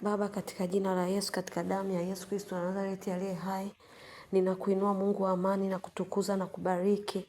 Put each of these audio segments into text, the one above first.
Baba, katika jina la Yesu, katika damu ya Yesu Kristo wa Nazareti aliye hai, ninakuinua Mungu wa amani na kutukuza na kubariki.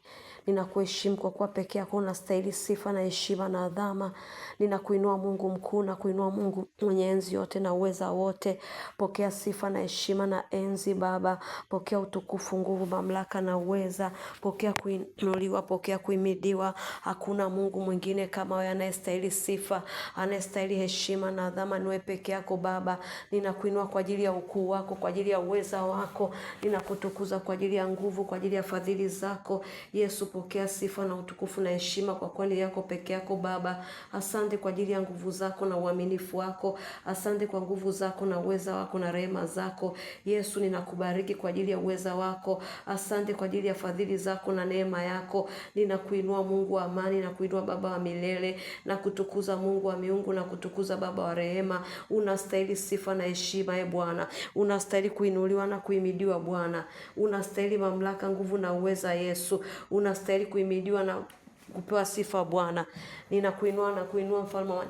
Ninakuheshimu kwa kuwa peke yako unastahili sifa na heshima na adhama. Ninakuinua Mungu mkuu na kuinua Mungu mwenye enzi yote na uweza wote. Pokea sifa na heshima na enzi Baba. Pokea utukufu, nguvu, mamlaka na uweza. Pokea kuinuliwa, pokea kuimidiwa. Hakuna Mungu mwingine kama wewe anayestahili sifa, anayestahili heshima na adhama. Ni wewe peke yako Baba. Ninakuinua kwa ajili ya ukuu wako, kwa ajili ya uweza wako. Ninakutukuza kwa ajili ya nguvu, kwa ajili ya fadhili zako. Yesu, pokea sifa na utukufu na heshima kwa kweli yako peke yako Baba. Asante kwa ajili ya nguvu zako na uaminifu wako. Asante kwa nguvu zako na uweza wako na rehema zako. Yesu, ninakubariki kwa ajili ya uweza wako. Asante kwa ajili ya fadhili zako na neema yako. Ninakuinua Mungu wa amani na kuinua Baba wa milele na kutukuza Mungu wa miungu na kutukuza Baba wa rehema. Unastahili sifa na heshima Bwana. Unastahili kuinuliwa na kuimidiwa Bwana. Unastahili mamlaka, nguvu na uweza Yesu. Unastahili kuimidiwa na kupewa sifa Bwana. Ninakuinua na kuinua mfalme wa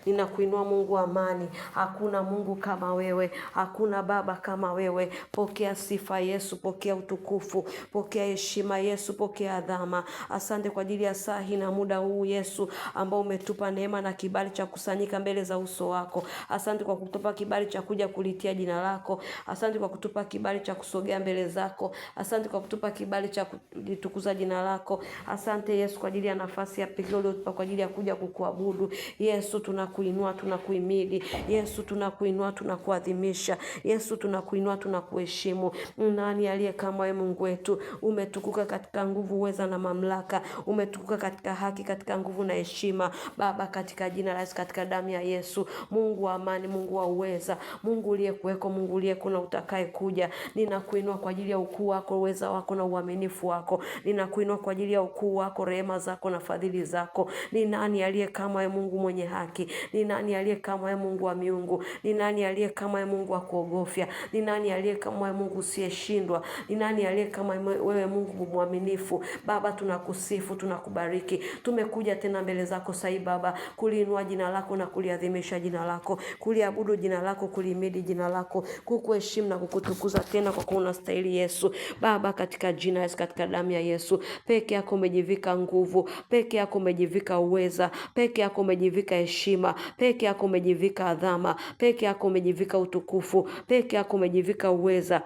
Ninakuinua Mungu wa amani. Hakuna Mungu kama wewe. Hakuna Baba kama wewe. Pokea sifa Yesu, pokea utukufu, pokea heshima Yesu, pokea adhama. Asante kwa ajili ya saa hii na muda huu Yesu, ambao umetupa neema na kibali cha kusanyika mbele za uso wako. Asante kwa kutupa kibali cha kuja kulitia jina lako. Asante kwa kutupa kibali cha kusogea mbele zako. Asante kwa kutupa kibali cha kulitukuza jina lako. Asante Yesu kwa ajili ya nafasi ya pekee uliyotupa kwa ajili ya kuja kukuabudu. Yesu, tunakuinua, tunakuhimidi. Yesu, tunakuinua, tunakuadhimisha. Yesu, tunakuinua, tunakuheshimu. Nani aliye kama wewe Mungu wetu? Umetukuka katika nguvu, uweza na mamlaka. Umetukuka katika haki, katika nguvu na heshima. Baba, katika jina la Yesu, katika damu ya Yesu, Mungu wa amani, Mungu wa uweza, Mungu uliyekuweko, Mungu uliyeko na utakaye kuja. Ninakuinua kwa ajili ya ukuu wako, uweza wako na uaminifu wako. Ninakuinua kwa ajili ya ukuu wako, rehema zako na fadhili zako. Ni nani aliye kama wewe Mungu mwenye haki? Ni nani aliye kama wewe Mungu wa miungu? Ni nani aliye kama wewe Mungu wa kuogofya? Ni nani aliye kama wewe Mungu usiyeshindwa? Ni nani aliye kama wewe Mungu mwaminifu? Baba, tunakusifu, tunakubariki. Tumekuja tena mbele zako sasa Baba, kuliinua jina lako na kuliadhimisha jina lako, kuliabudu jina lako, kulimidi jina lako, kukuheshimu na kukutukuza tena kwa kuwa unastahili Yesu. Baba, katika jina Yesu, katika damu ya Yesu, peke yako umejivika nguvu, peke yako umejivika uweza, peke yako umejivika heshima, peke yako umejivika adhama, peke yako umejivika utukufu, peke yako umejivika uweza.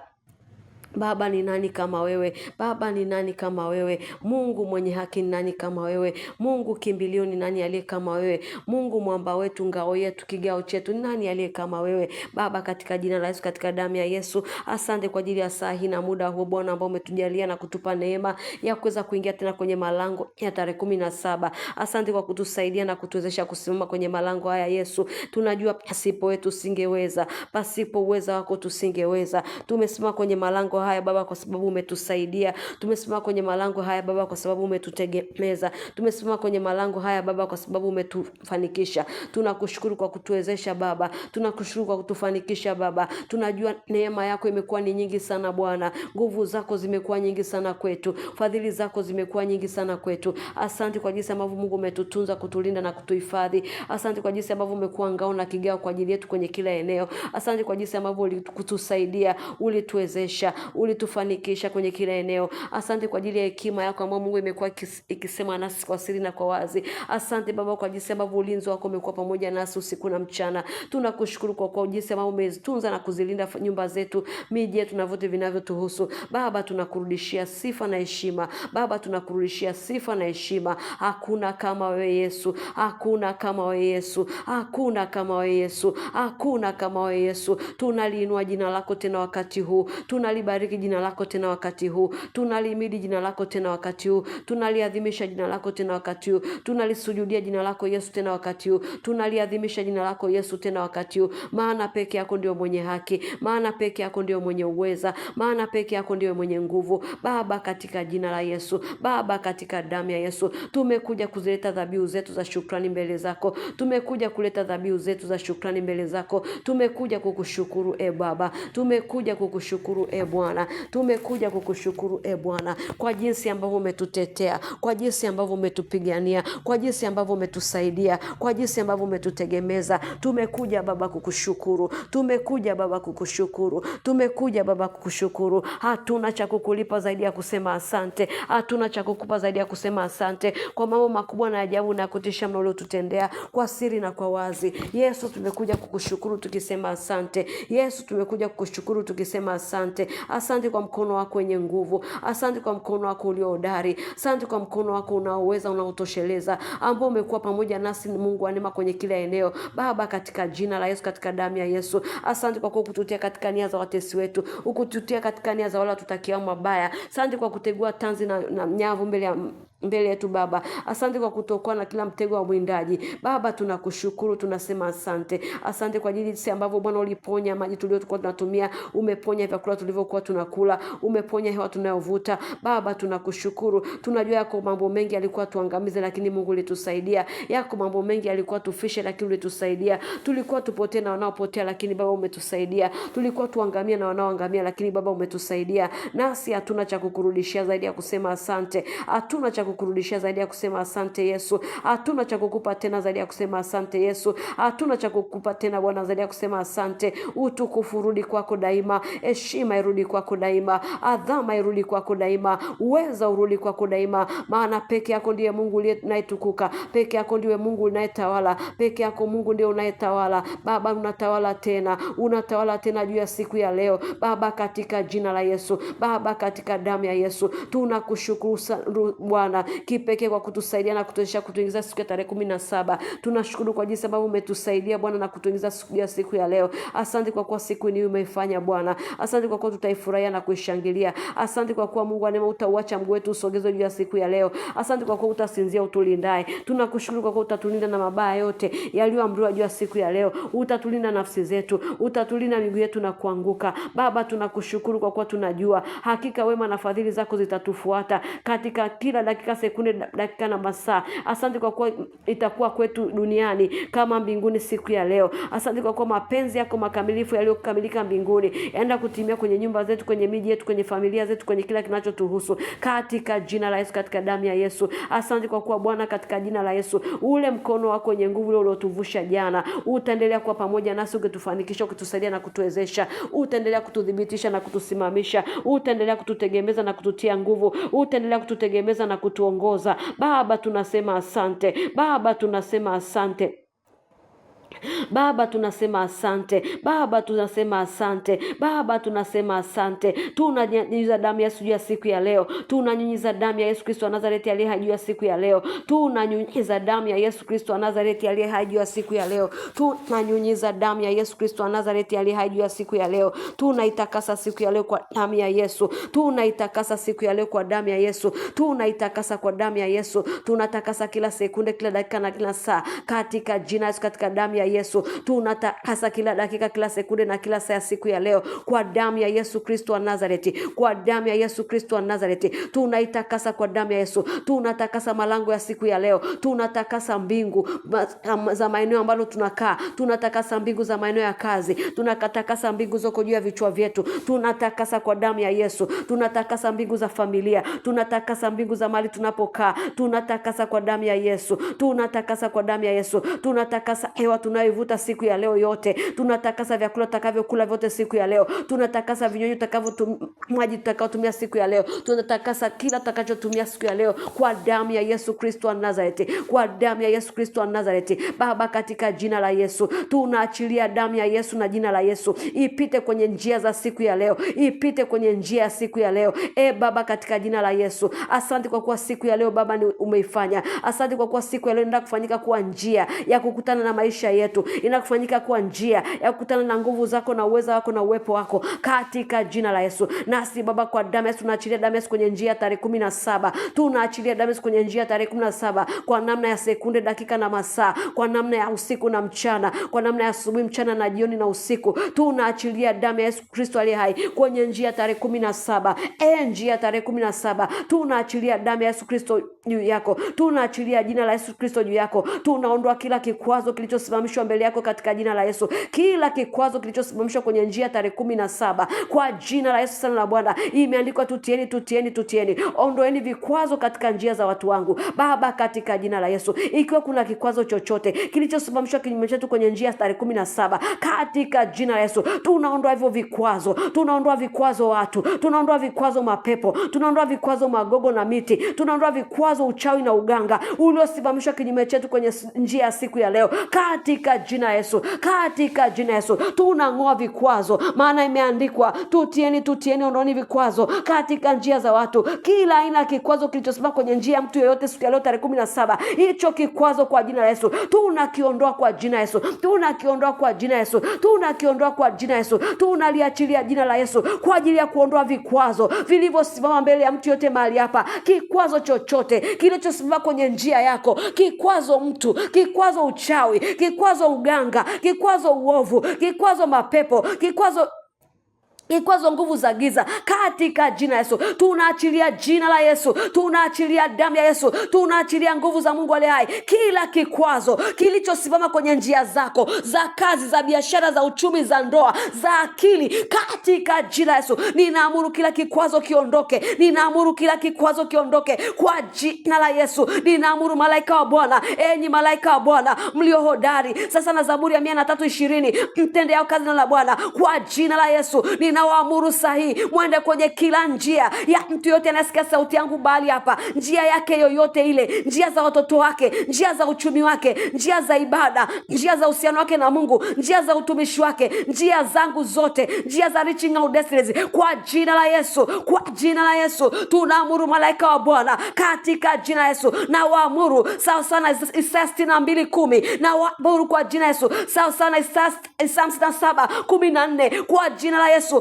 Baba, ni nani kama wewe? Baba, ni nani kama wewe? Mungu mwenye haki, ni nani kama wewe? Mungu kimbilio, ni nani aliye kama wewe? Mungu mwamba wetu, ngao yetu, kigao chetu, ni nani aliye kama wewe? Baba, katika jina la Yesu, katika damu ya Yesu, asante kwa ajili ya saa hii na muda huu Bwana, ambao umetujalia na kutupa neema ya kuweza kuingia tena kwenye malango ya tarehe 17. Asante kwa kutusaidia na kutuwezesha kusimama kwenye malango haya Yesu. Tunajua pasipo wetu tusingeweza, pasipo uweza wako tusingeweza. Tumesimama kwenye malango haya Baba kwa sababu umetusaidia. Tumesimama kwenye malango haya Baba kwa sababu umetutegemeza. Tumesimama kwenye malango haya Baba kwa sababu umetufanikisha. Tunakushukuru kwa kutuwezesha Baba. Tunakushukuru kwa kutufanikisha Baba. Tunajua neema yako imekuwa ni nyingi sana Bwana. Nguvu zako zimekuwa nyingi sana kwetu. Fadhili zako zimekuwa nyingi sana kwetu. Asante kwa jinsi ambavyo Mungu umetutunza, kutulinda na kutuhifadhi. Asante kwa jinsi ambavyo umekuwa ngao na kigao kwa ajili yetu kwenye kila eneo. Asante kwa jinsi ambavyo ulitukusaidia, ulituwezesha, ulitufanikisha kwenye kila eneo. Asante kwa ajili ya hekima yako ambayo Mungu imekuwa ikisema nasi kwa siri na kwa wazi. Asante Baba kwa jinsi ambavyo ulinzi wako umekuwa pamoja nasi usiku na mchana. Tunakushukuru kwa jinsi ambavyo umezitunza na kuzilinda nyumba zetu, miji yetu na vyote vinavyotuhusu. Baba, tunakurudishia sifa na heshima. Baba, tunakurudishia sifa na heshima. Hakuna kama wewe Yesu. Hakuna kama wewe Yesu. Hakuna kama wewe Yesu. Hakuna kama wewe Yesu. Tunaliinua jina lako tena wakati huu. Tunalibariki jina lako tena wakati huu. Tunalimidi jina lako tena wakati huu. Tunaliadhimisha jina lako tena wakati huu. Tunalisujudia jina lako Yesu tena wakati huu. Tunaliadhimisha jina lako Yesu tena wakati huu. Maana peke yako ndio mwenye haki. Maana peke yako ndio mwenye uweza. Maana peke yako ndio mwenye nguvu. Baba, katika jina la Yesu. Baba, katika damu ya Yesu, tumekuja kuzileta dhabihu zetu za shukrani mbele zako. Tumekuja kuleta dhabihu zetu za shukrani mbele zako. Tumekuja kukushukuru Baba. Tumekuja kukushukuru Bwana. Bwana. Tumekuja kukushukuru Bwana kwa jinsi ambavyo umetutetea, kwa jinsi ambavyo umetupigania, kwa jinsi ambavyo umetusaidia, kwa jinsi ambavyo umetutegemeza. Tumekuja Baba kukushukuru. Tumekuja Baba kukushukuru. Tumekuja Baba kukushukuru. Hatuna cha kukulipa zaidi ya kusema asante. Hatuna cha kukupa zaidi ya kusema asante kwa mambo makubwa na ajabu na kutisha mno uliotutendea kwa siri na kwa wazi. Yesu, tumekuja kukushukuru tukisema asante. Yesu, tumekuja kukushukuru tukisema asante. Asante kwa mkono wako wenye nguvu. Asante kwa mkono wako ulio hodari. Asante kwa mkono wako unaoweza, unaotosheleza, ambao umekuwa pamoja nasi, Mungu wa neema, kwenye kila eneo. Baba, katika jina la Yesu, katika damu ya Yesu, asante kwa kututia katika nia za watesi wetu, ukututia katika nia za wale tutakiao mabaya. Asante kwa kutegua tanzi na nyavu mbele yetu Baba. Asante kwa kutokoa na kila mtego wa mwindaji. Baba, tunakushukuru, tunasema asante. Asante kwa ajili jinsi ambavyo Bwana uliponya maji tuliokuwa tunatumia, umeponya vyakula tulivyokuwa tunakula, umeponya hewa tunayovuta. Baba, tunakushukuru. Tunajua yako mambo mengi yalikuwa tuangamize, lakini Mungu ulitusaidia. Yako mambo mengi yalikuwa tufishe, lakini ulitusaidia. Tulikuwa tupotee na wanaopotea, lakini Baba umetusaidia. Tulikuwa tuangamia na wanaoangamia, lakini Baba umetusaidia. Nasi hatuna cha kukurudishia zaidi ya kusema asante. Hatuna cha kukurudishia zaidi ya kusema asante Yesu. Hatuna cha kukupa tena zaidi ya kusema asante Yesu. Hatuna cha kukupa tena Bwana zaidi ya kusema asante. Utukufu urudi kwako daima, heshima irudi kwako daima, adhama irudi kwako daima, uweza urudi kwako daima, maana peke yako ndiye Mungu unayetukuka, peke yako ndiye Mungu unayetawala, peke yako Mungu ndiye unayetawala. Baba, unatawala tena juu ya siku ya leo Baba, katika jina la Yesu. Baba, katika damu ya Yesu, tunakushukuru Bwana kipekee kwa kutusaidia na kutuwezesha kutuingiza siku ya tarehe 17. Tunashukuru kwa jinsi ambavyo umetusaidia Bwana na kutuingiza siku ya leo. Asante kwa kuwa siku hii umeifanya Bwana. Asante kwa kuwa tutaifurahia na kuishangilia. Asante kwa kuwa Mungu wa neema utauacha mguu wetu usogezwe juu ya siku ya leo. Asante kwa kuwa utasinzia, utulindae. Tunakushukuru kwa kuwa utatulinda na mabaya yote yaliyoamriwa juu ya siku ya leo. Utatulinda nafsi zetu, utatulinda miguu yetu na kuanguka. Baba, tunakushukuru kwa kuwa tunajua hakika wema na fadhili zako zitatufuata katika kila dakika, sekunde, dakika na masaa. Asante kwa kuwa itakuwa kwetu duniani kama mbinguni siku ya leo. Asante kwa kuwa mapenzi yako makamilifu yaliyokamilika mbinguni yaenda kutimia kwenye nyumba zetu, kwenye miji yetu, kwenye familia zetu, kwenye kila kinachotuhusu, katika jina la Yesu, katika damu ya Yesu. Asante kwa kuwa Bwana, katika jina la Yesu, ule mkono wako wenye nguvu ule uliotuvusha jana utaendelea kuwa pamoja nasi, ukitufanikisha, ukitusaidia na kutuwezesha. Utaendelea kutudhibitisha na kutusimamisha. Utaendelea kututegemeza na kututia nguvu. Utaendelea kututegemeza na kutuongoza. Baba, tunasema asante. Baba, tunasema asante. Baba, tunasema asante. Baba, tunasema asante. Baba, tunasema asante. Tunanyunyiza damu ya Yesu juu ya siku ya leo. Tunanyunyiza damu ya Yesu Kristo wa Nazareti aliye hai juu ya siku ya leo. Tunanyunyiza damu ya Yesu Kristo wa Nazareti aliye hai juu ya siku ya leo. Tunanyunyiza damu ya Yesu Kristo wa Nazareti aliye hai juu ya siku ya leo. Tunaitakasa siku ya leo kwa damu ya Yesu. Tunaitakasa siku ya leo kwa damu ya Yesu. Tunaitakasa kwa damu ya Yesu. Tunatakasa kila sekunde, kila dakika na kila saa katika jina Yesu, katika damu ya Yesu. Tunatakasa kila dakika, kila sekunde na kila saa ya siku ya leo kwa damu ya Yesu Kristo wa Nazareti. Kwa damu ya Yesu Kristo wa Nazareti tunaitakasa kwa damu ya Yesu. Tunatakasa malango ya siku ya leo. Tunatakasa mbingu za maeneo ambalo tunakaa. Tunatakasa mbingu za maeneo ya kazi. Tunatakasa mbingu zoko juu ya vichwa vyetu. Tunatakasa kwa damu ya Yesu. Tunatakasa mbingu za familia. Tunatakasa mbingu za mahali tunapokaa. Tunatakasa kwa damu ya Yesu. Tunatakasa kwa damu ya Yesu. Tunatakasa hewa tunayovuta siku ya leo yote. Tunatakasa vyakula tutakavyokula vyote siku ya leo. Tunatakasa vinywaji maji tutakayotumia siku ya leo. Tunatakasa kila tutakachotumia siku ya leo kwa damu ya Yesu Kristo wa Nazareti. Kwa damu ya Yesu Kristo wa Nazareti. Baba, katika jina la Yesu tunaachilia damu ya Yesu na jina la Yesu ipite kwenye njia za siku ya leo. Ipite kwenye njia ya siku ya leo. Baba, katika jina la Yesu. Asante kwa kuwa siku ya leo Baba umeifanya. Asante kwa kuwa siku ya leo inaenda kufanyika kuwa njia ya kukutana na maisha yetu. Inaenda kufanyika kuwa njia ya kukutana na nguvu zako na uweza wako na uwepo wako katika jina la Yesu. Nasi Baba, kwa damu ya Yesu tunaachilia damu ya Yesu kwenye njia tarehe 17. Tunaachilia damu ya Yesu kwenye njia tarehe 17 kwa namna ya sekunde, dakika na masaa, kwa namna ya usiku na mchana, kwa namna ya asubuhi, mchana na jioni na usiku. Tunaachilia damu ya Yesu Kristo aliye hai kwenye njia tarehe 17. Njia tarehe 17 tunaachilia damu ya Yesu Kristo juu yako. Tunaachilia jina la Yesu Kristo juu yako. Tunaondoa kila kikwazo kilichosimamishwa kilichosimamishwa mbele yako katika jina la Yesu. Kila kikwazo kilichosimamishwa kwenye njia tarehe 17 kwa jina la Yesu sana la Bwana, imeandikwa tutieni. Ondoeni vikwazo katika njia za watu wangu Baba, katika jina la Yesu. Ikiwa kuna kikwazo chochote kilichosimamishwa kinyume chetu kwenye njia tarehe 17, katika jina la Yesu tunaondoa hivyo vikwazo. Tunaondoa vikwazo watu, tunaondoa vikwazo mapepo, tunaondoa vikwazo magogo na miti, tunaondoa vikwazo uchawi na uganga uliosimamishwa kinyume chetu kwenye njia ya siku ya leo, katika jina la Yesu. Katika jina la Yesu tunang'oa vikwazo, maana imeandikwa tutieni, ondoeni vikwazo katika njia za watu. Kila aina ya kikwazo kilichosimama kwenye njia ya mtu yeyote siku ya leo tarehe 17, hicho kikwazo kwa jina la Yesu tunakiondoa kwa jina la Yesu, tunakiondoa kwa jina la Yesu, tunakiondoa kwa jina la Yesu. Tunaliachilia jina la Yesu kwa ajili ya kuondoa vikwazo vilivyosimama mbele ya mtu yote mahali hapa. Kikwazo chochote kilichosimama kwenye njia yako, kikwazo mtu, kikwazo uchawi, kikwazo uganga, kikwazo uovu, kikwazo mapepo, kikwazo nguvu za giza, katika jina la Yesu tunaachilia jina la Yesu, tunaachilia damu ya Yesu, tunaachilia nguvu za Mungu aliye hai. Kila kikwazo kilichosimama kwenye njia zako za kazi, za biashara, za uchumi, za ndoa, za akili, katika jina la Yesu ninaamuru kila kikwazo kiondoke, ninaamuru kila kikwazo kiondoke kwa jina la Yesu. Ninaamuru malaika wa Bwana, enyi malaika wa Bwana mlio hodari, sasa na Zaburi ya 103:20, mtende yao kazi na Bwana kwa jina la Yesu. Ninawaamuru sahihi mwende kwenye kila njia ya mtu yote anasikia sauti yangu bali hapa, njia yake yoyote ile, njia za watoto wake, njia za uchumi wake, njia za ibada, njia za uhusiano wake na Mungu, njia za utumishi wake, njia zangu zote, njia za reaching out destinies, kwa jina la Yesu, kwa jina la Yesu tunaamuru malaika wa Bwana katika jina la Yesu. Na waamuru sawa sana Isaya 62:10, na waamuru kwa jina la Yesu sawa sana Isaya 57:14, kwa jina la Yesu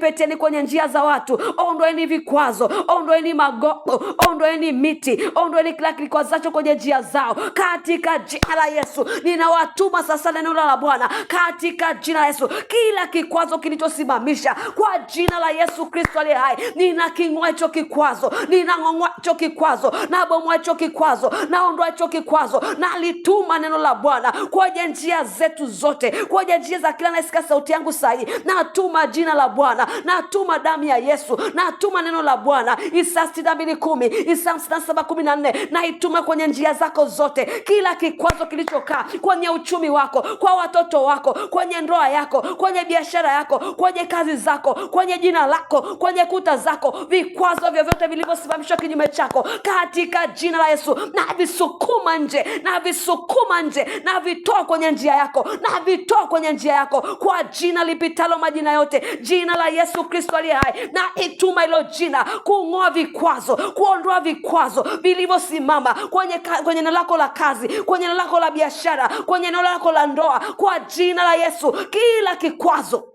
piteni kwenye njia za watu. Ondoeni vikwazo, ondoeni magogo, ondoeni miti, ondoeni kila kikwazo kwenye njia zao katika jina la Yesu. Ninawatuma sasa neno la Bwana katika jina la Yesu. Kila kikwazo kilichosimamisha kwa jina la Yesu Kristo aliye hai, ninaking'oa hicho kikwazo, ninang'oa hicho kikwazo, nabomoa hicho kikwazo, naondoa hicho kikwazo. Nalituma neno la Bwana kwenye njia zetu zote, kwenye njia za kila anayesikia sauti yangu sahihi. Natuma jina la Bwana, natuma damu ya Yesu, natuma neno la Bwana. Isaya 62:10, Isaya 57:14, naituma kwenye njia zako zote. Kila kikwazo kilichokaa kwenye uchumi wako, kwa watoto wako, kwenye ndoa yako, kwenye biashara yako, kwenye kazi zako, kwenye jina lako, kwenye kuta zako, vikwazo vyovyote vilivyosimamishwa kinyume chako, katika jina la Yesu na visukuma nje, na visukuma nje, na vitoa kwenye njia yako, na vitoa kwenye njia yako kwa jina lipitalo majina yote, jina la Yesu Kristo aliye hai. Na ituma hilo jina kung'oa vikwazo, kuondoa vikwazo vilivyosimama kwenye neno lako la kazi, kwenye neno lako la biashara, kwenye neno lako la ndoa, kwa jina la Yesu. Kila kikwazo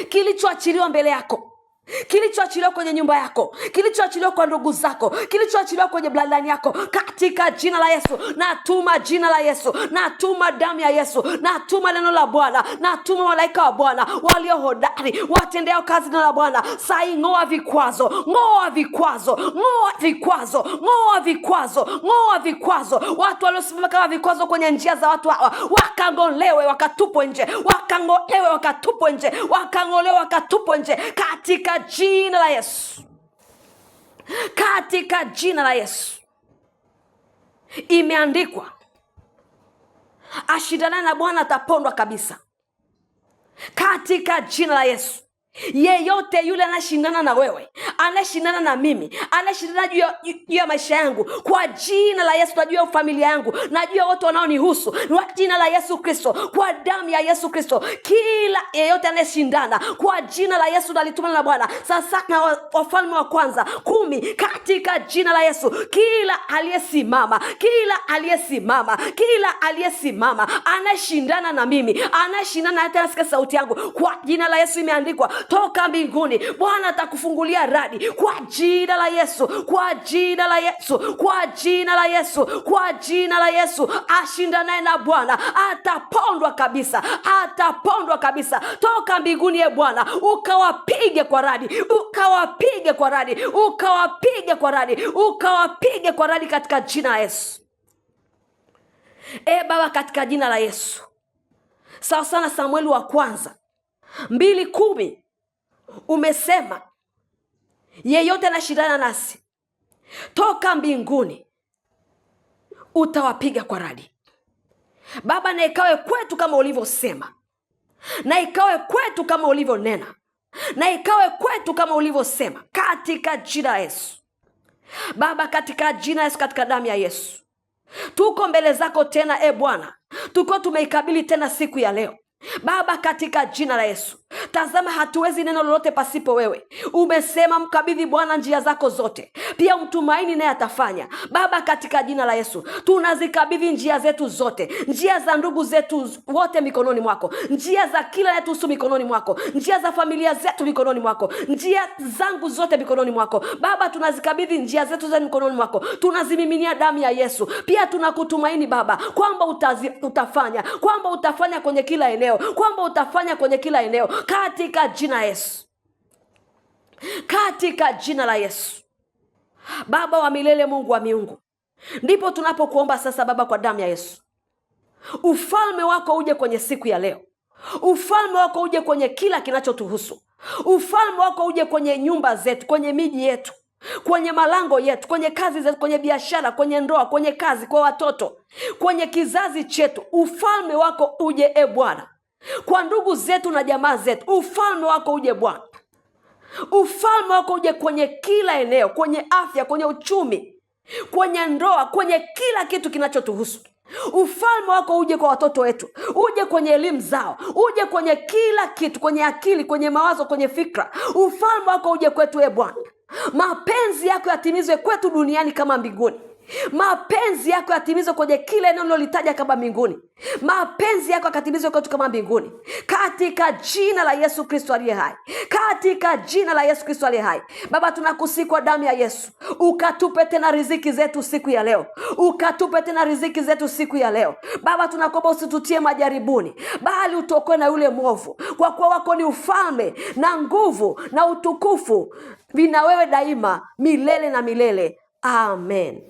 kilichoachiliwa mbele yako, kilichoachiliwa kwenye nyumba yako, kilichoachiliwa kwa ndugu zako, kilichoachiliwa kwenye bloodline yako, katika jina la Yesu natuma jina la Yesu, natuma damu ya Yesu, natuma neno la Bwana, natuma malaika wa Bwana walio hodari watendea kazi neno la Bwana. Sai ng'oa vikwazo, ng'oa vikwazo, ng'oa vikwazo, ng'oa vikwazo, ng'oa vikwazo. Watu waliosimama kama vikwazo kwenye njia za watu hawa wakang'olewe, wakatupwe nje, wakang'olewe, wakatupwe nje, wakang'olewe, wakatupwe nje katika jina la Yesu, katika jina la Yesu. Imeandikwa ashindana na Bwana atapondwa kabisa, katika jina la Yesu. Yeyote yule anashindana na wewe, anashindana na mimi, anashindana juu ya maisha yangu, kwa jina la Yesu, na juu ya familia yangu, na juu ya watu wanaonihusu, kwa jina la Yesu Kristo, kwa damu ya Yesu Kristo, kila yeyote anayeshindana, kwa jina la Yesu nalituma na Bwana. Sasa na Wafalme wa Kwanza 10, katika jina la Yesu, kila aliyesimama, kila aliyesimama, kila aliyesimama anashindana na mimi, anashindana hata nasikia sauti yangu, kwa jina la Yesu imeandikwa toka mbinguni Bwana atakufungulia radi, kwa jina la Yesu, kwa jina la Yesu, kwa jina la Yesu, kwa jina la Yesu. Ashindanaye na Bwana atapondwa kabisa, atapondwa kabisa. Toka mbinguni ye Bwana ukawapige kwa radi, ukawapige kwa radi, ukawapige kwa radi, ukawapige kwa radi katika jina la Yesu. Baba, katika jina la Yesu, sawa sana Samueli wa kwanza 2:10 umesema yeyote anashindana nasi toka mbinguni utawapiga kwa radi. Baba, na ikawe kwetu kama ulivyosema, na ikawe kwetu kama ulivyonena, na ikawe kwetu kama ulivyosema, katika jina la Yesu. Baba, katika jina la Yesu, katika damu ya Yesu, tuko mbele zako tena Bwana, tuko tumeikabili tena siku ya leo Baba, katika jina la Yesu. Tazama, hatuwezi neno lolote pasipo wewe. Umesema mkabidhi Bwana njia zako zote, pia mtumaini naye atafanya. Baba, katika jina la Yesu, tunazikabidhi njia zetu zote, njia za ndugu zetu wote mikononi mwako, njia za kila yetu mikononi mwako, njia za familia zetu mikononi mwako, njia zangu zote mikononi mwako. Baba, tunazikabidhi njia zetu zote mikononi mwako, tunazimiminia damu ya Yesu. Pia tunakutumaini Baba kwamba utafanya kwenye kila eneo, kwamba utafanya kwenye kila eneo, katika jina la Yesu, katika jina la Yesu. Baba wa milele, Mungu wa miungu, ndipo tunapokuomba sasa Baba, kwa damu ya Yesu, ufalme wako uje kwenye siku ya leo, ufalme wako uje kwenye kila kinachotuhusu, ufalme wako uje kwenye nyumba zetu, kwenye miji yetu, kwenye malango yetu, kwenye kazi zetu, kwenye biashara, kwenye ndoa, kwenye kazi, kwa watoto, kwenye kizazi chetu. Ufalme wako uje Bwana, kwa ndugu zetu na jamaa zetu. Ufalme wako uje Bwana, ufalme wako uje kwenye kila eneo, kwenye afya, kwenye uchumi, kwenye ndoa, kwenye kila kitu kinachotuhusu. Ufalme wako uje kwa watoto wetu, uje kwenye elimu zao, uje kwenye kila kitu, kwenye akili, kwenye mawazo, kwenye fikra. Ufalme wako uje kwetu Bwana. Mapenzi yako yatimizwe kwetu duniani kama mbinguni. Mapenzi yako yatimizwe kwenye kila eneo lolitaja kama mbinguni. Mapenzi yako yakatimizwe kwetu kama mbinguni, katika jina la Yesu Kristo aliye hai, katika jina la Yesu Kristo aliye hai. Baba, tunakusihi kwa damu ya Yesu, ukatupe tena riziki zetu siku ya leo, ukatupe tena riziki zetu siku ya leo. Baba, tunakuomba usitutie majaribuni, bali utuokoe na yule mwovu, kwa kuwa wako ni ufalme na nguvu na utukufu, vina wewe daima, milele na milele. Amen.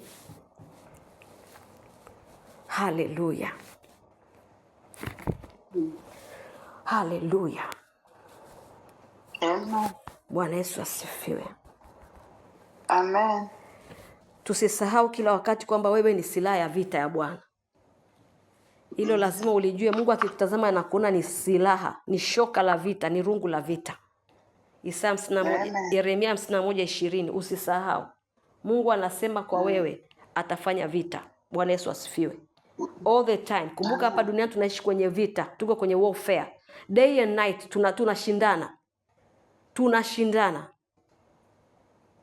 Haleluya, haleluya. Amen. Bwana Yesu asifiwe. Amen. Tusisahau kila wakati kwamba wewe ni silaha ya vita ya Bwana. Hilo lazima ulijue. Mungu akikutazama anakuona ni silaha, ni shoka la vita, ni rungu la vita. Isaya 51, Yeremia 51:20. Usisahau, Mungu anasema kwa wewe atafanya vita. Bwana Yesu asifiwe. All the time. Kumbuka hapa duniani tunaishi kwenye vita, tuko kwenye warfare. Day and night tunashindana. Tunashindana.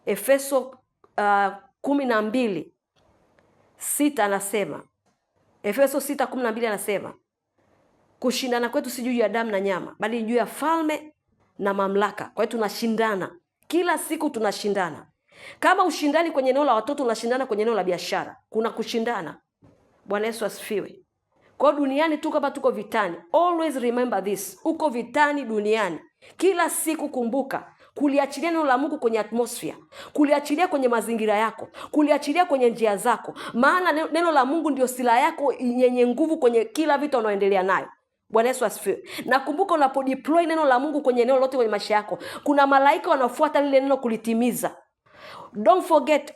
Efeso 12:6 anasema. Efeso 6:12 anasema, kushindana kwetu si juu ya damu na nyama, bali juu ya falme na mamlaka. Kwa hiyo tunashindana. Kila siku tunashindana. Kama ushindani kwenye eneo la watoto, unashindana kwenye eneo la biashara. Kuna kushindana. Bwana Yesu asifiwe. Kwa duniani tu kama tuko vitani. Always remember this. Uko vitani duniani. Kila siku kumbuka kuliachilia neno la Mungu kwenye atmosphere, kuliachilia kwenye mazingira yako, kuliachilia kwenye njia zako. Maana neno la Mungu ndio silaha yako yenye nguvu kwenye kila vita unaoendelea nayo. Bwana Yesu asifiwe. Na kumbuka, unapodeploy neno la Mungu kwenye eneo lote kwenye maisha yako, kuna malaika wanafuata lile neno kulitimiza. Don't forget,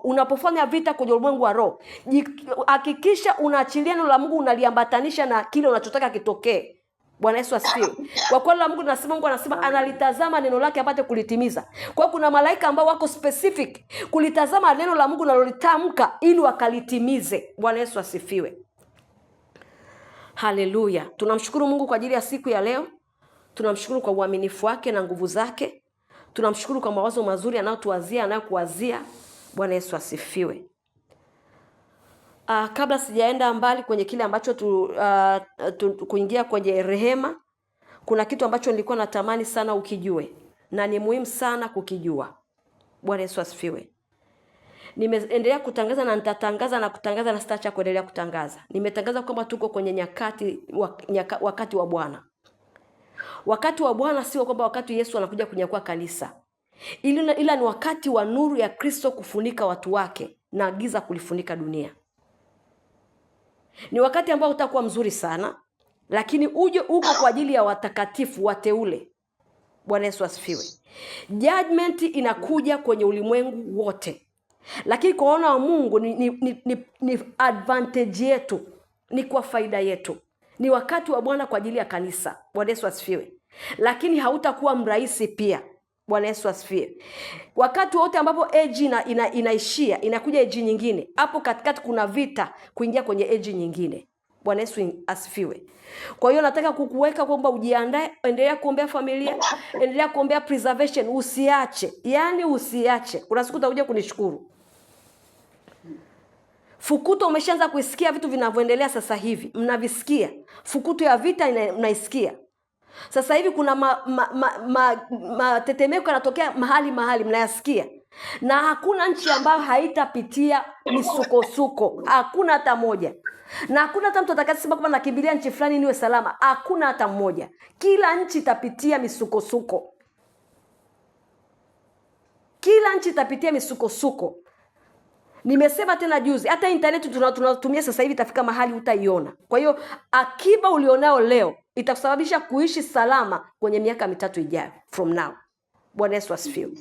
unapofanya vita kwenye ulimwengu wa roho, hakikisha unaachilia neno la Mungu, unaliambatanisha na kile unachotaka kitokee. Bwana Yesu asifiwe. Kwa kweli la Mungu nasema, Mungu anasema analitazama neno lake apate kulitimiza. Kwa kuna malaika ambao wako specific kulitazama neno la Mungu nalolitamka ili wakalitimize. Bwana Yesu asifiwe. Haleluya. Tunamshukuru Mungu kwa ajili ya siku ya leo. Tunamshukuru kwa uaminifu wake na nguvu zake. Tunamshukuru kwa mawazo mazuri anayokuwazia. Bwana Yesu asifiwe. Kabla sijaenda mbali kwenye kile ambacho kuingia kwenye rehema, kuna kitu ambacho nilikuwa natamani sana ukijue, na ni muhimu sana kukijua. Bwana Yesu asifiwe. Nimeendelea kutangaza na nitatangaza na kutangaza na sitaacha kuendelea kutangaza. Nimetangaza kwamba tuko kwenye wakati wa Bwana. Wakati wa Bwana sio kwamba wakati Yesu anakuja kunyakua kanisa. Ila ni wakati wa nuru ya Kristo kufunika watu wake na giza kulifunika dunia. Ni wakati ambao utakuwa mzuri sana, lakini uje uko kwa ajili ya watakatifu wateule. Bwana Yesu asifiwe. Judgment inakuja kwenye ulimwengu wote, lakini kwa wana wa Mungu ni advantage yetu, ni kwa faida yetu. Ni wakati wa Bwana kwa ajili ya kanisa. Bwana Yesu asifiwe. Lakini hautakuwa mrahisi pia. Bwana Yesu asifiwe. Wakati wote ambapo age inaishia, inakuja age nyingine, hapo katikati kuna vita kuingia kwenye age nyingine. Bwana Yesu asifiwe. Kwa hiyo nataka kukuweka kwamba ujiandae, endelea kuombea familia, endelea kuombea preservation, usiache. Yaani usiache. Kuna siku utakuja kunishukuru. Fukuto umeshaanza kuisikia vitu vinavyoendelea sasa hivi. Mnavisikia. Fukuto ya vita mnaisikia. Sasa hivi kuna matetemeko yanatokea mahali mnayasikia. Na hakuna nchi ambayo haitapitia misukosuko. Hakuna hata moja. Na hakuna hata mtu atakayesema kwamba nakimbilia nchi fulani niwe salama. Hakuna hata mmoja. Kila nchi itapitia misukosuko. Kila nchi itapitia misukosuko. Nimesema tena juzi, hata internet tunatumia sasa hivi itafika mahali utaiona. Kwa hiyo akiba ulionao leo itakusababisha kuishi salama kwenye miaka 3 ijayo from now. Bwana Yesu asifiwe.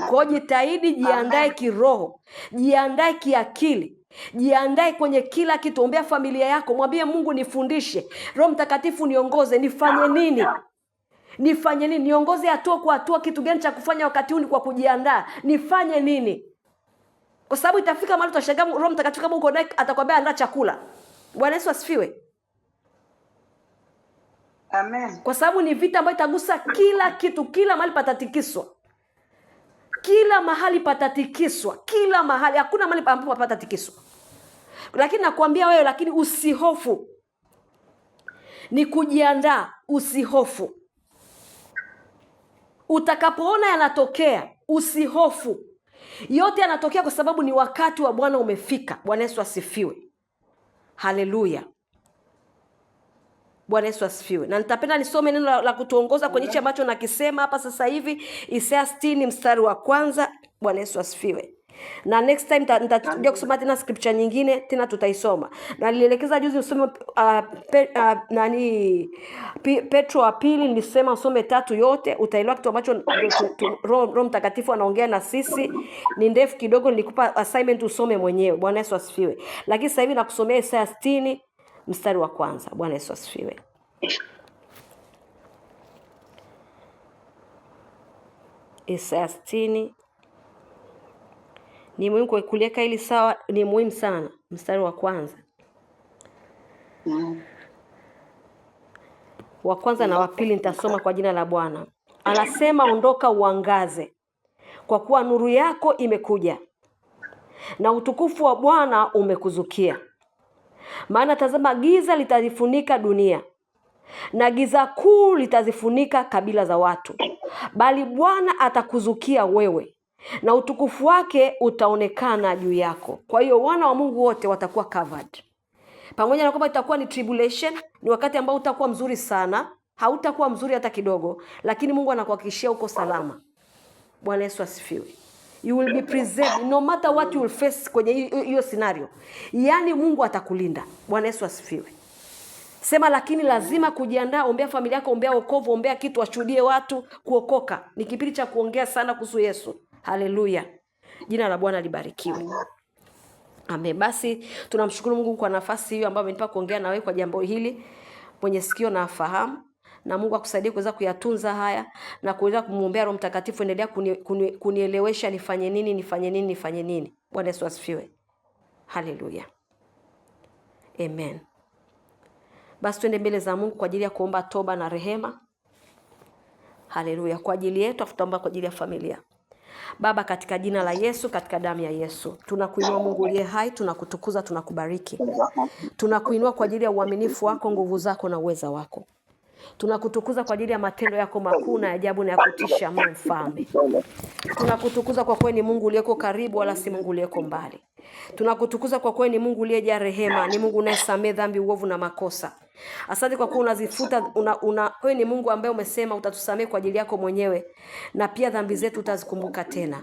Kwa hiyo jitahidi, jiandae kiroho, jiandae kiakili, jiandae kwenye kila kitu. Ombea familia yako, mwambie Mungu nifundishe, Roho Mtakatifu niongoze, nifanye nini? Nifanye nini? Niongoze hatua kwa hatua, kitu gani cha kufanya wakati huu, kwa kujiandaa. Nifanye nini? Kwa sababu itafika mahali utashangaa Roho Mtakatifu kama uko naye atakwambia andaa chakula. Bwana Yesu asifiwe. Amen. Kwa sababu ni vita ambayo itagusa kila kitu, kila mahali patatikiswa. Kila mahali patatikiswa, kila mahali, hakuna mahali ambapo patatikiswa. Lakini nakwambia wewe, lakini usihofu. Ni kujiandaa, usihofu. Utakapoona yanatokea, usihofu. Yote yanatokea kwa sababu ni wakati wa Bwana umefika. Bwana Yesu asifiwe. Haleluya. Bwana Yesu asifiwe. Na nitapenda nisome neno la kutuongoza kwenye hicho ambacho nakisema hapa sasa hivi, Isaya 60 mstari wa 1. Bwana Yesu asifiwe. Na next time nitakuja kusoma tena scripture nyingine tena tutaisoma. Na nilielekeza juzi usome Petro wa pili, nilisema usome 3 yote, utaelewa kitu ambacho Roho Mtakatifu anaongea na sisi. Ni ndefu kidogo, nilikupa assignment usome mwenyewe. Bwana Yesu asifiwe. Lakini sasa hivi nakusomea Isaya 60 mstari wa 1. Bwana Yesu asifiwe. Isaya 60. Ni muhimu kuliweka hili sawa, ni muhimu sana. Mstari wa 1. Wa 1 na wa 2 nitasoma kwa jina la Bwana. Anasema, ondoka uangaze, kwa kuwa nuru yako imekuja na utukufu wa Bwana umekuzukia. Maana tazama, giza litazifunika dunia na giza kuu litazifunika kabila za watu, bali Bwana atakuzukia wewe na utukufu wake utaonekana juu yako. Kwa hiyo wana wa Mungu wote watakuwa covered. Pamoja na kwamba itakuwa ni tribulation, ni wakati ambao utakuwa mzuri sana, hautakuwa mzuri hata kidogo, lakini Mungu anakuhakikishia uko salama. Bwana Yesu asifiwe. You will be preserved no matter what you will face kwenye hiyo scenario. Yaani Mungu atakulinda. Bwana Yesu asifiwe. Sema lakini lazima kujiandaa, ombea familia yako, ombea wokovu, ombea kitu, washuhudie watu kuokoka. Ni kipindi cha kuongea sana kuhusu Yesu. Haleluya. Jina la Bwana libarikiwe. Amen. Basi tunamshukuru Mungu kwa nafasi hiyo ambayo amenipa kuongea na wewe kwa jambo hili. Mwenye sikio na afahamu, na Mungu akusaidie kuweza kuyatunza haya na kuweza kumuombea Roho Mtakatifu, endelea kunielewesha nifanye nini. Bwana Yesu asifiwe. Haleluya. Amen. Basi tuende mbele za Mungu kwa ajili ya kuomba toba na rehema. Haleluya. Kwa ajili yetu, tutaomba kwa ajili ya familia. Baba, katika jina la Yesu, katika damu ya Yesu, tunakuinua Mungu uliye hai, tunakutukuza, tunakubariki. Tunakuinua kwa ajili ya uaminifu wako, nguvu zako na uweza wako. Tunakutukuza kwa ajili ya matendo yako makuu na ajabu na ya kutisha, Mungu Mfalme. Tunakutukuza kwa kuwa ni Mungu uliyeko karibu wala si Mungu uliyeko mbali. Tunakutukuza kwa kuwa ni Mungu uliyejaa rehema, ni Mungu unayesamehe dhambi, uovu na makosa. Asante kwa kuwa unazifuta, wewe ni Mungu ambaye umesema utatusamehe kwa ajili yako mwenyewe, na pia dhambi zetu utazikumbuka tena.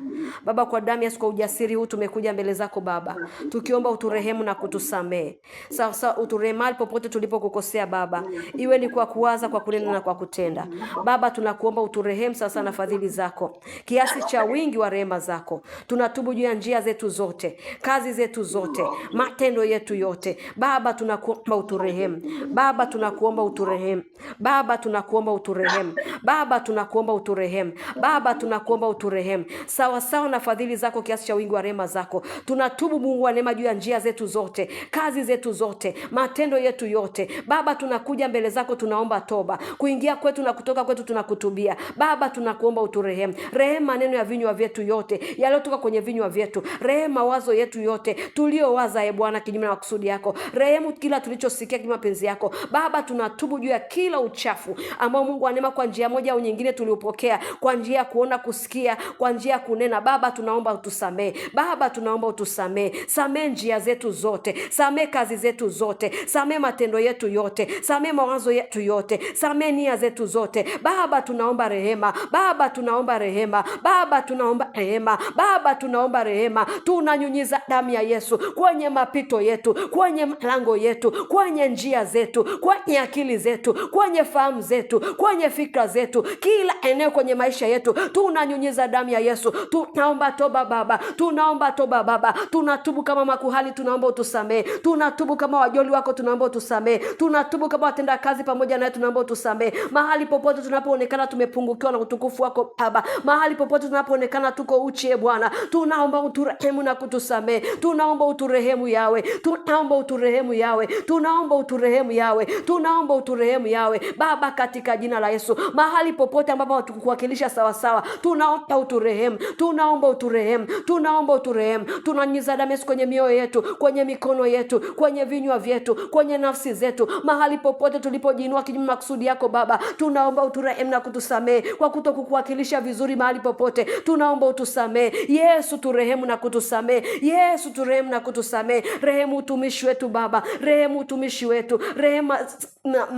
Baba, kwa damu ya Yesu, kwa ujasiri huu tumekuja mbele zako Baba, tukiomba uturehemu na kutusamehe. Sasa uturehemu popote tulipokukosea Baba, iwe ni kwa kuwaza, kwa kunena na kwa kutenda. Baba, tunakuomba uturehemu sasa na fadhili zako, kiasi cha wingi wa rehema zako. Tunatubu juu ya njia zetu zote, kazi zetu zote, matendo yetu yote. Baba, tunakuomba uturehemu. Baba, tunakuomba uturehemu. Baba, tunakuomba uturehemu. Baba, tunakuomba uturehemu. Baba, tunakuomba uturehemu sawa sawa na fadhili zako, kiasi cha wingi wa rehema zako. Tunatubu Mungu wa neema juu ya njia zetu zote, kazi zetu zote, matendo yetu yote. Baba, tunakuja mbele zako, tunaomba toba. Kuingia kwetu na kutoka kwetu tunakutubia. Baba, tunakuomba uturehemu. Rehema maneno ya vinywa vyetu yote, yaliyotoka kwenye vinywa vyetu. Rehema wazo yetu yote tuliowaza Bwana kinyume na makusudi yako. Rehemu kila tulichosikia kinyume mapenzi yako. Baba, tunatubu juu ya kila uchafu ambao Mungu wa neema kwa njia moja au nyingine tuliupokea, kwa njia ya kuona, kusikia, kwa njia ya kunena. Baba, tunaomba utusamee. Baba, tunaomba utusamee. Samee njia zetu zote, samee kazi zetu zote, samee matendo yetu yote, samee mawazo yetu yote, samee nia zetu zote. Baba, tunaomba rehema. Baba, tunaomba rehema. Baba, tunaomba rehema. Baba, tunaomba rehema. Tunanyunyiza damu ya Yesu kwenye mapito yetu, kwenye malango yetu, kwenye njia zetu, kwenye akili zetu, kwenye fahamu zetu, kwenye fikra zetu, kila eneo kwenye maisha yetu. Tunanyunyiza damu ya Yesu. Tunaomba toba Baba, tunaomba toba Baba. Tunatubu kama makuhani, tunaomba utusamee. Tunatubu kama wajoli wako, tunaomba utusamee. Tunatubu kama watenda kazi pamoja naye, tunaomba utusamee. Mahali popote tunapoonekana tumepungukiwa na utukufu wako Baba, mahali popote tunapoonekana tuko uchi Bwana, tunaomba uturehemu na kutusamee. Tunaomba uturehemu Yawe, tunaomba uturehemu Yawe, tunaomba uturehemu Yawe, tunaomba uturehemu Yawe Baba, katika jina la Yesu. Mahali popote ambapo tukuwakilisha sawa sawa, tunaomba uturehemu, tunaomba uturehemu, tunaomba uturehemu. Tunanyunyiza damu Yesu kwenye mioyo yetu, kwenye mikono yetu, kwenye vinywa vyetu, kwenye nafsi zetu, mahali popote tulipojiinua kinyume makusudi yako Baba, tunaomba uturehemu na kutusamee kwa kutokukuwakilisha vizuri mahali popote. Tunaomba utusamee Yesu, turehemu na kutusamee Yesu, turehemu na kutusamee. Rehemu utumishi wetu Baba, rehemu utumishi wetu, rehema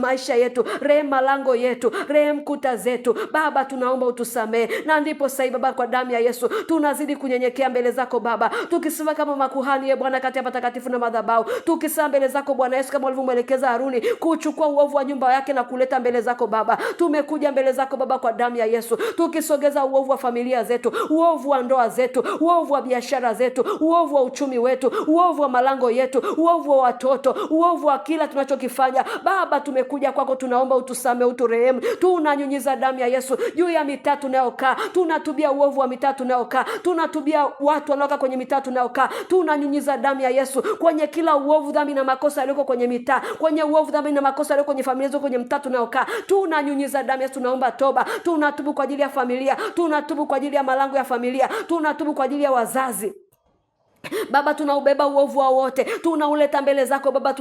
maisha yetu, rehema lango yetu, rehemu kuta zetu Baba, tunaomba utusamee. Na ndipo sasa Baba, kwa damu ya Yesu tunazidi kunyenyekea mbele zako Baba, tukisema kama makuhani Bwana kati ya patakatifu na madhabahu, tukisema mbele zako Bwana Yesu kama ulivyomwelekeza Haruni kuchukua uovu wa nyumba yake na kuleta mbele zako Baba. Tumekuja mbele zako Baba kwa damu ya Yesu, tukisogeza uovu wa familia zetu, uovu wa ndoa zetu, uovu wa biashara zetu, uovu wa uchumi wetu, uovu wa malango yetu, uovu wa watoto, uovu wa kila tunachokifanya Baba. Tumekuja kwako, tunaomba utusamee, uturehemu. Tunanyunyiza damu ya Yesu juu ya mitaa tunayokaa, tunatubia uovu wa mitaa tunayokaa, tunatubia watu wanaokaa kwenye mitaa tunayokaa. Tunanyunyiza damu ya Yesu kwenye kila uovu, dhambi na makosa yaliyoko kwenye mitaa, kwenye uovu, dhambi na makosa yaliyoko kwenye familia zetu, kwenye mtaa tunayokaa. Tunanyunyiza damu ya Yesu, tunaomba toba. Tunatubu kwa ajili ya familia, tunatubu kwa ajili ya malango ya familia, tunatubu kwa ajili ya wazazi Baba. Tunaubeba uovu wa wote, tunauleta mbele zako Baba.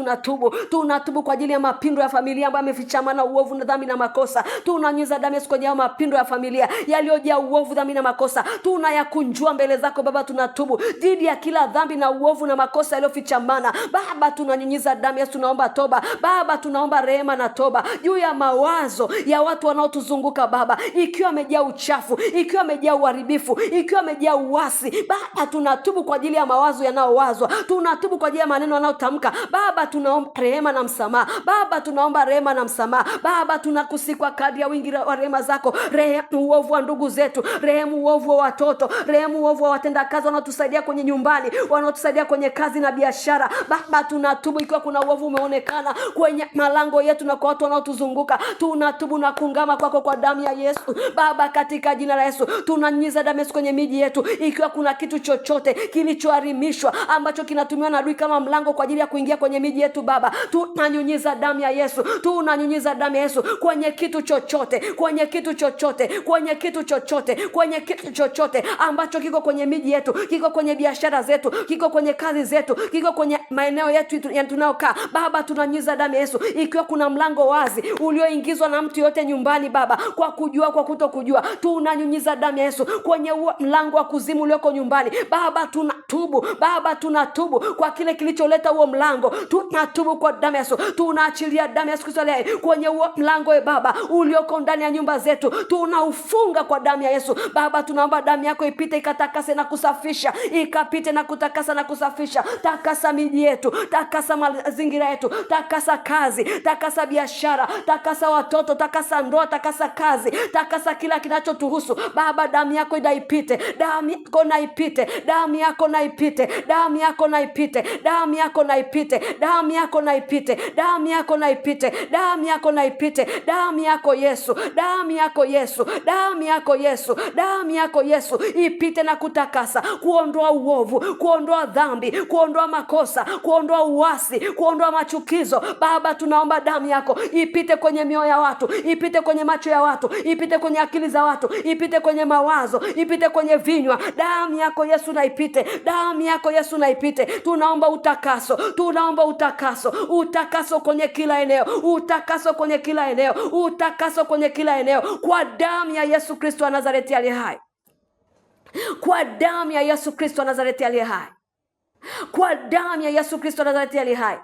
Tunatubu kwa ajili ya mapindo ya familia ambayo yamefichamana uovu na dhambi na makosa. Tunanyunyiza damu Yesu kwenye mapindo ya familia yaliyojaa uovu, dhambi na makosa. Tunayakunjua mbele zako Baba. Tunatubu dhidi ya kila dhambi na uovu na makosa yaliyofichamana Baba. Tunanyunyiza damu Yesu, tunaomba toba Baba. Tunaomba rehema na toba juu ya mawazo ya watu wanaotuzunguka Baba, ikiwa amejaa uchafu, ikiwa amejaa uharibifu, ikiwa amejaa uasi Baba. Tunatubu kwa ajili ya mawazo yanayowazwa, tunatubu kwa ajili ya maneno yanayotamka Baba. Tunaomba rehema na msamaha Baba, tunaomba rehema na msamaha Baba. Tunakusikwa kadri ya wingi wa rehema zako. Rehemu uovu wa ndugu zetu, rehemu uovu wa watoto, rehemu uovu wa watendakazi wanaotusaidia kwenye nyumbani, wanaotusaidia kwenye kazi na biashara Baba. Tunatubu ikiwa kuna uovu umeonekana kwenye malango yetu na kwa watu wanaotuzunguka. Tunatubu na kungama kwako kwa damu ya Yesu Baba, katika jina la Yesu. Tunanyunyiza damu Yesu kwenye miji yetu, ikiwa kuna kitu chochote kilichoharimishwa ambacho kinatumiwa na adui kama mlango kwa ajili ya kuingia kwenye miji yetu Baba, tunanyunyiza damu ya Yesu, tunanyunyiza damu ya Yesu kwenye kitu chochote, kwenye kitu chochote, kwenye kitu chochote, kwenye kitu chochote ambacho kiko kwenye miji yetu, kiko kwenye biashara zetu, kiko kwenye kazi zetu, kiko kwenye maeneo yetu tunayokaa Baba. Tunanyunyiza damu ya Yesu ikiwa kuna mlango wazi ulioingizwa na mtu yote nyumbani Baba, kwa kujua, kwa kutokujua. Tunanyunyiza damu ya Yesu kwenye mlango wa kuzimu ulioko nyumbani Baba. tunatubu Baba, tunatubu kwa kile kilicholeta huo mlango. Tunatubu kwa damu ya Yesu. Tunaachilia damu ya Yesu Kristo leo kwenye huo mlango Baba ulioko ndani ya nyumba zetu. Tunaufunga kwa damu ya Yesu. Baba, tunaomba damu yako ipite ikatakase na kusafisha, ikapite na kutakasa na kusafisha. Takasa miji yetu, takasa mazingira yetu, takasa kazi, takasa biashara, takasa watoto, takasa ndoa, takasa kazi, takasa kila kinachotuhusu Baba. Damu yako inaipite, damu yako na ipite, damu yako na ipite, damu yako na ipite, damu yako na ipite, damu yako na ipite, damu yako na ipite, damu yako na ipite, damu yako Yesu, damu yako Yesu, damu yako Yesu, damu yako Yesu ipite na kutakasa, kuondoa uovu, kuondoa dhambi, kuondoa makosa, kuondoa uasi, kuondoa machukizo. Baba, tunaomba damu yako ipite kwenye mioyo ya watu, ipite kwenye macho ya watu, ipite kwenye akili za watu, ipite kwenye mawazo, ipite kwenye vinywa. Damu yako Yesu na ipite, damu yako Yesu na ipite. Tunaomba utakaso, tunaomba utakaso, utakaso kwenye kila eneo, utakaso kwenye kila eneo, utakaso kwenye kila eneo, kwa damu ya Yesu Kristo wa Nazareti aliye hai, kwa damu ya Yesu Kristo wa Nazareti aliye hai, kwa damu ya Yesu Kristo wa Nazareti aliye hai.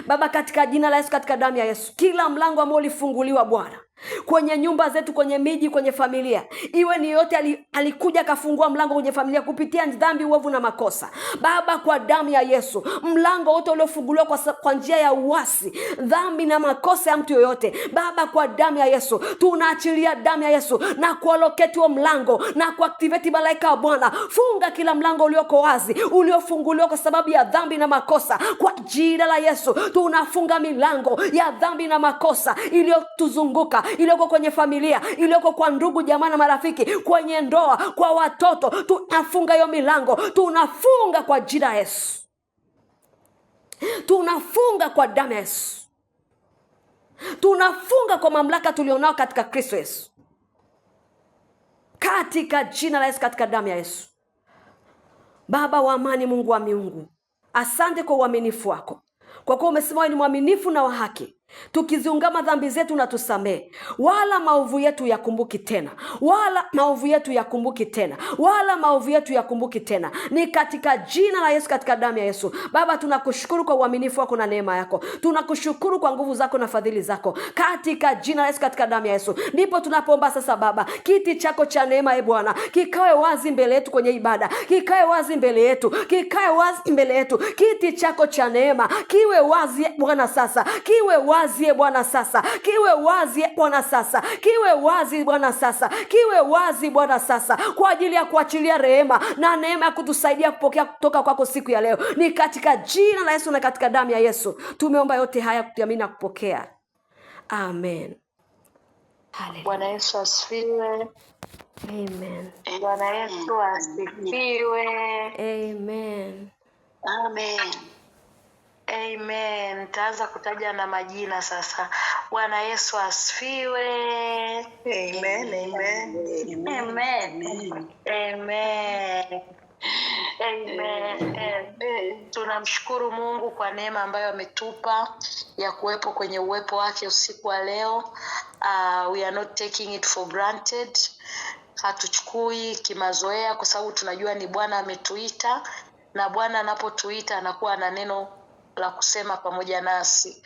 Baba, katika jina la Yesu, katika damu ya Yesu, kila mlango ambao ulifunguliwa Bwana kwenye nyumba zetu, kwenye miji, kwenye familia, iwe ni yote alikuja kafungua mlango kwenye familia kupitia dhambi, uovu na makosa, Baba, kwa damu ya Yesu, mlango wote uliofunguliwa kwa njia ya uasi, dhambi na makosa ya mtu yoyote, Baba, kwa damu ya Yesu tunaachilia damu ya Yesu na kualoketi huo mlango na kuactivate malaika wa Bwana. Funga kila mlango ulioko wazi, uliofunguliwa kwa sababu ya dhambi na makosa. Kwa jina la Yesu tunafunga milango ya dhambi na makosa iliyotuzunguka, iliyoko kwenye familia, iliyoko kwa ndugu, jamaa na marafiki, kwenye ndoa, kwa watoto. Tunafunga hiyo milango, tunafunga kwa jina la Yesu, tunafunga kwa damu ya Yesu, tunafunga kwa mamlaka tulionao katika Kristo Yesu, katika jina la Yesu, katika damu ya Yesu. Baba wa amani, Mungu wa miungu, asante kwa uaminifu wako, kwa kuwa umesema ni mwaminifu na wa haki. Tukiziungama dhambi zetu na tusamee, wala maovu yetu yakumbuki tena, wala maovu yetu yakumbuki tena, wala maovu yetu yakumbuki tena. Ni katika jina la Yesu, katika damu ya Yesu. Baba, tunakushukuru kwa uaminifu wako na neema yako, tunakushukuru kwa nguvu zako na fadhili zako, katika jina la Yesu, katika damu ya Yesu. Ndipo tunapoomba sasa Baba, kiti chako cha neema Bwana kikae wazi mbele yetu kwenye ibada, kikae wazi mbele yetu, kikae wazi mbele yetu. Kiti chako cha neema kiwe wazi Bwana sasa, kiwe wazi Bwana sasa, kiwe wazi Bwana sasa, kiwe wazi Bwana sasa, kiwe wazi Bwana sasa, kwa ajili ya kuachilia rehema na neema ya kutusaidia kupokea kutoka kwako siku ya leo. Ni katika jina la Yesu na katika damu ya Yesu tumeomba yote haya, kuamini na kupokea. Amen. Hallelujah. Bwana Yesu asifiwe. Amen. Bwana Yesu asifiwe. Amen. Amen. Amen. Nitaanza kutaja na majina sasa. Bwana Yesu asifiwe. Amen. Amen. Amen. Amen. Amen. Tunamshukuru Mungu kwa neema ambayo ametupa ya kuwepo kwenye uwepo wake usiku wa leo. We are not taking it for granted. Hatuchukui kimazoea, kwa sababu tunajua ni Bwana ametuita, na Bwana anapotuita anakuwa na neno la kusema pamoja nasi.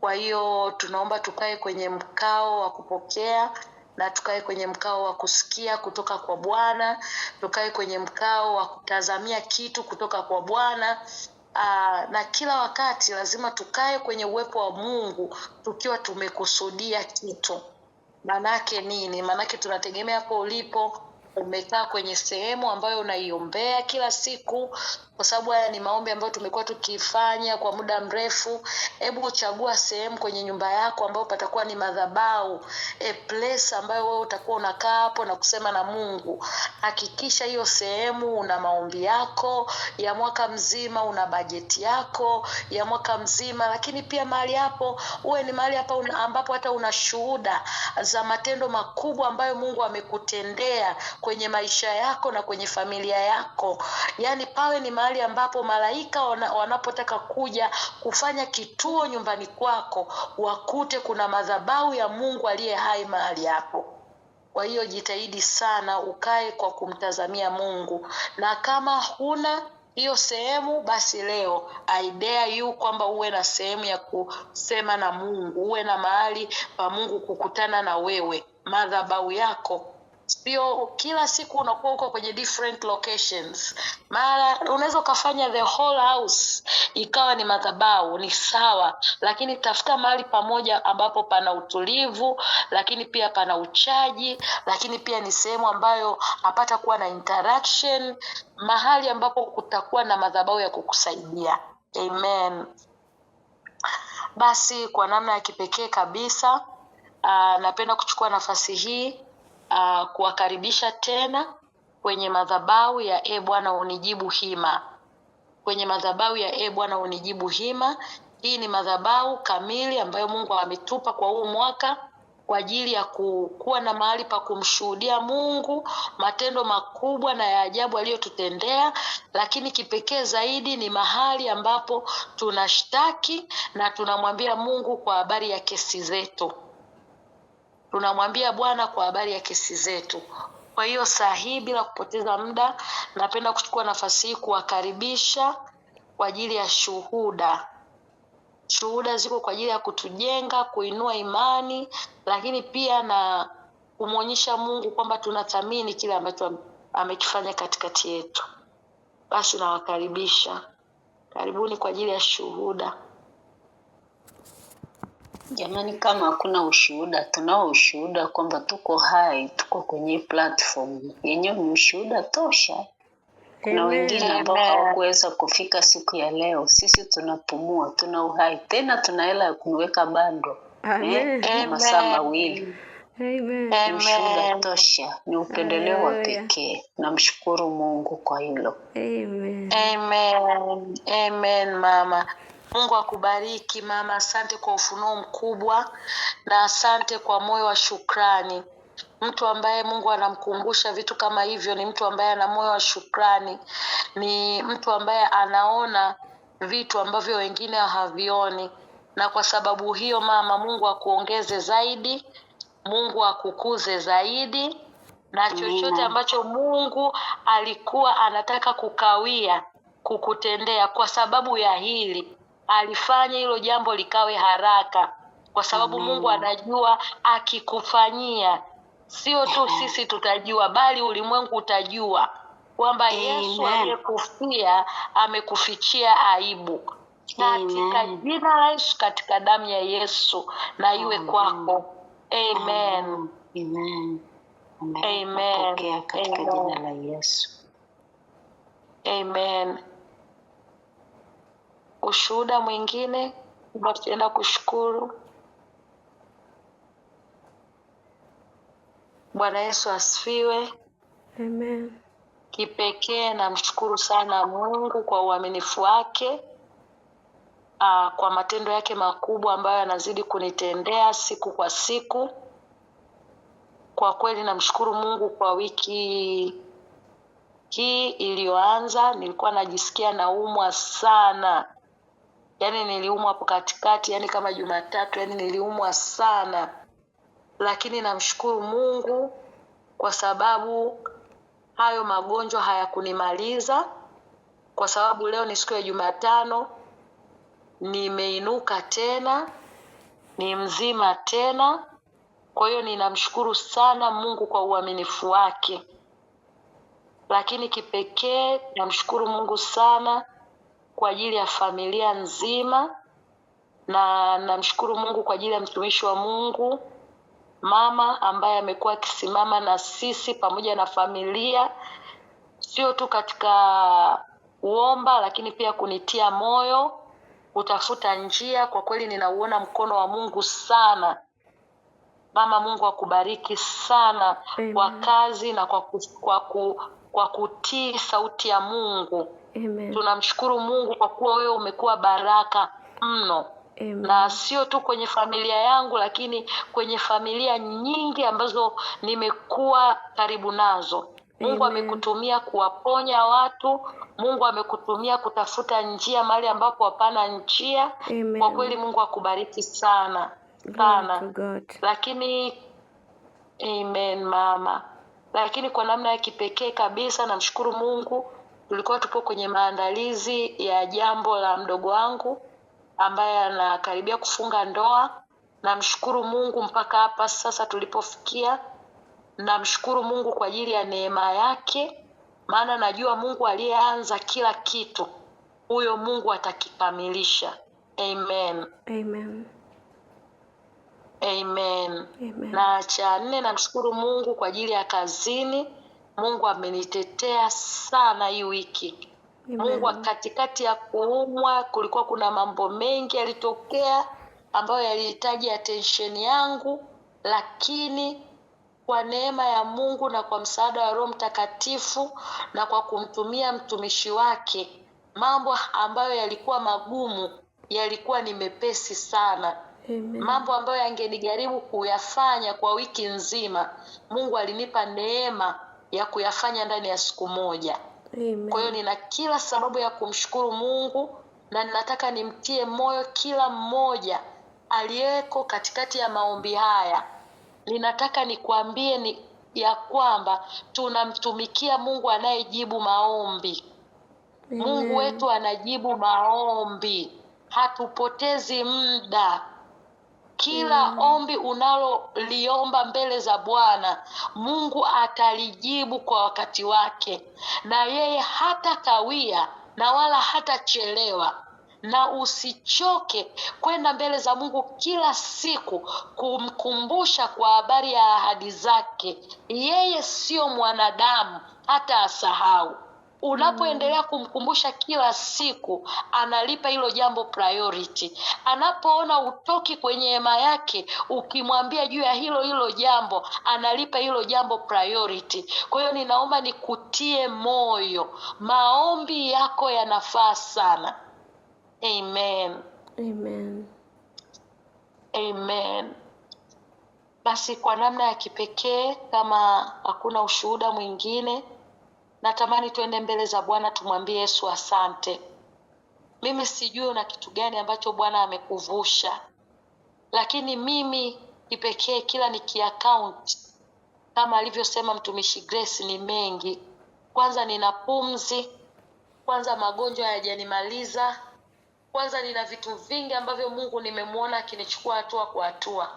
Kwa hiyo tunaomba tukae kwenye mkao wa kupokea, na tukae kwenye mkao wa kusikia kutoka kwa Bwana, tukae kwenye mkao wa kutazamia kitu kutoka kwa Bwana. Na kila wakati lazima tukae kwenye uwepo wa Mungu tukiwa tumekusudia kitu. Manake nini? Manake tunategemea hapo ulipo umekaa kwenye sehemu ambayo unaiombea kila siku, kwa sababu haya ni maombi ambayo tumekuwa tukifanya kwa muda mrefu. Hebu uchagua sehemu kwenye nyumba yako ambayo patakuwa ni madhabahu, a place ambayo wewe utakuwa unakaa hapo na kusema na Mungu. Hakikisha hiyo sehemu una maombi yako ya mwaka mzima, una bajeti yako ya mwaka mzima, lakini pia mahali hapo uwe ni mahali hapo ambapo hata una shuhuda za matendo makubwa ambayo Mungu amekutendea kwenye maisha yako na kwenye familia yako. Yaani pawe ni mahali ambapo malaika wanapotaka kuja kufanya kituo nyumbani kwako, wakute kuna madhabahu ya Mungu aliye hai mahali hapo. Kwa hiyo jitahidi sana ukae kwa kumtazamia Mungu, na kama huna hiyo sehemu, basi leo I dare you kwamba uwe na sehemu ya kusema na Mungu, uwe na mahali pa Mungu kukutana na wewe. Madhabahu yako sio kila siku unakuwa uko kwenye different locations. Mara unaweza ukafanya the whole house ikawa ni madhabahu, ni sawa, lakini tafuta mahali pamoja ambapo pana utulivu, lakini pia pana uchaji, lakini pia ni sehemu ambayo hapata kuwa na interaction, mahali ambapo kutakuwa na madhabahu ya kukusaidia. Amen. Basi kwa namna ya kipekee kabisa, napenda kuchukua nafasi hii kuwakaribisha tena kwenye madhabahu ya Bwana unijibu hima. Kwenye madhabahu ya Bwana unijibu hima. Hii ni madhabahu kamili ambayo Mungu ametupa kwa huu mwaka kwa ajili ya kuwa na mahali pa kumshuhudia Mungu matendo makubwa na ya ajabu aliyotutendea, lakini kipekee zaidi ni mahali ambapo tunashtaki na tunamwambia Mungu kwa habari ya kesi zetu. Tunamwambia Bwana kwa habari ya kesi zetu. Kwa hiyo saa hii bila kupoteza muda, napenda kuchukua nafasi hii kuwakaribisha kwa ajili ya shuhuda. Shuhuda ziko kwa ajili ya kutujenga, kuinua imani, lakini pia na kumwonyesha Mungu kwamba tunathamini kile ambacho amekifanya katikati yetu. Basi nawakaribisha. Karibuni kwa ajili ya shuhuda. Jamani, kama hakuna ushuhuda, tunao ushuhuda kwamba tuko hai, tuko kwenye platform. Yenyewe ni ushuhuda tosha. Kuna wengine ambao hawakuweza kufika siku ya leo. Sisi tunapumua, tuna uhai. Tena tuna hela ya kuweka bando. Masaa mawili. Amen. Ushuhuda tosha. Ni upendeleo wa pekee. Namshukuru Mungu kwa hilo. Amen. Amen. Amen, mama. Mungu akubariki mama. Asante kwa ufunuo mkubwa na asante kwa moyo wa shukrani. Mtu ambaye Mungu anamkumbusha vitu kama hivyo ni mtu ambaye ana moyo wa shukrani. Ni mtu ambaye anaona vitu ambavyo wengine havioni. Na kwa sababu hiyo mama, Mungu akuongeze zaidi, Mungu akukuze zaidi, na chochote ambacho Mungu alikuwa anataka kukawia kukutendea kwa sababu ya hili, alifanya hilo jambo likawe haraka, kwa sababu Mungu anajua akikufanyia sio tu sisi tutajua, bali ulimwengu utajua kwamba Yesu aliyekufia amekufichia aibu. Katika jina la Yesu, katika damu ya Yesu, na iwe kwako. Amen. Amen. Amen. Pokea katika jina la Yesu. Amen. Ushuhuda mwingine tunapenda kushukuru. Bwana Yesu asifiwe. Amen. Kipekee namshukuru sana Mungu kwa uaminifu wake, kwa matendo yake makubwa ambayo anazidi kunitendea siku kwa siku. Kwa kweli namshukuru Mungu kwa wiki hii iliyoanza. Nilikuwa najisikia naumwa sana. Yaani niliumwa hapo katikati, yani kama Jumatatu, yani niliumwa sana. Lakini namshukuru Mungu kwa sababu hayo magonjwa hayakunimaliza, kwa sababu leo ni siku ya Jumatano, nimeinuka tena, ni mzima tena. Kwa hiyo ninamshukuru sana Mungu kwa uaminifu wake. Lakini kipekee namshukuru Mungu sana kwa ajili ya familia nzima, na namshukuru Mungu kwa ajili ya mtumishi wa Mungu mama ambaye amekuwa akisimama na sisi pamoja na familia, sio tu katika kuomba, lakini pia kunitia moyo, kutafuta njia. Kwa kweli ninauona mkono wa Mungu sana. Mama, Mungu akubariki sana. Amen. Kwa kazi na kwa kutii sauti ya Mungu. Amen. Tunamshukuru Mungu kwa kuwa wewe umekuwa baraka mno. Amen. Na sio tu kwenye familia yangu, lakini kwenye familia nyingi ambazo nimekuwa karibu nazo. Mungu amekutumia kuwaponya watu. Mungu amekutumia kutafuta njia mahali ambapo hapana njia. Amen. Kwa kweli Mungu akubariki sana sana. Lakini amen mama. Lakini kwa namna ya kipekee kabisa namshukuru Mungu tulikuwa tupo kwenye maandalizi ya jambo la mdogo wangu ambaye anakaribia kufunga ndoa. Namshukuru Mungu mpaka hapa sasa tulipofikia. Namshukuru Mungu kwa ajili ya neema yake, maana najua Mungu aliyeanza kila kitu, huyo Mungu atakikamilisha. Amen. Amen. Amen. Amen. Na cha nne, namshukuru Mungu kwa ajili ya kazini. Mungu amenitetea sana hii wiki. Amen. Mungu katikati ya kuumwa kulikuwa kuna mambo mengi yalitokea ambayo yalihitaji attention yangu, lakini kwa neema ya Mungu na kwa msaada wa Roho Mtakatifu na kwa kumtumia mtumishi wake, mambo ambayo yalikuwa magumu yalikuwa ni mepesi sana. Amen. Mambo ambayo yangenijaribu kuyafanya kwa wiki nzima, Mungu alinipa neema ya kuyafanya ndani ya siku moja. Amen. Kwa hiyo nina kila sababu ya kumshukuru Mungu, na ninataka nimtie moyo kila mmoja aliyeko katikati ya maombi haya. Ninataka nikwambie ya kwamba tunamtumikia Mungu anayejibu maombi. Amen. Mungu wetu anajibu maombi. Hatupotezi muda. Kila ombi unaloliomba mbele za Bwana, Mungu atalijibu kwa wakati wake, na yeye hata kawia na wala hatachelewa. Na usichoke kwenda mbele za Mungu kila siku kumkumbusha kwa habari ya ahadi zake. Yeye sio mwanadamu hata asahau. Unapoendelea kumkumbusha kila siku, analipa hilo jambo priority. Anapoona utoki kwenye hema yake, ukimwambia juu ya hilo jambo, analipa hilo jambo priority. Kwa hiyo ninaomba nikutie moyo, maombi yako yanafaa sana. Amen. Amen. Amen. Basi kwa namna ya kipekee, kama hakuna ushuhuda mwingine, natamani tuende mbele za Bwana tumwambie Yesu asante. Mimi sijui una kitu gani ambacho Bwana amekuvusha, lakini mimi kipekee kila nikiaccount, kama alivyosema mtumishi Grace, ni mengi. Kwanza nina pumzi, kwanza magonjwa hayajanimaliza, kwanza nina vitu vingi ambavyo Mungu nimemuona akinichukua hatua kwa hatua.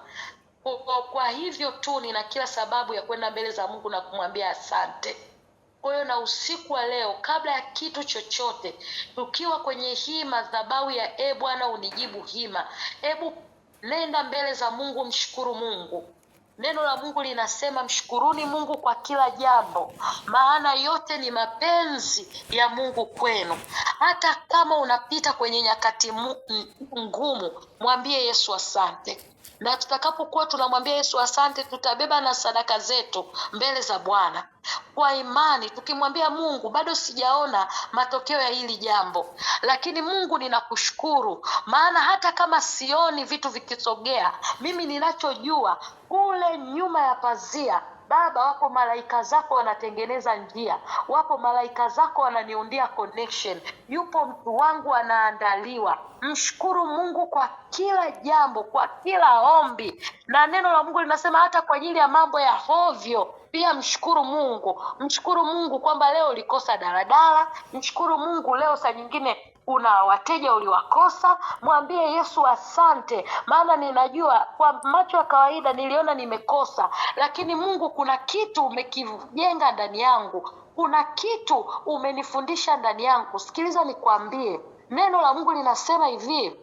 Kwa hivyo tu nina kila sababu ya kwenda mbele za Mungu na kumwambia asante. Kwa hiyo na usiku wa leo, kabla ya kitu chochote, tukiwa kwenye hii madhabahu ya Bwana unijibu hima, hebu nenda mbele za Mungu, mshukuru Mungu. Neno la Mungu linasema mshukuruni Mungu kwa kila jambo, maana yote ni mapenzi ya Mungu kwenu. Hata kama unapita kwenye nyakati ngumu, mwambie Yesu asante. Na tutakapokuwa tunamwambia Yesu asante, tutabeba na sadaka zetu mbele za Bwana kwa imani, tukimwambia Mungu, bado sijaona matokeo ya hili jambo, lakini Mungu ninakushukuru, maana hata kama sioni vitu vikisogea, mimi ninachojua kule nyuma ya pazia, Baba, wapo malaika zako wanatengeneza njia, wapo malaika zako wananiundia connection, yupo mtu wangu anaandaliwa. Mshukuru Mungu kwa kila jambo, kwa kila ombi. Na neno la Mungu linasema hata kwa ajili ya mambo ya hovyo pia mshukuru Mungu. Mshukuru Mungu kwamba leo ulikosa daladala, mshukuru Mungu leo saa nyingine una wateja uliwakosa, mwambie Yesu asante, maana ninajua kwa macho ya kawaida niliona nimekosa, lakini Mungu kuna kitu umekijenga ndani yangu, kuna kitu umenifundisha ndani yangu. Sikiliza nikwambie, neno la Mungu linasema hivi,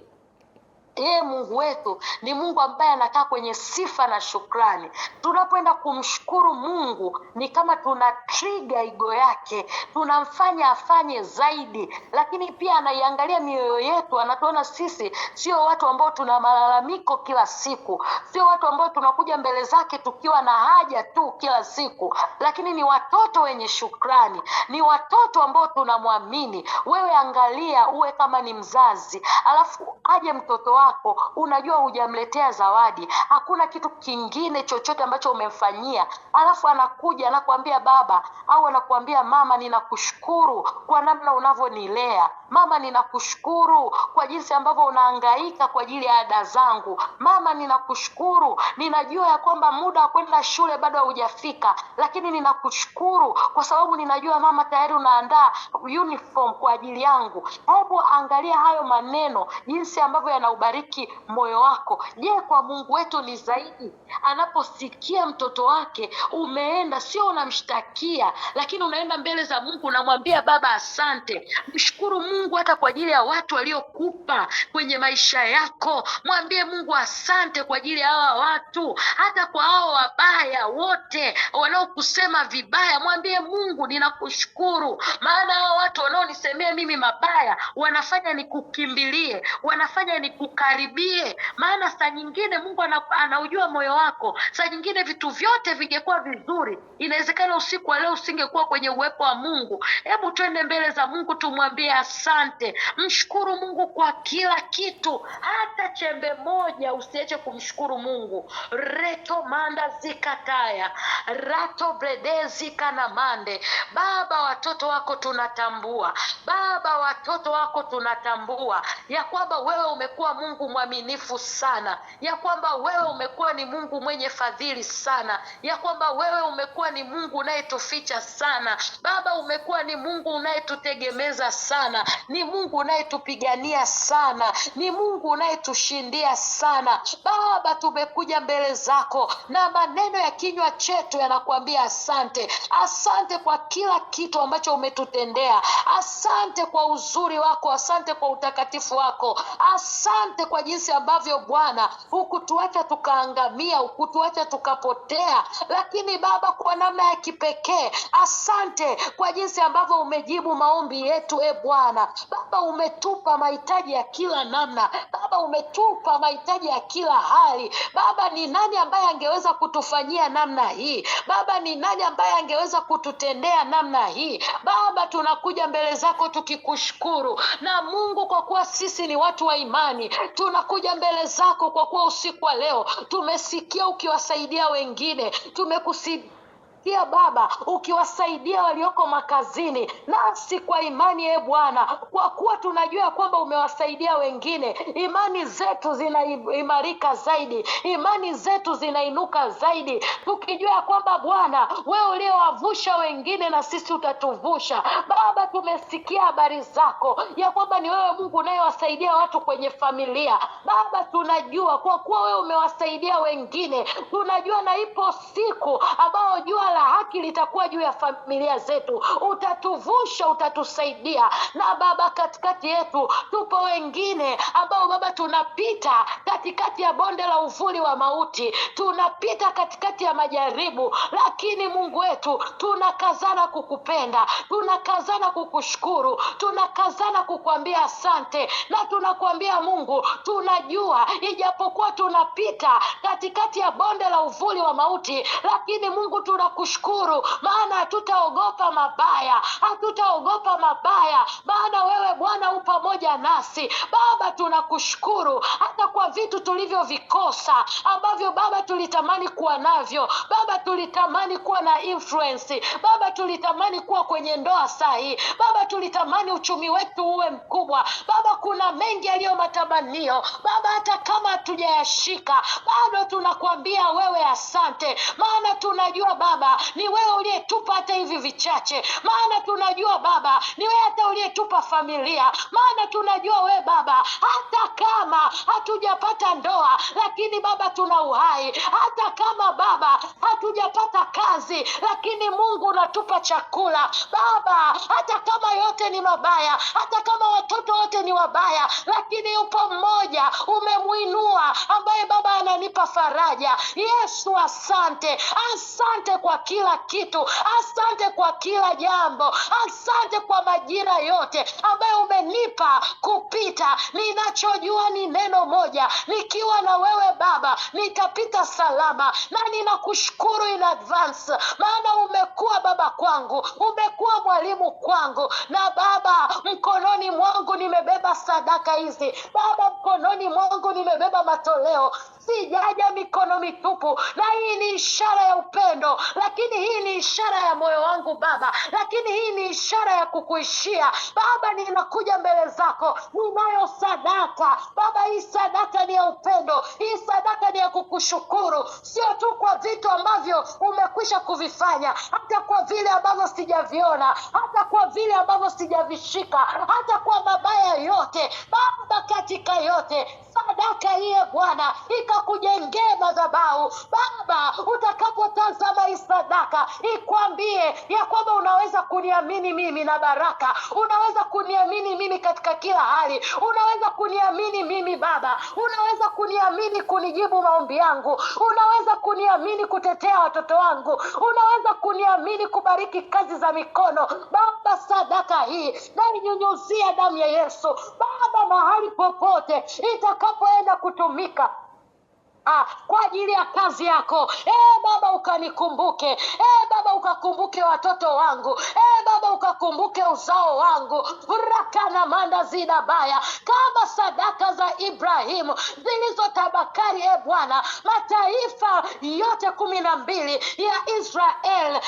Mungu wetu ni Mungu ambaye anakaa kwenye sifa na shukrani. Tunapoenda kumshukuru Mungu ni kama tuna trigger ego yake, tunamfanya afanye zaidi, lakini pia anaiangalia mioyo yetu, anatuona sisi sio watu ambao tuna malalamiko kila siku, sio watu ambao tunakuja mbele zake tukiwa na haja tu kila siku, lakini ni watoto wenye shukrani, ni watoto ambao tunamwamini. Wewe angalia, uwe kama ni mzazi, alafu aje mtoto wako unajua hujamletea zawadi, hakuna kitu kingine chochote ambacho umemfanyia, alafu anakuja anakuambia baba au anakuambia mama, ninakushukuru kwa namna unavyonilea. Mama, ninakushukuru kwa jinsi ambavyo unahangaika kwa ajili ya ada zangu. Mama, ninakushukuru, ninajua ya kwamba muda wa kwenda shule bado haujafika, lakini ninakushukuru kwa sababu ninajua mama tayari unaandaa uniform kwa ajili yangu. Hebu angalia hayo maneno jinsi ambavyo yanaubariki moyo wako. Je, kwa Mungu wetu ni zaidi? Anaposikia mtoto wake umeenda, sio unamshtakia, lakini unaenda mbele za Mungu unamwambia baba asante. Mshukuru Mungu hata kwa ajili ya watu waliokupa kwenye maisha yako. Mwambie Mungu asante kwa ajili ya hawa watu, hata kwa hao wabaya wote wanaokusema vibaya. Mwambie Mungu ninakushukuru, maana hao watu wanaonisemea mimi mabaya wanafanya nikukimbilie, wanafanya nikukaribie. Maana saa nyingine Mungu anaujua moyo wako. Saa nyingine vitu vyote vingekuwa vizuri, inawezekana usiku wa leo usingekuwa kwenye uwepo wa Mungu. Hebu twende mbele za Mungu tumwambie asante. Mshukuru Mungu kwa kila kitu, hata chembe moja usiache kumshukuru Mungu. Reto manda zikataya, rato bredezi kana mande. Baba, watoto wako tunatambua, Baba, watoto wako tunatambua ya kwamba wewe umekuwa Mungu mwaminifu sana, ya kwamba wewe umekuwa ni Mungu mwenye fadhili sana, ya kwamba wewe umekuwa ni Mungu unayetuficha sana. Baba, umekuwa ni Mungu unayetutegemeza sana, ni Mungu unayetupigania sana, ni Mungu unayetushindia sana. Baba, tumekuja mbele zako na maneno ya kinywa chetu yanakuambia asante. Asante kwa kila kitu ambacho umetutendea. Asante kwa uzuri wako, asante kwa utakatifu wako, asante kwa jinsi ambavyo Bwana hukutuacha tukaangamia, hukutuacha tukapotea, lakini Baba kwa namna ya kipekee asante kwa jinsi ambavyo umejibu maombi yetu. Bwana Baba, umetupa mahitaji ya kila namna. Baba, umetupa mahitaji ya kila hali. Baba, ni nani ambaye angeweza kutufanyia namna hii? Baba, ni nani ambaye angeweza kututendea namna hii? Baba, tunakuja mbele zako tukikushukuru. Na Mungu, kwa kuwa sisi ni watu wa imani, tunakuja mbele zako kwa kuwa usiku wa leo tumesikia ukiwasaidia wengine, tumekusikia Baba ukiwasaidia walioko makazini. Nasi kwa imani Bwana, kwa kuwa tunajua kwamba umewasaidia wengine, imani zetu zinaimarika zaidi, imani zetu zinainuka zaidi, tukijua kwamba Bwana wewe uliowavusha wengine na sisi utatuvusha. Baba, tumesikia habari zako ya kwamba ni wewe Mungu unayewasaidia watu kwenye familia. Baba, tunajua kwa kuwa wewe umewasaidia wengine, tunajua na ipo siku ambao jua la haki litakuwa juu ya familia zetu. Utatuvusha, utatusaidia. Na Baba, katikati yetu tupo wengine ambao Baba tunapita katikati ya bonde la uvuli wa mauti, tunapita katikati ya majaribu, lakini Mungu wetu tunakazana kukupenda, tunakazana kukushukuru, tunakazana kukuambia asante. Na tunakuambia Mungu, tunajua ijapokuwa tunapita katikati ya bonde la uvuli wa mauti, lakini Mungu tunakushukuru, maana hatutaogopa mabaya, hatutaogopa mabaya, maana wewe Bwana u pamoja nasi. Baba, tunakushukuru hata kwa vitu tulivyovikosa ambavyo Baba tulitamani kuwa navyo. Baba, tulitamani kuwa na influence. Baba, tulitamani kuwa kwenye ndoa sahihi. Baba, tulitamani uchumi wetu uwe mkubwa. Baba, kuna mengi yaliyo matamanio Baba, hata kama hatujayashika bado tunakuambia wewe asante, maana tunajua Baba ni wewe uliyetupa hata hivi vichache, maana tunajua Baba ni wewe hata uliyetupa familia, maana tunajua wewe Baba hata kama hatujapata ndoa, lakini Baba tuna uhai. Hata kama Baba hatujapata kazi, lakini Mungu unatupa chakula. Baba, hata kama yote ni mabaya, hata kama watoto wote ni wabaya, lakini yupo mmoja umemuinua ambaye Baba ananipa faraja. Yesu, asante. Asante kwa kila kitu, asante kwa kila jambo, asante kwa majira yote ambayo umenipa kupita. Ninachojua ni neno moja, nikiwa na wewe Baba nitapita salama, na ninakushukuru in advance maana umekuwa baba kwangu, umekuwa mwalimu kwangu. Na Baba, mkononi mwangu nimebeba sadaka hizi Baba, mkononi mwangu nimebeba matoleo. Sijaja mikono mitupu, na hii ni ishara ya upendo, lakini hii ni ishara ya moyo wangu Baba, lakini hii ni ishara ya kukuishia Baba. Ninakuja mbele zako, ninayo sadaka Baba. Hii sadaka ni ya upendo, hii sadaka ni ya kukushukuru, sio tu kwa vitu ambavyo umekwisha kuvifanya, hata kwa vile ambavyo sijaviona, hata kwa vile ambavyo sijavishika, hata kwa mabaya yote Baba. Katika yote sadaka hii Bwana ikakujengee madhabahu Baba. Utakapotazama hii sadaka ikwambie ya kwamba unaweza kuniamini mimi na baraka, unaweza kuniamini mimi katika kila hali, unaweza kuniamini mimi Baba, unaweza kuniamini kunijibu maombi yangu, unaweza kuniamini kutetea watoto wangu, unaweza kuniamini kubariki kazi za mikono Baba. Sadaka hii nainyunyuzia damu ya Yesu Baba, mahali popote itakapoenda kutumika kwa ajili ya kazi yako Baba, ukanikumbuke Baba, ukakumbuke watoto wangu Baba, ukakumbuke uzao wangu. Rakana manda zida baya, kama sadaka za Ibrahimu zilizotabakari Bwana mataifa yote 12 ya Israel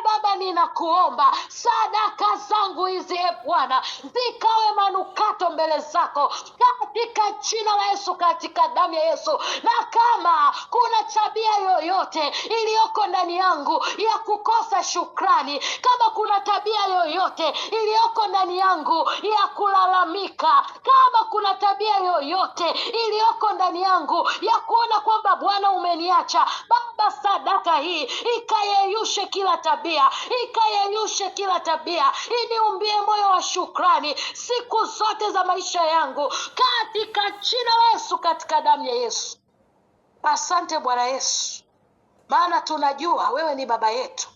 Baba, ninakuomba sadaka zangu hizi Bwana zikawe manukato mbele zako, katika jina la Yesu, katika damu ya Yesu. Na kama kuna tabia yoyote iliyoko ndani yangu ya kukosa shukrani, kama kuna tabia yoyote iliyoko ndani yangu ya kulalamika, kama kuna tabia yoyote iliyoko ndani yangu ya kuona kwamba Bwana umeniacha Baba, sadaka hii ikayeyushe kila tabia, ikayeyushe kila tabia, iniumbie moyo wa shukrani siku zote za maisha yangu, katika jina la Yesu, katika damu ya Yesu. Asante Bwana Yesu, maana tunajua wewe ni baba yetu.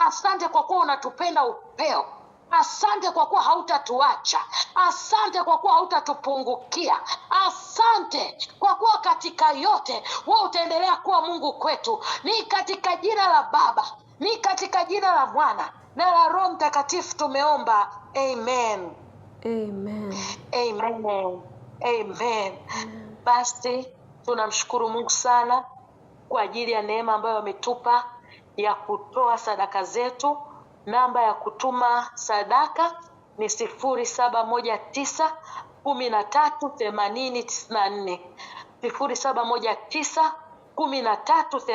Asante kwa kuwa unatupenda upeo. Asante kwa kuwa hautatuacha. Asante kwa kuwa hautatupungukia. Asante kwa kuwa katika yote wewe utaendelea kuwa Mungu kwetu. Ni katika jina la Baba, ni katika jina la Mwana na la Roho Mtakatifu tumeomba. Amen. Amen. Amen. Amen. Basi tunamshukuru Mungu sana kwa ajili ya neema ambayo ametupa ya kutoa sadaka zetu. Namba ya kutuma sadaka ni 0719138094,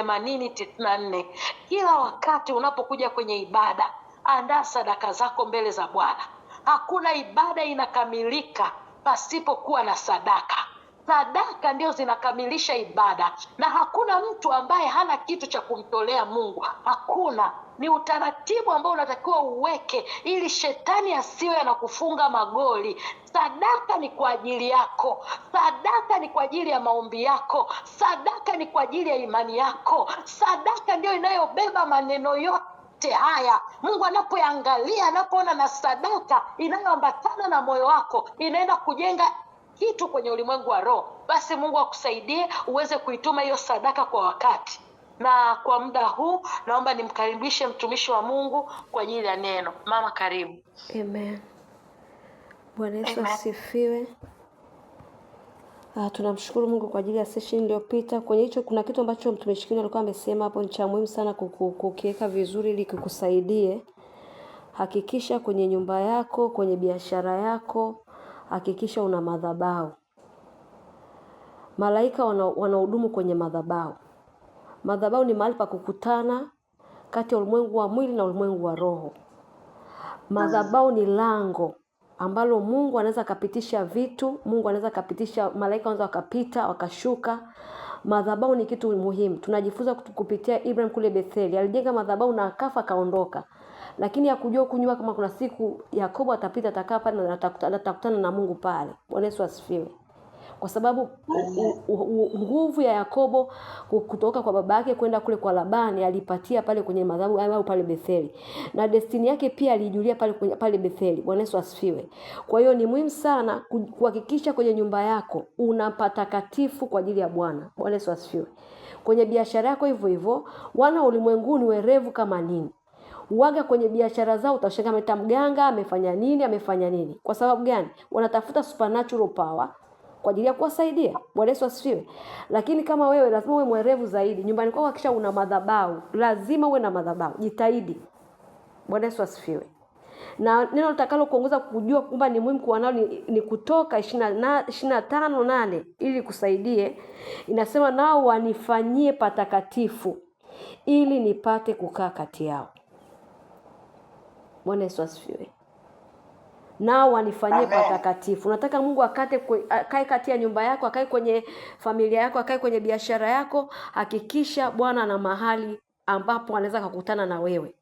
0719138094. Kila wakati unapokuja kwenye ibada, andaa sadaka zako mbele za Bwana. Hakuna ibada inakamilika pasipokuwa na sadaka. Sadaka ndio zinakamilisha ibada, na hakuna mtu ambaye hana kitu cha kumtolea Mungu. Hakuna. Ni utaratibu ambao unatakiwa uweke ili shetani asiwe anakufunga magoli. Sadaka ni kwa ajili yako, sadaka ni kwa ajili ya maombi yako, sadaka ni kwa ajili ya imani yako. Sadaka ndio inayobeba maneno yote haya. Mungu anapoangalia, anapoona na sadaka inayoambatana na moyo wako, inaenda kujenga kitu kwenye ulimwengu wa roho. Basi Mungu akusaidie uweze kuituma hiyo sadaka kwa wakati. Na kwa muda huu naomba nimkaribishe mtumishi wa Mungu kwa ajili ya neno. Mama, karibu. Amen. Bwana Yesu asifiwe. Tunamshukuru Mungu kwa ajili ya session iliyopita. Kwenye hicho kuna kitu ambacho mtumishi Kini alikuwa amesema hapo, ni cha muhimu sana kukiweka vizuri ili kukusaidie. Hakikisha kwenye nyumba yako, kwenye biashara yako, hakikisha una madhabahu. Malaika wanahudumu kwenye madhabahu. Madhabahu ni mahali pa kukutana kati ya ulimwengu wa mwili na ulimwengu wa roho. Madhabahu ni lango ambalo Mungu anaweza kapitisha vitu, Mungu anaweza kapitisha, malaika wanaweza wakapita, wakashuka. Madhabahu ni kitu muhimu. Tunajifunza kupitia Ibrahim kule Betheli. Alijenga madhabahu na akafa kaondoka. Lakini hakujua kunywa kama kuna siku Yakobo atapita, atakaa pale na atakutana na Mungu pale. Bwana Yesu asifiwe. Kwa sababu nguvu ya Yakobo kutoka kwa baba yake kwenda kule kwa Labani alipatia pale kwenye madhabahu au pale Betheli. Na destiny yake pia alijulia pale Betheli. Bwana Yesu asifiwe. Kwa hiyo ni muhimu sana kuhakikisha kwenye nyumba yako una patakatifu kwa ajili ya Bwana. Bwana Yesu asifiwe. Kwenye biashara yako hivyo hivyo, wana ulimwenguni werevu kama nini. Uwaga kwenye biashara zao utashangaa ameta mganga, amefanya nini. Kwa sababu gani? Wanatafuta supernatural power kwa ajili ya kuwasaidia. Bwana Yesu asifiwe. Lakini kama wewe lazima uwe mwerevu zaidi. Nyumbani kwako hakisha una madhabahu. Lazima uwe na madhabahu. Jitahidi. Bwana Yesu asifiwe. Na neno litakalo kuongoza kujua kwamba ni muhimu kuwa nao ni Kutoka 25:8 ili kusaidie. Inasema nao wanifanyie patakatifu ili nipate kukaa kati yao. Bwana Yesu asifiwe. Nao wanifanyie patakatifu. Unataka Mungu akae kati ya nyumba yako, akae kwenye familia yako, akae kwenye biashara yako. Hakikisha Bwana ana mahali ambapo anaweza kukutana na wewe.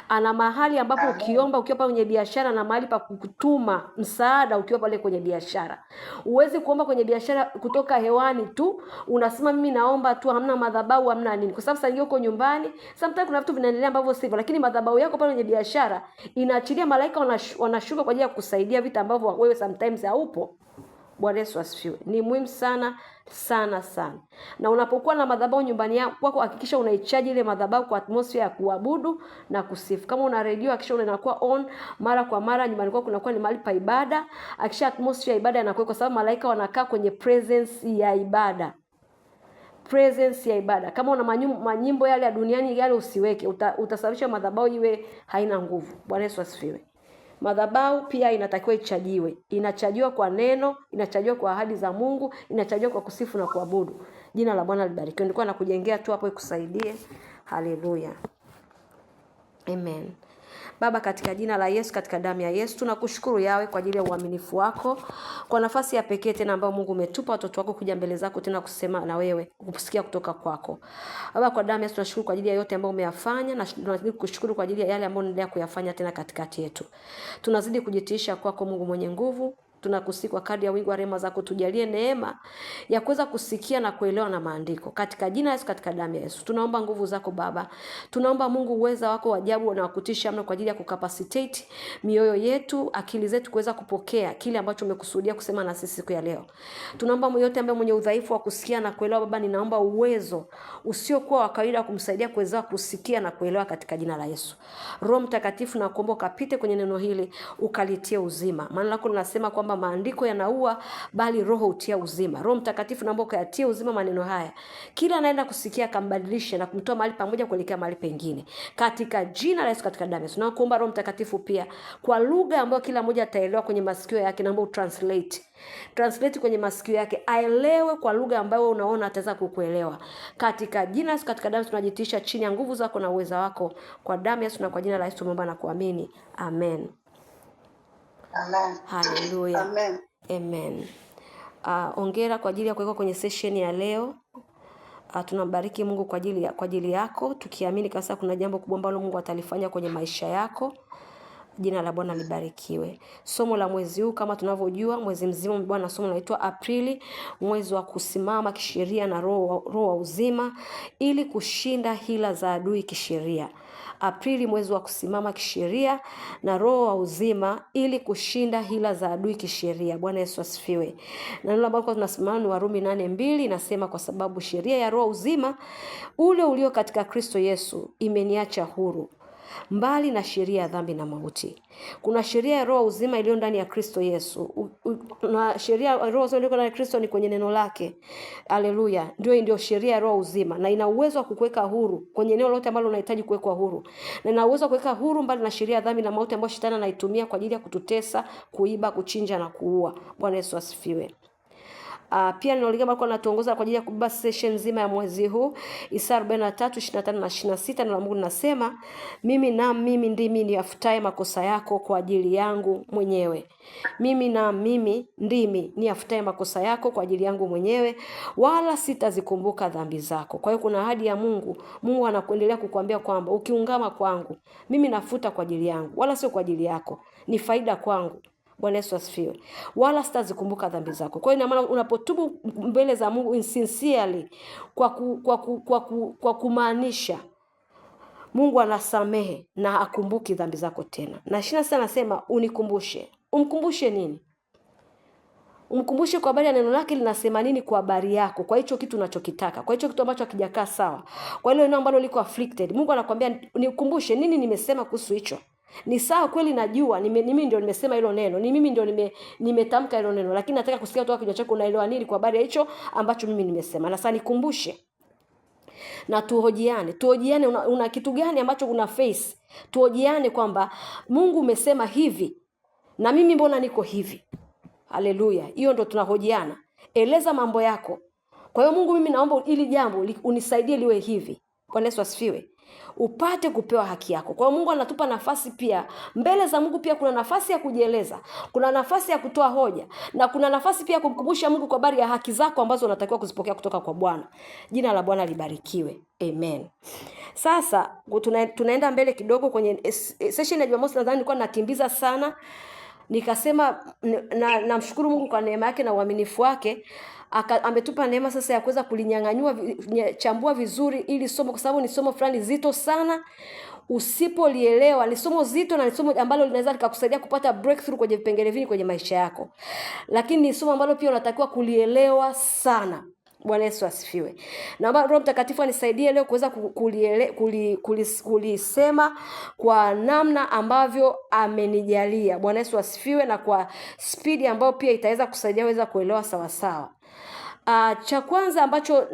Ana mahali ambapo ukiomba ukiwa pale kwenye biashara, na mahali pa kutuma msaada ukiwa pale kwenye biashara. Uwezi kuomba kwenye biashara kutoka hewani tu, unasema mimi naomba tu, hamna madhabahu, hamna nini. Kwa sababu sasa uko nyumbani, sometimes kuna vitu vinaendelea ambavyo sivyo, lakini madhabahu yako pale kwenye biashara inaachilia malaika wanashuka kwa ajili ya kusaidia vitu ambavyo wewe sometimes haupo. Bwana Yesu asifiwe. Ni muhimu sana sana sana. Na unapokuwa na madhabahu nyumbani kwako, hakikisha unaichaji ile madhabahu kwa atmosphere ya kuabudu na kusifu. Kama una radio, hakikisha inakuwa on mara kwa mara. Nyumbani kwako kunakuwa ni mahali pa ibada. Hakikisha atmosphere ya ibada inakuwa, kwa sababu malaika wanakaa kwenye presence ya ibada. Presence ya ibada. Kama una manyimbo yale ya duniani yale usiweke, utasababisha madhabahu iwe haina nguvu. Bwana Yesu asifiwe. Madhabahu pia inatakiwa ichajiwe. Inachajiwa kwa neno, inachajiwa kwa ahadi za Mungu, inachajiwa kwa kusifu na kuabudu. Jina la Bwana libarikiwe. Nilikuwa nakujengea tu hapo ikusaidie. Haleluya. Amen. Baba, katika jina la Yesu, katika damu ya Yesu, tunakushukuru Yawe kwa ajili ya uaminifu wako, kwa nafasi ya pekee tena ambayo Mungu umetupa watoto wako kuja mbele zako tena kusema na wewe, kusikia kutoka kwako. Baba, kwa damu ya Yesu tunashukuru kwa ajili ya yote ambayo umeyafanya, na tunazidi kukushukuru kwa ajili ya yale ambayo unaendelea kuyafanya tena katikati yetu. Tunazidi kujitiisha kwako Mungu mwenye nguvu. Tunakusihi kwa kadri ya wingi wa rehema zako tujalie neema ya kuweza kusikia na kuelewa na maandiko. Katika jina la Yesu, katika damu ya Yesu, tunaomba nguvu zako Baba. Tunaomba Mungu uweza wako ajabu na wakutisha mno kwa ajili ya kucapacitate mioyo yetu, akili zetu kuweza kupokea kile ambacho umekusudia kusema na sisi siku ya leo. Tunaomba yote ambaye mwenye udhaifu wa kusikia na kuelewa Baba, ninaomba uwezo usiokuwa wa kawaida kumsaidia kuweza kusikia na kuelewa katika jina la Yesu. Roho Mtakatifu, na kuomba ukapite kwenye neno hili ukalitie uzima. Maana lako linasema kwamba maandiko yanaua bali roho hutia uzima. Roho Mtakatifu, naomba ukayatie uzima maneno haya. Kila anaenda kusikia kambadilishe na kumtoa mahali pamoja kuelekea mahali pengine. Katika jina la Yesu, katika damu ya Yesu. Na kuomba Roho Mtakatifu pia kwa lugha ambayo kila mmoja ataelewa kwenye masikio yake, naomba translate kwenye masikio yake, aelewe kwa lugha ambayo unaona ataweza kukuelewa. Katika jina la Yesu, katika damu tunajitisha chini ya nguvu zako na uweza wako, kwa damu ya Yesu na kwa jina la Yesu tumeomba na kuamini. Amen. Amen. Haleluya. Amen. Amen. Ongera kwa ajili ya kuwekwa kwenye session ya leo. Tunambariki Mungu kwa ajili yako, tukiamini kabisa kuna jambo kubwa ambalo Mungu atalifanya kwenye maisha yako. Jina la Bwana libarikiwe. Somo la mwezi huu kama tunavyojua, mwezi mzima Bwana, somo linaitwa Aprili, mwezi wa kusimama kisheria na roho wa uzima ili kushinda hila za adui kisheria. Aprili, mwezi wa kusimama kisheria na roho wa uzima ili kushinda hila za adui kisheria. Bwana Yesu asifiwe. Na neno ambalo tunasimama ni Warumi 8:2, inasema kwa sababu sheria ya roho uzima ule ulio katika Kristo Yesu imeniacha huru mbali na sheria ya dhambi na mauti. Kuna sheria ya roho uzima iliyo ndani ya Kristo Yesu. Na sheria ya roho uzima iliyo ndani ya Kristo ni kwenye neno lake. Haleluya. Ndio sheria ya roho uzima, na ina uwezo wa kukuweka huru kwenye eneo lote ambalo unahitaji kuwekwa huru. Na ina uwezo wa kuweka huru mbali na sheria ya dhambi na mauti ambayo shetani anaitumia kwa ajili ya kututesa, kuiba, kuchinja na kuua. Bwana Yesu asifiwe. Pia neno lingine ambalo natuongoza kwa ajili ya kubeba session nzima ya mwezi huu, Isaya 43:25 na 26, neno la Mungu linasema, mimi ndimi niafutaye makosa yako kwa ajili yangu mwenyewe. Mimi ndimi niafutaye makosa yako kwa ajili yangu mwenyewe, wala sitazikumbuka dhambi zako. Kwa hiyo kuna ahadi ya Mungu. Mungu anakuendelea kukuambia kwamba ukiungama kwangu, mimi nafuta kwa ajili yangu, wala sio kwa ajili yako. Ni faida kwangu. Bwana Yesu asifiwe. Wala sitazikumbuka dhambi zako. Kwa hiyo ina maana unapotubu mbele za Mungu sincerely, kwa kumaanisha, Mungu anasamehe na hakumbuki dhambi zako tena. Na 26 anasema unikumbushe. Umkumbushe nini? Umkumbushe kwa habari ya neno lake linasema nini kwa habari yako, kwa hicho kitu unachokitaka, kwa hicho kitu ambacho hakijakaa sawa, kwa ile eneo ambalo liko afflicted. Mungu anakuambia nikukumbushe nini nimesema kuhusu hicho. Ni sawa kweli, najua mimi ndio nimesema hilo neno, ni mimi ndio nimetamka hilo neno, lakini nataka kusikia kutoka kinywa chako unaelewa nini kwa habari ya hicho ambacho mimi nimesema. Na sasa nikumbushe na tuhojiane una kitu gani ambacho una face. Tuhojiane kwamba Mungu umesema hivi na mimi mbona niko hivi. Haleluya. Hiyo ndo tunahojiana. Eleza mambo yako. Kwa hiyo Mungu, mimi naomba ili jambo unisaidie liwe hivi. Bwana Yesu asifiwe. Upate kupewa haki yako. Kwa hiyo Mungu anatupa nafasi pia. Mbele za Mungu pia kuna nafasi ya kujieleza. Kuna nafasi ya kutoa hoja. Na kuna nafasi pia kumkumbusha Mungu kwa habari ya haki zako ambazo unatakiwa kuzipokea kutoka kwa Bwana. Jina la Bwana libarikiwe. Amen. Sasa tunaenda mbele kidogo kwenye session ya Jumamosi. Nadhani nilikuwa nakimbiza sana. Nikasema namshukuru Mungu kwa neema yake na uaminifu wake. Ametupa neema sasa ya kuweza kulinyang'anyua chambua vizuri ili somo, kwa sababu ni somo fulani zito sana. Usipolielewa ni somo zito, na ni somo ambalo linaweza likakusaidia kupata breakthrough kwenye vipengele vingi kwenye maisha yako. Lakini ni somo ambalo pia unatakiwa kulielewa sana. Bwana Yesu asifiwe. Naomba Roho Mtakatifu anisaidie leo kuweza kulisema kwa namna ambavyo amenijalia. Bwana Yesu asifiwe, na kwa speed ambayo pia itaweza kusaidia weza kuelewa sawa sawa. Cha kwanza ambacho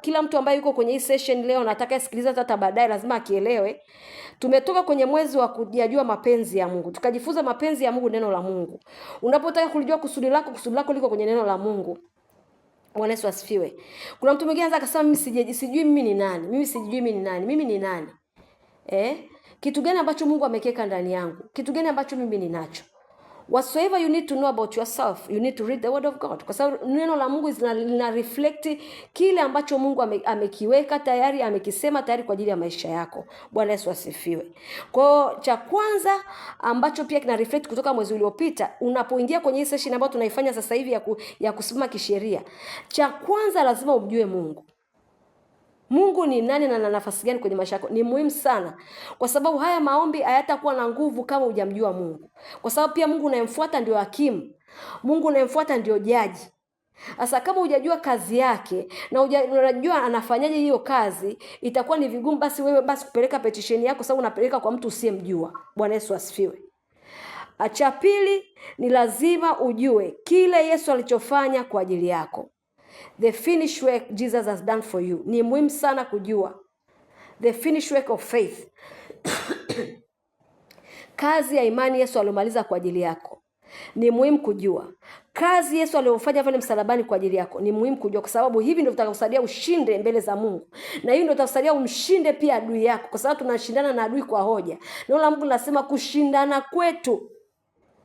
kila mtu ambaye yuko kwenye hii session leo nataka asikilize hata baadaye lazima akielewe. Tumetoka kwenye mwezi wa kujua mapenzi ya Mungu. Tukajifunza mapenzi ya Mungu, neno la Mungu. Unapotaka kulijua kusudi lako liko kwenye neno la Mungu. Bwana Yesu asifiwe. Kuna mtu mwingine anaweza kusema mimi sijui mimi ni nani. Mimi sijui mimi ni nani. Mimi ni nani? Kitu gani ambacho Mungu amekiweka ndani yangu? Kitu gani ambacho mimi ninacho? Whatsoever you need to know about yourself, you need to read the word of God. Kwa sababu neno la Mungu lina reflect kile ambacho Mungu amekiweka tayari, amekisema tayari kwa ajili ya maisha yako. Bwana Yesu asifiwe. Kwa cha kwanza ambacho pia kina reflect kutoka mwezi uliopita, unapoingia kwenye hii session ambayo tunaifanya sasa hivi ya kusimama kisheria, cha kwanza lazima umjue Mungu. Mungu ni nani na ana nafasi gani kwenye maisha yako? Ni muhimu sana. Kwa sababu haya maombi hayatakuwa na nguvu kama hujamjua Mungu. Kwa sababu pia Mungu unayemfuata ndio hakimu. Mungu unayemfuata ndio jaji. Sasa kama hujajua kazi yake na unajua anafanyaje hiyo kazi, itakuwa ni vigumu basi wewe kupeleka petition yako, sababu unapeleka kwa mtu usiyemjua. Bwana Yesu asifiwe. Cha pili ni lazima ujue kile Yesu alichofanya kwa ajili yako. The finished work Jesus has done for you. Ni muhimu sana kujua. The finished work of faith. Kazi ya imani Yesu aliyomaliza kwa ajili yako. Ni muhimu kujua. Kazi Yesu aliyofanya pale msalabani kwa ajili yako. Ni muhimu kujua, kwa sababu hivi ndio vitakusaidia ushinde mbele za Mungu. Na hivi ndio vitakusaidia umshinde pia adui yako, kwa sababu tunashindana na adui kwa hoja. Neno la Mungu linasema kushindana kwetu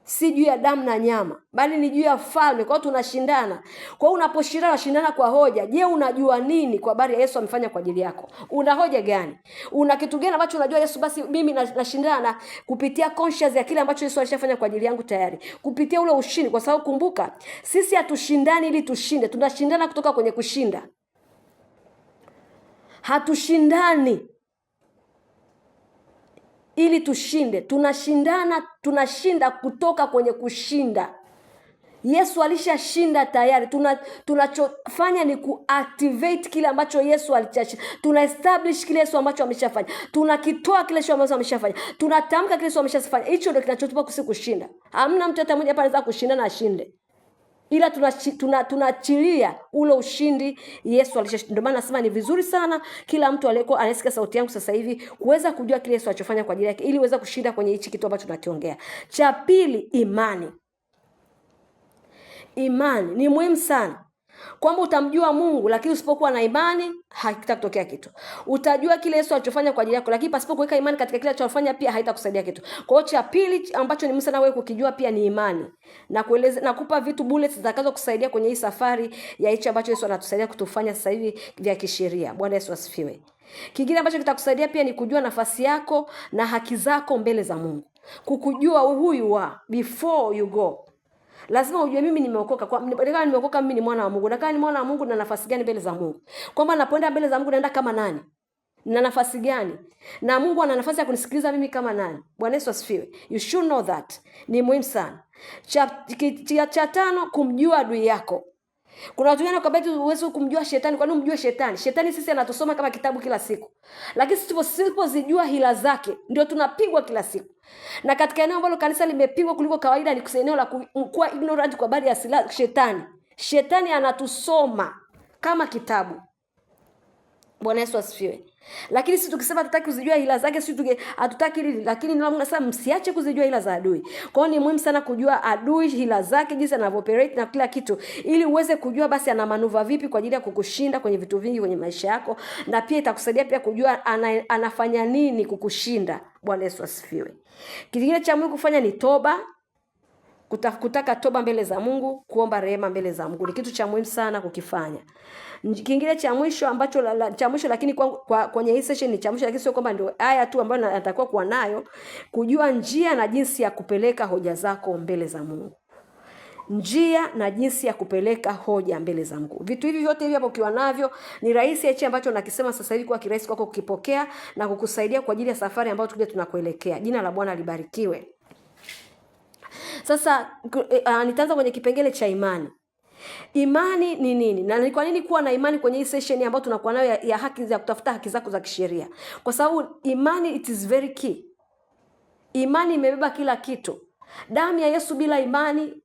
si juu ya damu na nyama, bali ni juu ya falme. Kwa hiyo tunashindana. Kwa hiyo unaposhindana kwa hoja, je, unajua nini kwa habari ya Yesu amefanya kwa ajili yako? Una hoja gani? Una kitu gani ambacho unajua Yesu basi mimi nashindana kupitia conscious ya kile ambacho Yesu alishafanya kwa ajili yangu tayari. Kupitia ule ushindi, kwa sababu kumbuka, sisi hatushindani ili tushinde. Tunashindana kutoka kwenye kushinda. Hatushindani ili tushinde. Tunashinda kutoka kwenye kushinda. Yesu alishashinda tayari. Tunachofanya ni kuactivate kile ambacho Yesu alichashinda. Tunaestablish kile Yesu ambacho ameshafanya. Tunakitoa kile Yesu ambacho ameshafanya. Tunatamka kile Yesu ameshafanya. Hicho ndio kinachotupa kushinda. Hamna mtu hata mmoja hapa anaweza kushinda na ashinde. Ila tunaachilia ule ushindi Yesu alishashinda. Ndio maana nasema ni vizuri sana kila mtu aliyeko anasikia sauti yangu sasa hivi kuweza kujua kile Yesu alichofanya kwa ajili yake, ili uweze kushinda kwenye hichi kitu ambacho tunakiongea. Cha pili, imani. Imani ni muhimu sana. Kwamba utamjua Mungu lakini usipokuwa na imani haitakutokea kitu. Utajua kile Yesu alichofanya kwa ajili yako, lakini pasipo kuweka imani katika kile alichofanya pia haitakusaidia kitu. Kwa hiyo cha pili ambacho ni muhimu sana wewe kukijua pia ni imani. Na kueleza na kupa vitu bullets zitakazo kusaidia kwenye hii safari ya hicho ambacho Yesu anatusaidia kutufanya sasa hivi vya kisheria. Bwana Yesu asifiwe. Kingine ambacho kitakusaidia pia ni kujua nafasi yako na haki zako mbele za Mungu. Kukujua who you are before you go. Lazima ujue mimi nimeokoka. Kama nimeokoka mimi ni mwana wa Mungu. Na kama ni mwana wa Mungu na nafasi gani mbele za Mungu? Kwamba napoenda mbele za Mungu naenda kama nani? Na nafasi gani? Na Mungu ana nafasi ya kunisikiliza mimi kama nani? Bwana Yesu asifiwe. You should know that. Ni muhimu sana. Cha tano, kumjua adui yako. Kuna watu wengine wakabaki uwezo kumjua shetani. Kwa nini umjue shetani? Shetani sisi anatusoma kama kitabu kila siku. Lakini tusipozijua hila zake ndio tunapigwa kila siku. Na katika eneo ambalo kanisa limepigwa kuliko kawaida ni eneo la kuwa ignorant kwa habari ya silaha shetani. Shetani anatusoma kama kitabu. Bwana Yesu asifiwe. Lakini sisi tukisema tutaki kuzijua hila zake, sisi hatutaki hili, lakini Mungu anasema msiache kuzijua hila za adui. Kwa hiyo ni muhimu sana kujua adui, hila zake, jinsi anavyoperate na kila kitu, ili uweze kujua basi ana manuva vipi kwa ajili ya kukushinda kwenye vitu vingi kwenye maisha yako, na pia itakusaidia pia kujua anafanya nini kukushinda. Bwana Yesu asifiwe. Kingine cha muhimu kufanya ni toba. Kutaka toba mbele za Mungu, kuomba rehema mbele za Mungu. Ni kitu cha muhimu sana kukifanya. Kingine cha mwisho ambacho cha mwisho, lakini kwenye hii session ni cha mwisho, lakini sio kwamba ndio haya tu ambayo natakiwa kuwa nayo, kujua njia na jinsi ya kupeleka hoja zako mbele za Mungu. Njia na jinsi ya kupeleka hoja mbele za Mungu. Vitu hivi vyote hivi hapo ukiwa navyo ni rahisi hichi ambacho nakisema sasa hivi kwa kirahisi kwako kukipokea na kukusaidia kwa ajili ya safari ambayo tunakuelekea. Jina la Bwana libarikiwe. Sasa nitaanza kwenye kipengele cha imani. Imani ni nini? Na ni kwa nini kuwa na imani kwenye hii session ambayo tunakuwa nayo ya haki za kutafuta haki zako za kisheria? Kwa sababu imani, it is very key. Imani imebeba kila kitu. Damu ya Yesu bila imani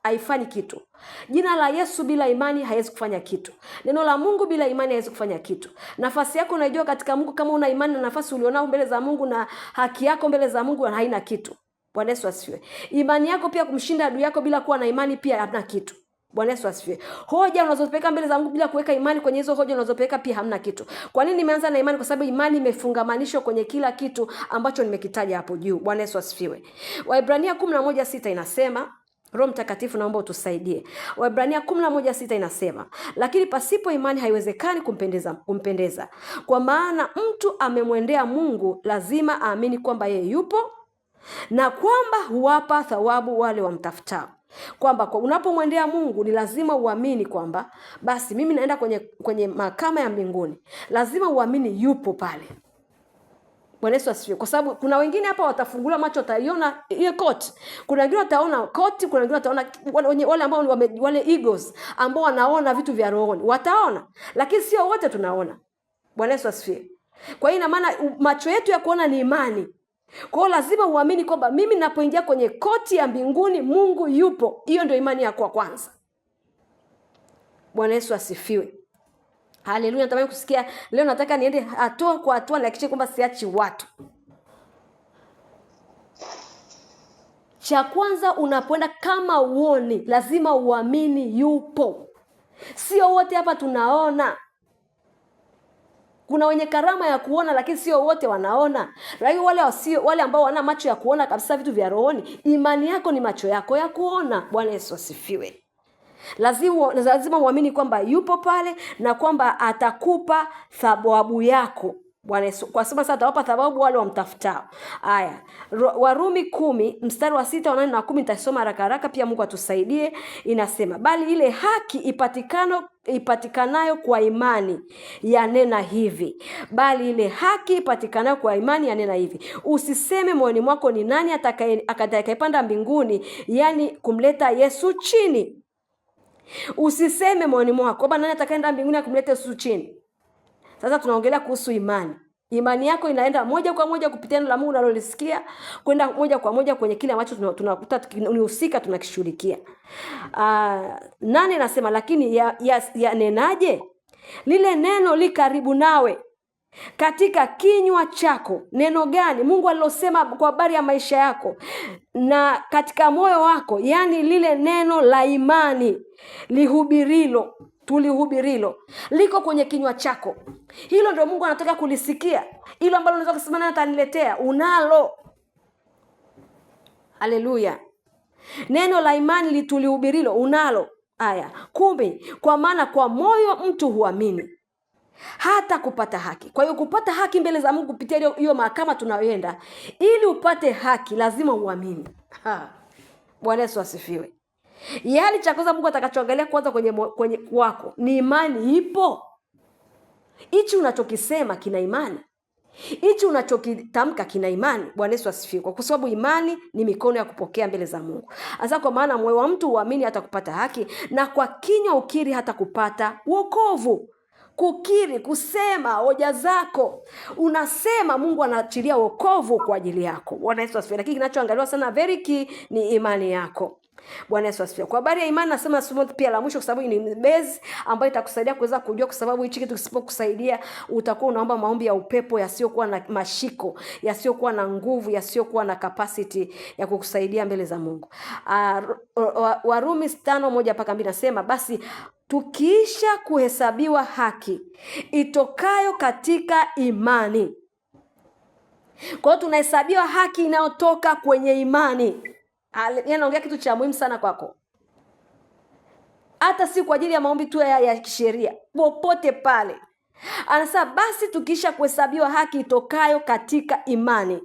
haifanyi kitu. Jina la Yesu bila imani haiwezi kufanya kitu. Neno la Mungu bila imani haiwezi kufanya kitu. Nafasi yako unajua katika Mungu kama una imani, na nafasi ulionao mbele za Mungu na haki yako mbele za Mungu haina kitu. Bwana Yesu asifiwe. Imani yako pia kumshinda adui yako bila kuwa na imani pia hamna kitu. Bwana Yesu asifiwe. Hoja unazopeleka mbele za Mungu bila kuweka imani kwenye hizo hoja unazopeleka pia hamna kitu. Kwa nini nimeanza na imani? Kwa sababu imani imefungamanishwa kwenye kila kitu ambacho nimekitaja hapo juu. Bwana Yesu asifiwe. Waebrania 11:6 inasema, Roho Mtakatifu naomba utusaidie. Waebrania 11:6 inasema, lakini pasipo imani haiwezekani kumpendeza. Kwa maana mtu amemwendea Mungu lazima aamini kwamba yeye yupo na kwamba huwapa thawabu wale wamtafutao. Kwamba unapomwendea Mungu ni lazima uamini kwamba basi mimi naenda kwenye mahakama ya mbinguni. Lazima uamini yupo pale. Bwana Yesu asifiwe. Kwa sababu kuna wengine hapa watafungula macho wataiona ile koti. Kuna wengine wataona koti, kuna wengine wataona wale ambao wale egos ambao wanaona vitu vya rohoni. Wataona, lakini sio wote tunaona. Bwana Yesu asifiwe. Kwa hiyo ina maana macho yetu ya kuona ni imani. Kwa hiyo lazima uamini kwamba mimi ninapoingia kwenye koti ya mbinguni Mungu yupo. Hiyo ndio imani yako kwanza. Bwana Yesu asifiwe. Haleluya. Natamani kusikia leo, nataka niende hatua kwa hatua na hakikisha kwamba siachi watu. Cha kwanza unapoenda kama uoni, lazima uamini yupo. Sio wote hapa tunaona. Kuna wenye karama ya kuona lakini sio wote wanaona. Lakini wale ambao wana macho ya kuona kabisa vitu vya rohoni, imani yako ni macho yako ya kuona. Bwana Yesu asifiwe. Lazima uamini kwamba yupo pale na kwamba atakupa thawabu yako. Bwana Yesu, kwa sababu sasa atawapa thawabu wale wamtafutao. Haya, Warumi 10:6, 8 na 10 nitasoma haraka haraka pia Mungu atusaidie. Inasema, bali ile haki ipatikanayo kwa imani yanena hivi. Bali ile haki ipatikanayo kwa imani yanena hivi. Usiseme moyoni mwako ni nani atakayepanda mbinguni, yani kumleta Yesu chini. Usiseme moyoni mwako kwamba nani atakayeenda mbinguni kumleta Yesu chini. Sasa tunaongelea kuhusu imani. Imani yako inaenda moja kwa moja kupitia neno la Mungu unalolisikia kwenda moja kwa moja kwenye kile ambacho tunakuta unihusika tunakishughulikia. Nani anasema lakini ya nenaje? Lile neno li karibu nawe katika kinywa chako. Neno gani? Mungu alilosema kwa habari ya maisha yako na katika moyo wako, yani lile neno la imani tulihubirilo liko kwenye kinywa chako. Hilo ndio Mungu anataka kulisikia. Hilo ambalo unaweza kusema nani ataniletea, unalo. Haleluya. Neno la imani tulihubirilo unalo. Aya 10, kwa maana kwa moyo mtu huamini hata kupata haki. Kwa hiyo kupata haki mbele za Mungu kupitia hiyo mahakama tunayoenda, ili upate haki lazima uamini. Bwana Yesu asifiwe. Yaani cha kwanza Mungu atakachoangalia kwanza kwenye wako ni imani ipo. Hichi unachokisema kina imani. Hichi unachokitamka kina imani. Bwana Yesu asifiwe. Kwa sababu imani ni mikono ya kupokea mbele za Mungu. Hasa kwa maana moyo wa mtu uamini hata kupata haki, na kwa kinywa ukiri hata kupata wokovu. Kukiri, kusema hoja zako, unasema, Mungu anaachilia wokovu kwa ajili yako. Bwana Yesu asifiwe. Lakini kinachoangaliwa sana very key ni imani yako. Bwana Yesu asifiwe. Kwa habari ya imani nasema somo pia la mwisho, kwa sababu ni base ambayo itakusaidia kuweza kujua, kwa sababu hichi kitu kisipokusaidia utakuwa unaomba maombi ya upepo yasiyokuwa na mashiko, yasiyokuwa na nguvu, yasiyokuwa na capacity ya kukusaidia mbele za Mungu. Warumi 5:1-2 nasema, basi tukiisha kuhesabiwa haki itokayo katika imani. Kwa hiyo tunahesabiwa haki inayotoka kwenye imani. Naongea kitu cha muhimu sana kwako, hata si kwa ajili ya maombi tu ya kisheria, popote pale. Anasema basi tukiisha kuhesabiwa haki itokayo katika imani,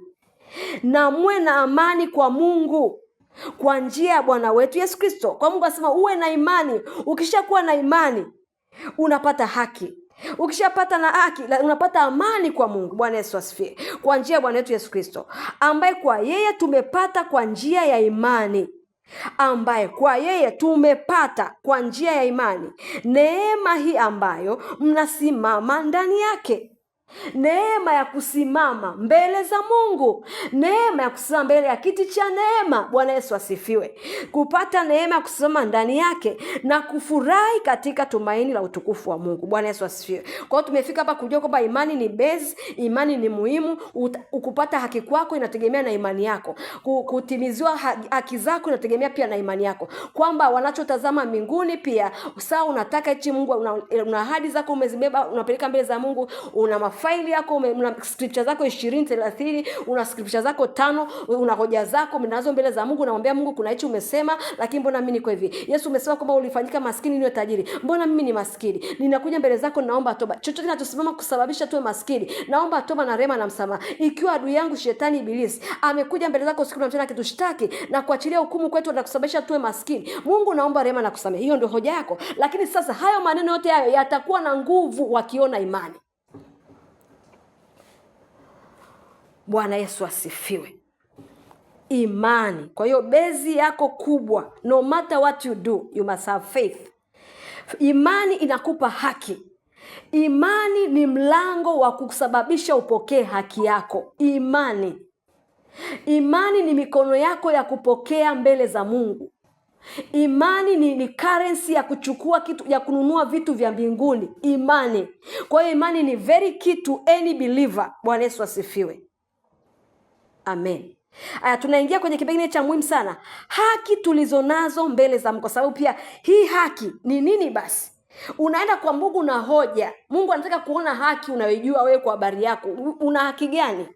na muwe na amani kwa Mungu kwa njia ya Bwana wetu Yesu Kristo. Kwa Mungu anasema uwe na imani. Ukishakuwa na imani unapata haki. Ukishapata na haki unapata amani kwa Mungu. Bwana Yesu asifiwe. Kwa njia ya Bwana wetu Yesu Kristo, ambaye kwa yeye tumepata kwa njia ya imani, ambaye kwa yeye tumepata kwa njia ya imani neema hii ambayo mnasimama ndani yake. Neema ya kusimama mbele za Mungu, neema ya kusimama mbele ya kiti cha neema. Bwana Yesu asifiwe. Kupata neema ya kusimama ndani yake na kufurahi katika tumaini la utukufu wa Mungu. Bwana Yesu asifiwe. Kwa hiyo tumefika hapa kujua kwamba imani ni base, imani ni muhimu. Kupata haki kwako inategemea na imani yako. Kutimiziwa haki zako inategemea pia na imani yako, kwamba wanachotazama mbinguni pia sawa. Unataka hichi Mungu, una ahadi zako umezibeba, unapeleka mbele za Mungu, una faili yako, una scripture zako 20-30, una scripture zako 5, una hoja zako mnazo mbele za Mungu. Unamwambia Mungu, kuna hichi umesema, lakini mbona mimi niko hivi? Yesu umesema kwamba ulifanyika maskini niwe tajiri, mbona mimi ni maskini? Ninakuja mbele zako, naomba toba. Chochote kinachosimama kusababisha tuwe maskini, naomba toba na rehema na msamaha. Ikiwa adui yangu shetani ibilisi amekuja mbele zako usiku na mchana kitushtaki na kuachilia hukumu kwetu na kusababisha tuwe maskini, Mungu naomba rehema na kusamehe. Hiyo ndio hoja yako. Lakini sasa hayo maneno yote hayo yatakuwa na nguvu wakiona imani. Bwana Yesu asifiwe. Imani. Kwa hiyo bezi yako kubwa, no matter what you do, you must have faith. Imani inakupa haki. Imani ni mlango wa kusababisha upokee haki yako. Imani ni mikono yako ya kupokea mbele za Mungu. Imani ni currency ya kuchukua kitu, ya kununua vitu vya mbinguni. Imani. Kwa hiyo imani ni very key to any believer. Bwana Yesu asifiwe. Amen. Tunaingia kwenye kipengele cha muhimu sana, haki tulizonazo mbele za Mungu. Kwa sababu pia hii haki ni nini? Basi unaenda kwa Mungu na hoja. Mungu anataka kuona haki unayojua wewe kwa habari yako. Una haki gani?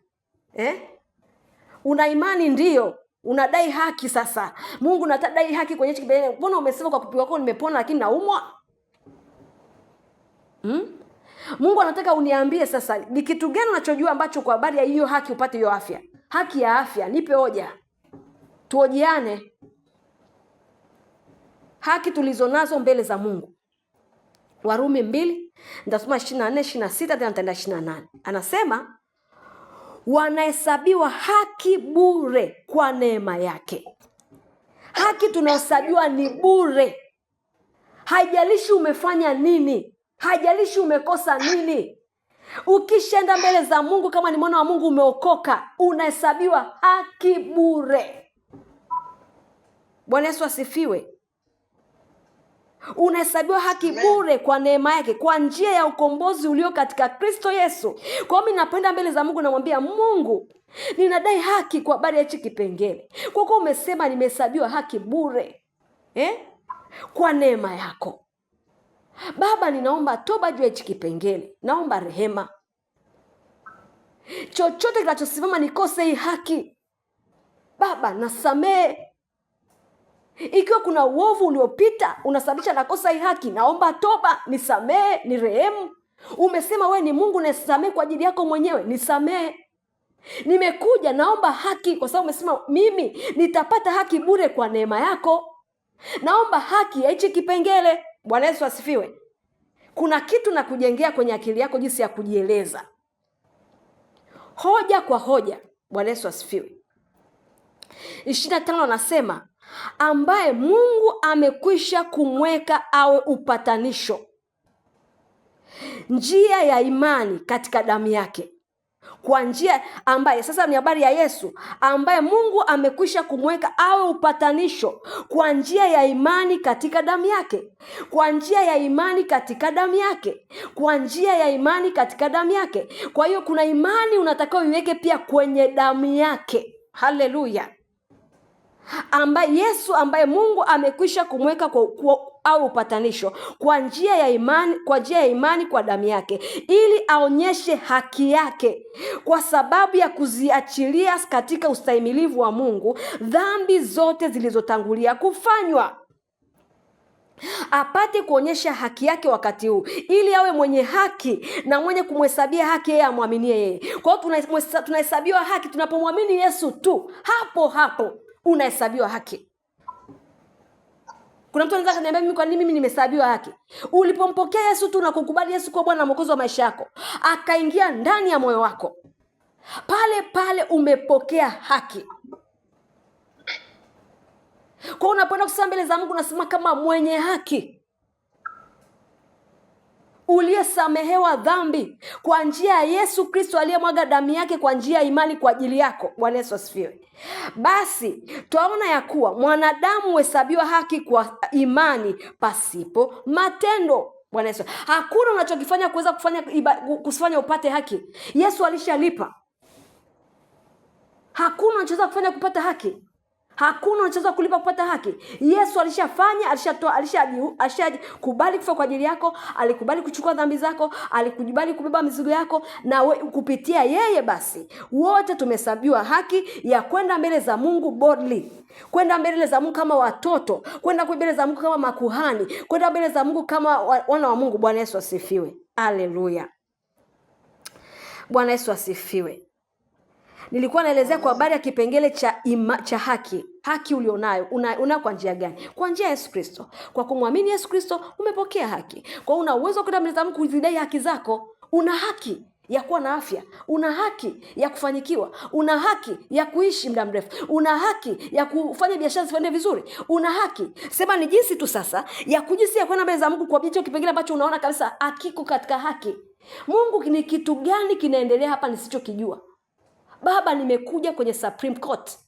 Una imani ndio, unadai haki. Sasa Mungu natadai haki kwenye kipengele. Mbona umesema kwa kupigwa kwako nimepona lakini naumwa? Mungu anataka uniambie sasa ni kitu gani unachojua ambacho kwa habari ya hiyo haki upate hiyo afya. Haki ya afya, nipe hoja. Tuojiane. Haki tulizonazo mbele za Mungu. Warumi 2, nitasoma 24, 26 tena nitaenda 28. Anasema wanahesabiwa haki bure kwa neema yake. Haki tunahesabiwa ni bure. Haijalishi umefanya nini, haijalishi umekosa nini. Ukishaenda mbele za Mungu kama ni mwana wa Mungu, umeokoka, unahesabiwa haki bure. Bwana Yesu asifiwe. Unahesabiwa haki bure kwa neema yake, kwa njia ya ukombozi ulio katika Kristo Yesu. Kwa hiyo mimi napenda mbele za Mungu, namwambia Mungu, ninadai haki kwa habari ya hichi kipengele. Kwa kuwa umesema nimehesabiwa haki bure, kwa neema yako. Baba, ninaomba toba juu ya hichi kipengele. Naomba rehema. Chochote kinachosimama nikose hii haki, Baba nasamehe. Ikiwa kuna uovu uliopita unasababisha nakosa hii haki, naomba toba, nisamehe, ni rehemu. Umesema we ni Mungu unayesamehe kwa ajili yako mwenyewe, nisamehe. Nimekuja naomba haki kwa sababu umesema mimi nitapata haki bure kwa neema yako. Naomba haki ya hichi kipengele. Bwana Yesu asifiwe. kuna kitu na kujengea kwenye akili yako jinsi ya kujieleza. Hoja kwa hoja. Bwana Yesu asifiwe. 25 anasema ambaye Mungu amekwisha kumweka awe upatanisho, njia ya imani katika damu yake. Kwa njia ambaye, sasa ni habari ya Yesu, ambaye Mungu amekwisha kumweka awe upatanisho kwa njia ya imani katika damu yake. Kwa njia ya imani katika damu yake. Kwa njia ya imani katika damu yake. Kwa hiyo kuna imani unatakiwa uiweke pia kwenye damu yake. Haleluya. Ambaye Yesu, ambaye Mungu amekwisha kumweka au upatanisho kwa njia ya imani kwa damu yake, ili aonyeshe haki yake kwa sababu ya kuziachilia katika ustahimilivu wa Mungu dhambi zote zilizotangulia kufanywa, apate kuonyesha haki yake wakati huu, ili awe mwenye haki na mwenye kumhesabia haki yeye amwaminie yeye. Kwa hiyo tunahesabiwa haki tunapomwamini Yesu tu. Hapo unahesabiwa haki. Kuna mtu anaweza kuniambia mimi, kwa nini mimi nimehesabiwa haki? Ulipompokea Yesu tu na kukubali Yesu kwa Bwana na Mwokozi wa maisha yako, akaingia ndani ya moyo wako, pale umepokea haki. Kwa unapoenda kusimama mbele za Mungu unasema kama mwenye haki, uliyesamehewa dhambi kwa njia ya Yesu Kristo aliyemwaga damu yake kwa njia ya imani kwa ajili yako. Bwana Yesu asifiwe. Basi twaona ya kuwa mwanadamu huhesabiwa haki kwa imani pasipo matendo. Bwana Yesu, hakuna unachokifanya kuweza kufanya upate haki. Yesu alishalipa. Hakuna unachoweza kufanya kupata haki. Hakuna unachoweza kulipa kupata haki. Yesu alishafanya, alishatoa, alishakubali kufa kwa ajili yako, alikubali kuchukua dhambi zako, alikubali kubeba mizigo yako, na kupitia yeye basi wote tumehesabiwa haki ya kwenda mbele za Mungu boldly, kwenda mbele za Mungu kama watoto, kwenda mbele za Mungu kama makuhani, kwenda mbele za Mungu kama wana wa Mungu. Bwana Yesu asifiwe. Haleluya. Bwana Yesu asifiwe. Nilikuwa naelezea kwa habari ya kipengele cha haki. Haki ulionayo una kwa njia gani? Kwa njia ya Yesu Kristo. Kwa kumwamini Yesu Kristo umepokea haki. Kwa una uwezo wa kwenda mbele za Mungu kuzidai haki zako. Una haki ya kuwa na afya, una haki ya kufanikiwa, una haki ya kuishi muda mrefu, una haki ya kufanya biashara zifanye vizuri, una haki. Sema ni jinsi tu sasa ya kujisikia kwenda mbele za Mungu kwa hicho kipengele ambacho unaona kabisa hakiko katika haki. Mungu, ni kitu gani kinaendelea hapa nisichokijua? Baba, nimekuja kwenye Supreme Court.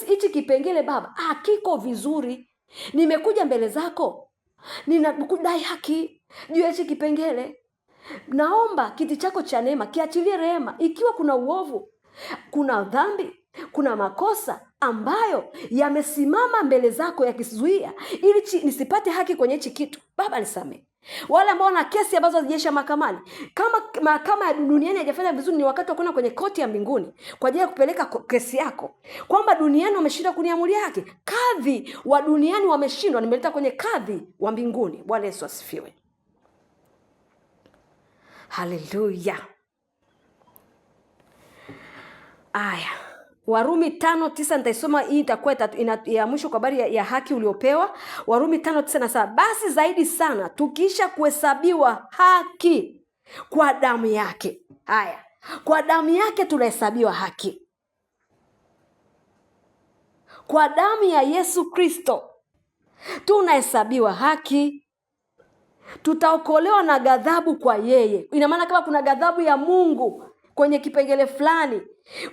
Hichi kipengele Baba hakiko vizuri. Nimekuja mbele zako, ninakudai haki juu ya hichi kipengele. Naomba kiti chako cha neema kiachilie rehema. Ikiwa kuna uovu, kuna dhambi, kuna makosa ambayo yamesimama mbele zako yakizuia ili nisipate haki kwenye hichi kitu, Baba nisamehe. Wale ambao na kesi ambazo hazijaisha mahakamani, kama mahakama ya duniani haijafanya vizuri, ni wakati wa kwenda kwenye koti ya mbinguni kwa ajili ya kupeleka kesi yako, kwamba duniani wameshindwa kuniamulia haki, kadhi wa duniani wameshindwa, nimeleta kwenye kadhi wa mbinguni. Bwana Yesu asifiwe. Haleluya. Aya, Warumi 5:9 nitaisoma, hii itakuwa ya mwisho kwa habari ya haki uliopewa. Warumi 5:9 nasema, basi zaidi sana tukiisha kuhesabiwa haki kwa damu yake. Haya, kwa damu yake tunahesabiwa haki. Kwa damu ya Yesu Kristo tunahesabiwa haki. Tutaokolewa na ghadhabu kwa yeye. Ina maana kama kuna ghadhabu ya Mungu kwenye kipengele fulani,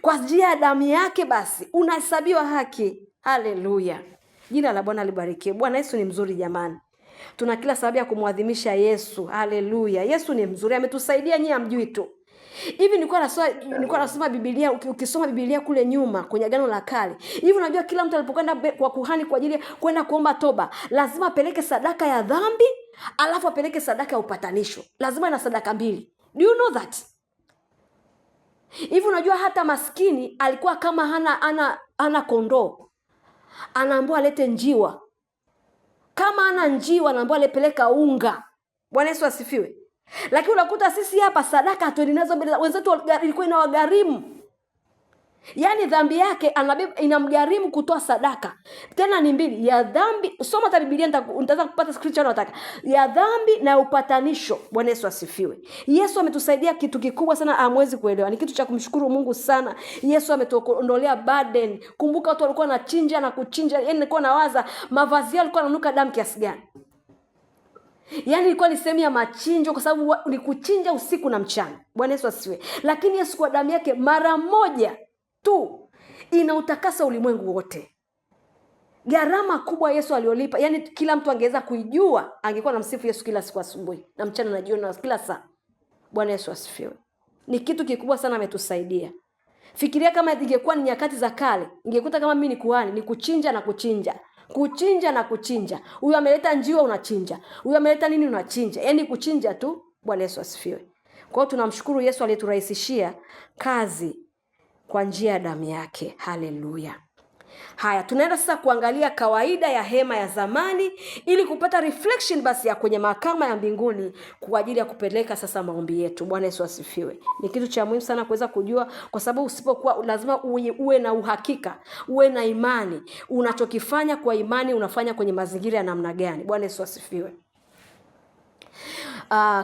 kwa njia ya damu yake basi unahesabiwa haki. Haleluya. Jina la Bwana libarikiwe. Bwana Yesu ni mzuri jamani. Tuna kila sababu ya kumwadhimisha Yesu. Haleluya. Yesu ni mzuri, ametusaidia, nyinyi hamjui tu. Hivi nilikuwa nasoma Biblia, ukisoma Biblia kule nyuma kwenye Agano la Kale. Hivi unajua kila mtu alipokwenda kwa kuhani kwa ajili ya kwenda kuomba toba, lazima apeleke sadaka ya dhambi, alafu apeleke sadaka ya upatanisho. Lazima na sadaka mbili. Do you know that? Hivi unajua hata maskini alikuwa kama hana kondoo, anaambiwa alete njiwa. Kama hana njiwa, anaambiwa alepeleka unga. Bwana Yesu asifiwe. Lakini unakuta sisi hapa sadaka hatuendi nazo mbele, wenzetu ilikuwa inawagharimu. Yaani dhambi yake inamgharimu kutoa sadaka. Tena ni mbili, ya dhambi, soma hata Biblia nitaweza kupata scripture nataka. Ya dhambi na upatanisho. Bwana Yesu asifiwe. Yesu ametusaidia kitu kikubwa sana amwezi kuelewa. Ni kitu cha kumshukuru Mungu sana. Yesu ametuondolea burden. Kumbuka watu walikuwa wanachinja na kuchinja. Yaani nilikuwa nawaza mavazi yao yalikuwa yananuka damu kiasi gani. Yaani ilikuwa ni sehemu ya machinjo kwa sababu ni kuchinja usiku na mchana. Bwana Yesu asifiwe. Lakini Yesu kwa damu yake mara moja tu inautakasa ulimwengu wote. Gharama kubwa Yesu aliolipa, yani kila mtu angeweza kuijua, angekuwa na msifu Yesu kila siku asubuhi na mchana na jioni na kila saa. Bwana Yesu asifiwe. Ni kitu kikubwa sana ametusaidia. Fikiria kama ingekuwa ni nyakati za kale, ingekuta kama mimi ni kuhani, ni kuchinja na kuchinja. Kuchinja na kuchinja. Huyu ameleta njiwa unachinja. Huyu ameleta nini unachinja. Yaani kuchinja tu. Bwana Yesu asifiwe. Kwa hiyo tunamshukuru Yesu aliyeturahisishia kazi kwa njia ya damu yake. Haleluya. Haya, tunaenda sasa kuangalia kawaida ya hema ya zamani ili kupata reflection basi ya kwenye mahakama ya mbinguni kwa ajili ya kupeleka sasa maombi yetu. Bwana Yesu asifiwe. Ni kitu cha muhimu sana kuweza kujua kwa sababu usipokuwa lazima uwe na uhakika, uwe na imani. Unachokifanya kwa imani unafanya kwenye mazingira ya namna gani? Bwana Yesu asifiwe.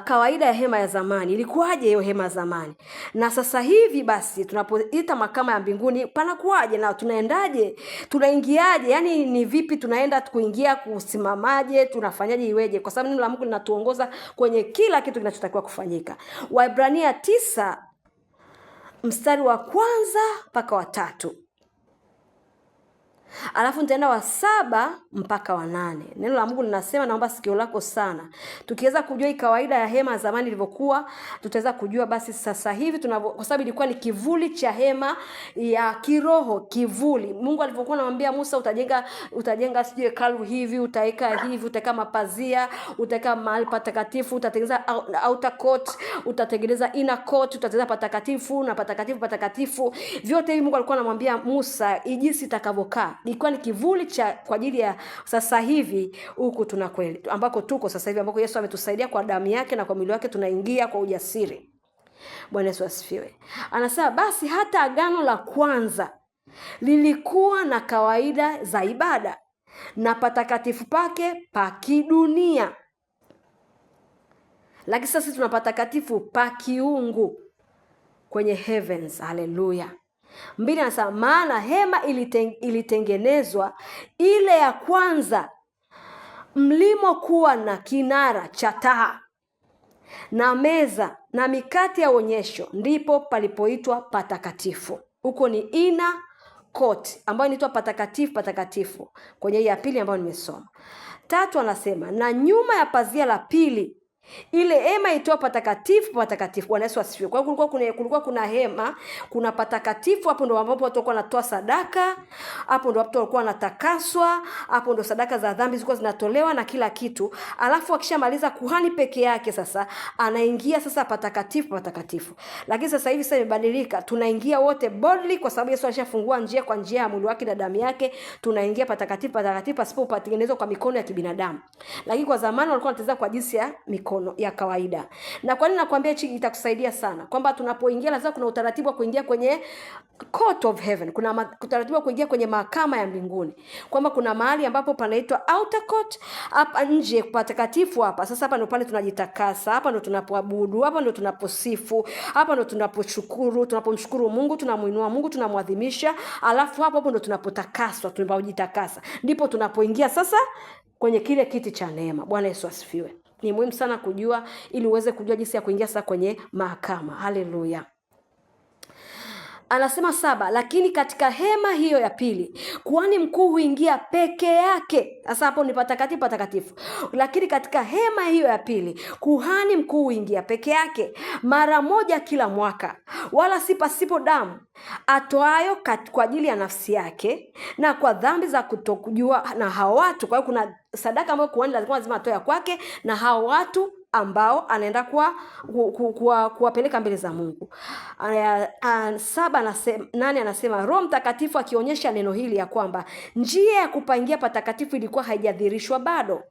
Kawaida ya hema ya zamani ilikuwaje hiyo hema ya zamani? Na sasa hivi basi tunapoita mahakama ya mbinguni panakuwaje na tunaendaje? Tunaingiaje? Yaani ni vipi tunaenda kuingia, kusimamaje, tunafanyaje iweje? Kwa sababu neno la Mungu linatuongoza kwenye kila kitu kinachotakiwa kufanyika. Waebrania 9 mstari wa 1 mpaka wa 3. Alafu nitaenda wa 7 mpaka wa 8. Neno la Mungu linasema, naomba sikio lako sana. Tukiweza kujua hii kawaida ya hema zamani ilivyokuwa, tutaweza kujua basi sasa hivi kwa sababu ilikuwa ni kivuli cha hema ya kiroho, kivuli. Mungu alivyokuwa anamwambia Musa utajenga sije hekalu hivi, utaweka hivi, utaweka mapazia, utaweka mahali patakatifu, utatengeneza outer court, utatengeneza inner court, utatengeneza patakatifu na patakatifu. Vyote hivi Mungu alikuwa anamwambia Musa jinsi itakavyokaa. Ilikuwa ni kivuli cha kwa ajili ya sasa hivi huku tunakweli ambako tuko sasa hivi, ambako Yesu ametusaidia kwa damu yake na kwa mwili wake tunaingia kwa ujasiri. Bwana Yesu asifiwe. Anasema basi hata agano la kwanza lilikuwa na kawaida za ibada na patakatifu pake pa kidunia, lakini sasa tuna patakatifu pa kiungu kwenye heavens. Haleluya. 2 anasema maana hema ilitengenezwa ile ya kwanza mlimo kuwa na kinara cha taa na meza na mikate ya onyesho, ndipo palipoitwa patakatifu. Huko ni inner court ambayo inaitwa patakatifu kwenye hii ya pili ambayo nimesoma. 3 anasema na nyuma ya pazia la pili ile hema itoa patakatifu. Bwana Yesu asifiwe. Kwa hiyo kulikuwa kuna hema, kuna patakatifu, hapo ndo ambapo watu walikuwa wanatoa sadaka, hapo ndo watu walikuwa wanatakaswa, hapo ndo sadaka za dhambi zilikuwa zinatolewa na kila kitu. Alafu akishamaliza kuhani peke yake sasa anaingia sasa patakatifu. Lakini sasa hivi sasa imebadilika. Tunaingia wote boldly kwa sababu Yesu alishafungua njia kwa njia ya mwili wake na damu yake. Tunaingia patakatifu pasipo patengenezwa kwa mikono ya kibinadamu. Lakini kwa zamani walikuwa wanateza kwa jinsi ya mikono ya kawaida. Na kwa nini nakwambia hichi itakusaidia sana? Kwamba tunapoingia lazima kuna utaratibu wa kuingia kwenye court of heaven. Kuna utaratibu wa kuingia kwenye mahakama ya mbinguni. Kwamba kuna mahali ambapo panaitwa outer court, hapa nje patakatifu hapa. Sasa hapa ndo pale tunajitakasa, hapa ndo tunapoabudu, hapa ndo tunaposifu, hapa ndo tunaposhukuru, tunapomshukuru Mungu, tunamuinua Mungu, tunamwadhimisha. Alafu hapo ndo tunapotakaswa, tunapojitakasa. Ndipo tunapoingia sasa kwenye kile kiti cha neema. Bwana Yesu asifiwe. Ni muhimu sana kujua ili uweze kujua jinsi ya kuingia sasa kwenye mahakama. Haleluya. Anasema 7, lakini katika hema hiyo ya pili kuhani mkuu huingia peke yake. Sasa hapo ni patakatifu. Lakini katika hema hiyo ya pili kuhani mkuu huingia peke yake mara moja kila mwaka, wala si pasipo damu, atoayo kwa ajili ya nafsi yake na kwa dhambi za kutokujua na hao watu. Kwa hiyo kuna sadaka ambayo kuhani lazima atoe kwake na hao watu ambao anaenda kuwapeleka mbele za Mungu. 8 anasema Roho Mtakatifu akionyesha neno hili ya kwamba njia ya kupaingia patakatifu ilikuwa haijadhihirishwa bado.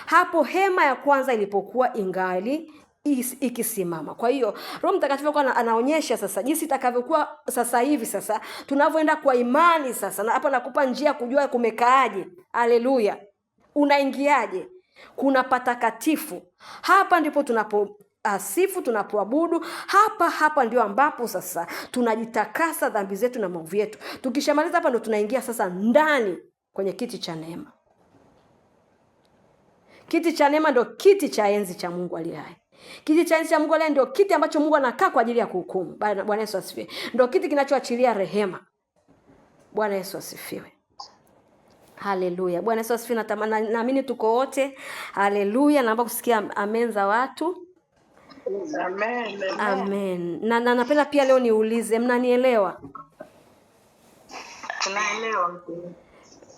Hapo hema ya kwanza ilipokuwa ingali ikisimama. Kwa hiyo Roho Mtakatifu kwa anaonyesha sasa jinsi itakavyokuwa sasa hivi, sasa tunavyoenda kwa imani sasa, na hapa nakupa njia kujua kumekaaje. Haleluya. Unaingiaje? Kuna patakatifu. Hapa ndipo tunapoasifu, tunapoabudu. Hapa ndio ambapo sasa tunajitakasa dhambi zetu na maovu yetu. Tukishamaliza hapa ndio tunaingia sasa ndani kwenye kiti cha neema. Kiti cha neema ndio kiti cha enzi cha Mungu aliye hai. Kiti cha enzi cha Mungu aliye ndio kiti ambacho Mungu anakaa kwa ajili ya kuhukumu. Bwana Yesu asifiwe. Ndio kiti kinachoachilia rehema. Bwana Yesu asifiwe. Haleluya. Bwana Yesu asifiwe. Naamini tuko wote. Haleluya. Naomba kusikia amen za watu. Amen. Amen. Na napenda pia leo niulize, mnanielewa? Tunaelewa.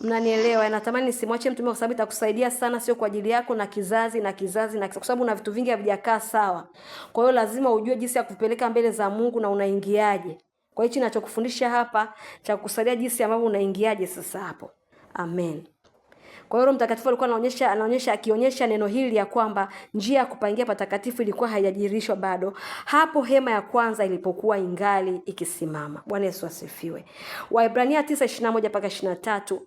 Mnanielewa? Natamani nisimwache mtume kwa sababu itakusaidia sana, sio kwa ajili yako na kizazi na kwa sababu una vitu vingi havijakaa sawa. Kwa hiyo lazima ujue jinsi ya kupeleka mbele za Mungu na unaingiaje. Kwa hiyo ninachokufundisha hapa cha kukusaidia jinsi ambavyo unaingiaje sasa hapo. Amen. Kwa hiyo Roho Mtakatifu alikuwa akionyesha neno hili ya kwamba njia ya kupangia patakatifu ilikuwa haijajirishwa bado hapo hema ya kwanza ilipokuwa ingali ikisimama. Bwana Yesu asifiwe. Waebrania 9:21-23.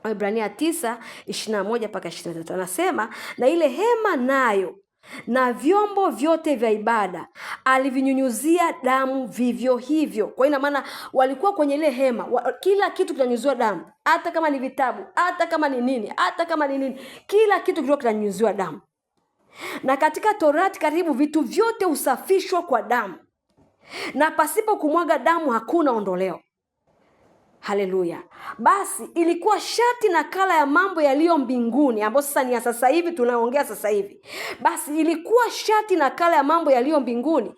Waebrania 9:21-23 anasema, na ile hema nayo na vyombo vyote vya ibada alivinyunyuzia damu vivyo hivyo. Kwa ina maana walikuwa kwenye ile hema, kila kitu kinanyunyuziwa damu, hata kama ni vitabu, hata kama ni nini, kila kitu kilikuwa kinanyunyuziwa damu. Na katika Torati karibu vitu vyote usafishwa kwa damu, na pasipo kumwaga damu hakuna ondoleo. Haleluya. Basi ilikuwa sharti nakala ya mambo yaliyo mbinguni, ambayo sasa ni ya sasa hivi tunaongea sasa hivi. Basi ilikuwa sharti nakala ya mambo yaliyo mbinguni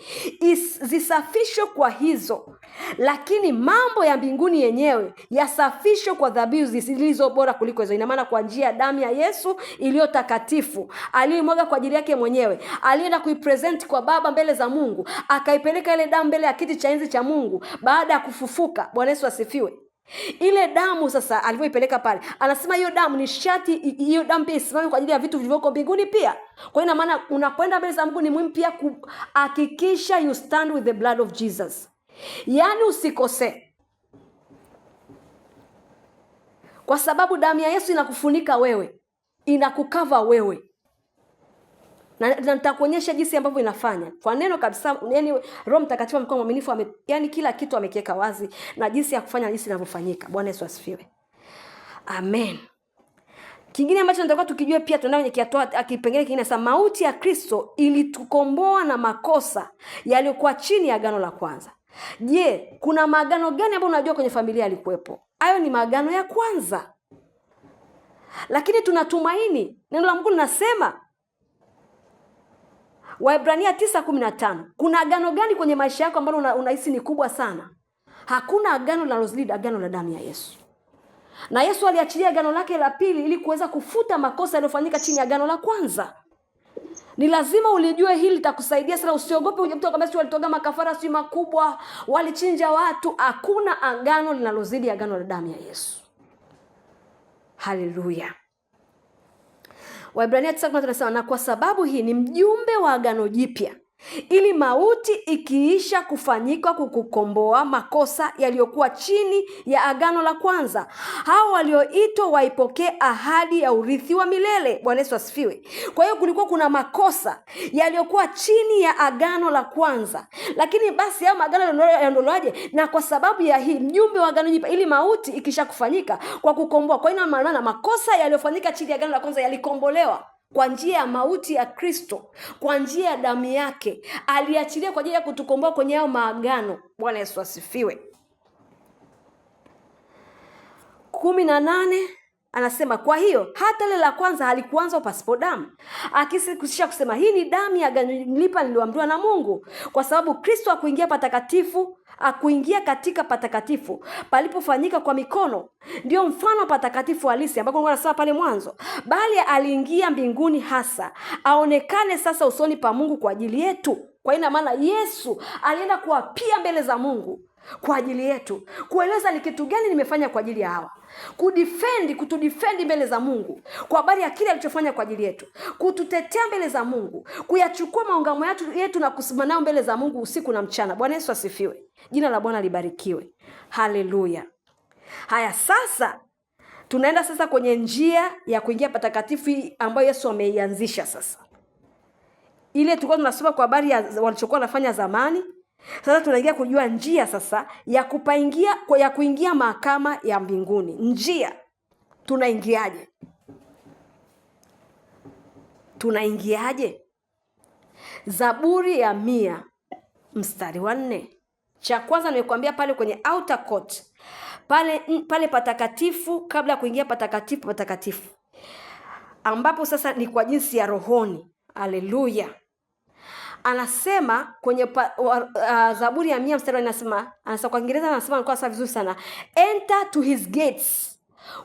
zisafishwe kwa hizo, lakini mambo ya mbinguni yenyewe yasafishwe kwa dhabihu zilizo bora kuliko hizo. Ina maana kwa njia ya damu ya Yesu iliyo takatifu aliyomwaga kwa ajili yake mwenyewe, alienda kuipresent kwa Baba mbele za Mungu, akaipeleka ile damu mbele ya kiti cha enzi cha Mungu baada ya kufufuka. Bwana Yesu asifiwe. Ile damu sasa alivyoipeleka pale, anasema hiyo damu ni shati, hiyo damu pia isimame kwa ajili ya vitu vilivyoko mbinguni pia. Kwa hiyo ina maana unapoenda mbele za Mungu ni muhimu pia kuhakikisha you stand with the blood of Jesus. Yaani usikose. Kwa sababu damu ya Yesu inakufunika wewe, inakukava wewe. Na nitakuonyesha jinsi ambavyo inafanya. Kwa neno kabisa, yani Roho Mtakatifu amekuwa mwaminifu, yani kila kitu amekiweka wazi na jinsi ya kufanya, jinsi inavyofanyika. Bwana Yesu asifiwe. Amen. Kingine ambacho nataka tukijue pia, tunaona kipengele kingine sasa, mauti ya Kristo ilitukomboa na makosa yaliyokuwa chini ya agano la kwanza. Je, kuna maagano gani ambayo unajua kwenye familia yalikuwepo? Hayo ni maagano ya kwanza. Lakini tunatumaini neno la Mungu linasema Waebrania 9:15. Kuna agano gani kwenye maisha yako ambalo unahisi ni kubwa sana? Hakuna agano linalozidi agano la damu ya Yesu. Na Yesu aliachilia agano lake la pili ili kuweza kufuta makosa yaliyofanyika chini ya agano la kwanza. Ni lazima ulijue hili, litakusaidia sana. Usiogope uje mtu akamwambia walitoga makafara si makubwa, walichinja watu. Hakuna agano linalozidi agano la damu ya Yesu. Haleluya. Waebrania 9:15 tunasema, na kwa sababu hii ni mjumbe wa agano jipya, ili mauti ikiisha kufanyika kukukomboa makosa yaliyokuwa chini ya agano la kwanza, hao walioitwa waipokee ahadi ya urithi wa milele. Bwana Yesu asifiwe. Kwa hiyo kulikuwa kuna makosa yaliyokuwa chini ya agano la kwanza, lakini basi hao magano yaondolewaje? Na kwa sababu ya hii mjumbe wa agano jipya, ili mauti ikisha kufanyika kwa kukomboa. Kwa hiyo maana makosa yaliyofanyika chini ya agano la kwanza yalikombolewa kwa njia ya mauti ya Kristo, kwa njia ya damu yake aliachilia kwa ajili ya kutukomboa kwenye hayo maagano. Bwana Yesu asifiwe. 18 anasema, kwa hiyo hata ile la kwanza halikuanza pasipo damu, akisisha kusema hii ni damu ya agano jipya niliyoamriwa na Mungu, kwa sababu Kristo akuingia katika patakatifu palipofanyika kwa mikono, ndio mfano patakatifu halisi ambako Mungu anasema pale mwanzo, bali aliingia mbinguni hasa aonekane sasa usoni pa Mungu kwa ajili yetu. Kwa ina maana Yesu alienda kuapia mbele za Mungu kwa ajili yetu, kueleza ni kitu gani nimefanya kwa ajili ya hawa, kutudefend mbele za Mungu kwa habari ya kile alichofanya kwa ajili yetu, kututetea mbele za Mungu, kuyachukua maungamo yetu na kusimama nao mbele za Mungu usiku na mchana. Bwana Yesu asifiwe. Jina la Bwana libarikiwe. Haleluya. Haya, sasa tunaenda sasa kwenye njia ya kuingia patakatifu ambayo Yesu ameianzisha sasa. Ile tulikuwa tunasoma kwa habari ya walichokuwa wanafanya zamani. Sasa tunaingia kujua njia sasa ya kuingia mahakama ya mbinguni. Njia tunaingiaje? Zaburi ya 100 mstari wa 4. Cha kwanza nimekuambia pale kwenye outer court, pale patakatifu, kabla ya kuingia patakatifu, ambapo sasa ni kwa jinsi ya rohoni. Haleluya. Anasema kwenye Zaburi ya 100 mstari anasema kwa Kiingereza anasema alikuwa sawa vizuri sana. Enter to his gates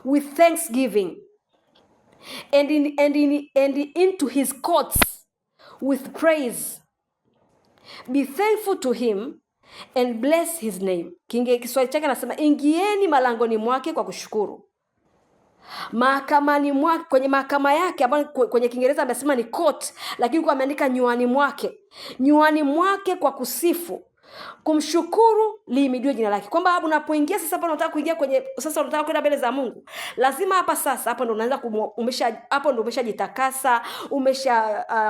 with thanksgiving and into his courts with praise. Be thankful to him and bless his name. Kiswahili chake anasema ingieni malangoni mwake kwa kushukuru, mahakamani mwake, kwenye mahakama yake, ambayo kwenye Kiingereza amesema ni court, lakini kwa ameandika nyuani mwake kwa kusifu, kumshukuru, lihimidiwe jina lake. Kwamba unapoingia sasa, hapa unataka kuingia unataka kwenda mbele za Mungu, lazima hapo ndo unaanza hapo ndo umeshajitakasa,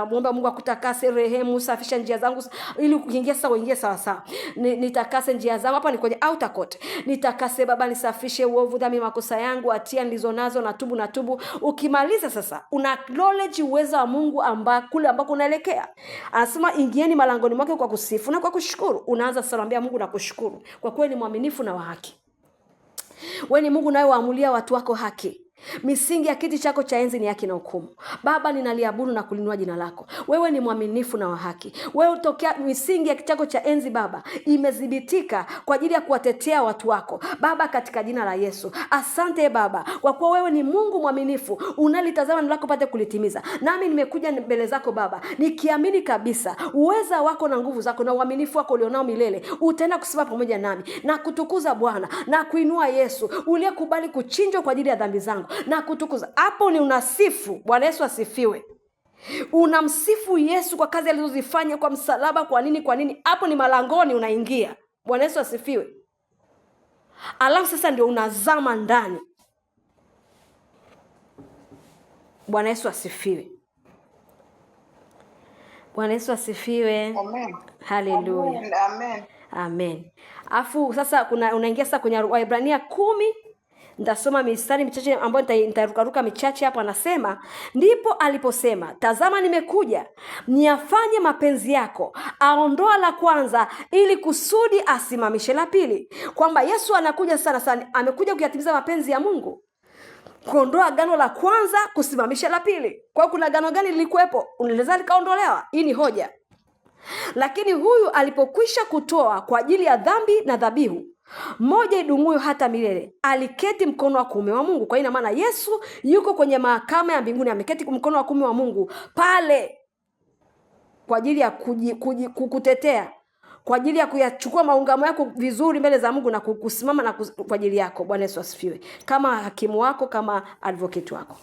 muomba Mungu akutakase, rehemu, safisha njia zangu, ili ukiingia sasa uingie sawa sawa. Nitakase njia zangu. Hapa ni kwenye outer court. Nitakase Baba, nisafishe uovu, dhambi, makosa yangu, hatia nilizonazo, natubu. Ukimaliza sasa, una acknowledge uwezo wa Mungu kule ambako unaelekea. Anasema ingieni malangoni mwake kwa kusifu na kwa kushukuru. Unaanza sasa kuambia Mungu na kushukuru kwa kweli ni mwaminifu na wa haki. Wewe ni Mungu naye waamulia watu wako haki. Misingi ya kiti chako cha enzi ni haki na hukumu. Baba, ninaliabudu na kulinua jina lako. Wewe ni mwaminifu na wa haki. Wewe utokea misingi ya kiti chako cha enzi Baba imedhibitika kwa ajili ya kuwatetea watu wako Baba, katika jina la Yesu. Asante Baba kwa kuwa wewe ni Mungu mwaminifu, unalitazama neno lako pate kulitimiza. Nami nimekuja mbele zako Baba nikiamini kabisa uweza wako na nguvu zako na uaminifu wako ulionao milele utaenda kusimama pamoja nami na kutukuza Bwana na kuinua Yesu uliyekubali kuchinjwa kwa ajili ya dhambi zangu na kutukuza. Hapo ni unasifu. Bwana Yesu asifiwe. Unamsifu Yesu kwa kazi alizozifanya kwa msalaba. Kwa nini? Hapo ni malangoni unaingia. Bwana Yesu asifiwe. Alafu sasa ndio unazama ndani. Bwana Yesu asifiwe. Bwana Yesu asifiwe. Amen. Haleluya. Amen. Afu sasa unaingia sasa kwenye Waebrania 10. Nitasoma mistari michache ambayo nitarukaruka michache hapo. Anasema ndipo aliposema, tazama nimekuja niafanye mapenzi yako. Aondoa la kwanza ili kusudi asimamishe la pili. Kwamba Yesu anakuja sana amekuja kuyatimiza mapenzi ya Mungu, kuondoa agano la kwanza kusimamisha la pili. Kwa hiyo kuna agano gani lilikuwepo unaweza likaondolewa? Hii ni hoja. Lakini huyu alipokwisha kutoa kwa ajili ya dhambi na dhabihu moja idumuyo hata milele, aliketi mkono wa kuume wa Mungu. Kwa ina maana Yesu yuko kwenye mahakama ya mbinguni, ameketi mkono wa kuume wa Mungu pale kwa ajili ya kukutetea, kwa ajili ya kuyachukua maungamo yako vizuri mbele za Mungu na kusimama na kwa ajili yako. Bwana Yesu asifiwe. Kama hakimu wako, kama advocate wako.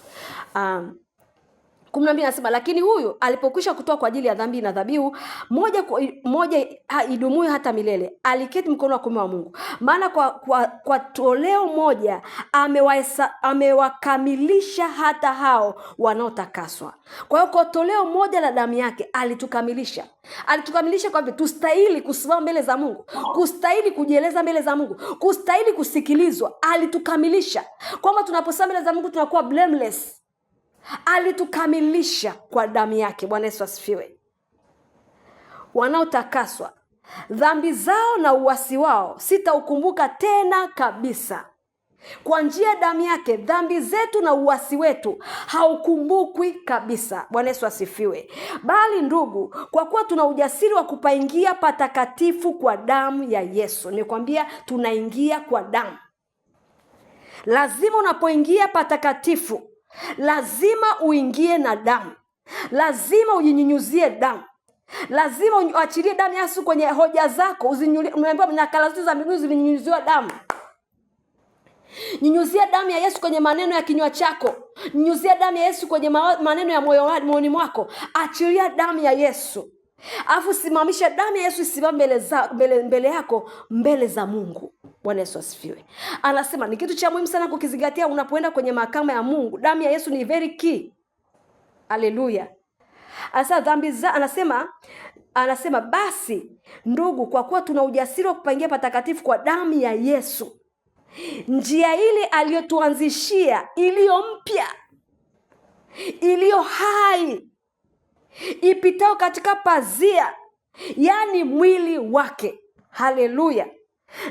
12 anasema lakini huyu alipokwisha kutoa kwa ajili ya dhambi na dhabihu moja idumuyo hata milele, aliketi mkono wa kuume wa Mungu. Maana kwa toleo moja amewakamilisha hata hao wanaotakaswa. Kwa hiyo kwa toleo moja la damu yake alitukamilisha kwa vipi? Tustahili kusimama mbele za Mungu, kustahili kujieleza mbele za Mungu, kustahili kusikilizwa. Alitukamilisha kwamba tunaposimama mbele za Mungu tunakuwa blameless. Alitukamilisha kwa damu yake. Bwana Yesu asifiwe. Wanaotakaswa dhambi zao na uasi wao sitaukumbuka tena kabisa. Kwa njia ya damu yake dhambi zetu na uasi wetu haukumbukwi kabisa. Bwana Yesu asifiwe. Bali ndugu, kwa kuwa tuna ujasiri wa kupaingia patakatifu kwa damu ya Yesu. Nikwambia tunaingia kwa damu. Lazima unapoingia patakatifu lazima uingie na damu. Lazima ujinyinyuzie damu. Lazima uachilie damu ya Yesu kwenye hoja zako. Umeambiwa nakala zote za mbinguni zilinyunyiziwa damu. Nyunyuzia damu ya Yesu kwenye maneno ya kinywa chako. Nyunyuzia damu ya Yesu kwenye maneno ya moyoni mwako. Achilia damu ya Yesu. Alafu simamisha damu ya Yesu isimame mbele yako, mbele za Mungu. Bwana Yesu asifiwe. Anasema ni kitu cha muhimu sana kukizingatia unapoenda kwenye mahakama ya Mungu. Damu ya Yesu ni very key. Haleluya. Anasema basi ndugu, kwa kuwa tuna ujasiri wa kupangia patakatifu kwa damu ya Yesu, njia ile aliyotuanzishia, iliyo mpya, iliyo hai, ipitao katika pazia, yani mwili wake. Haleluya.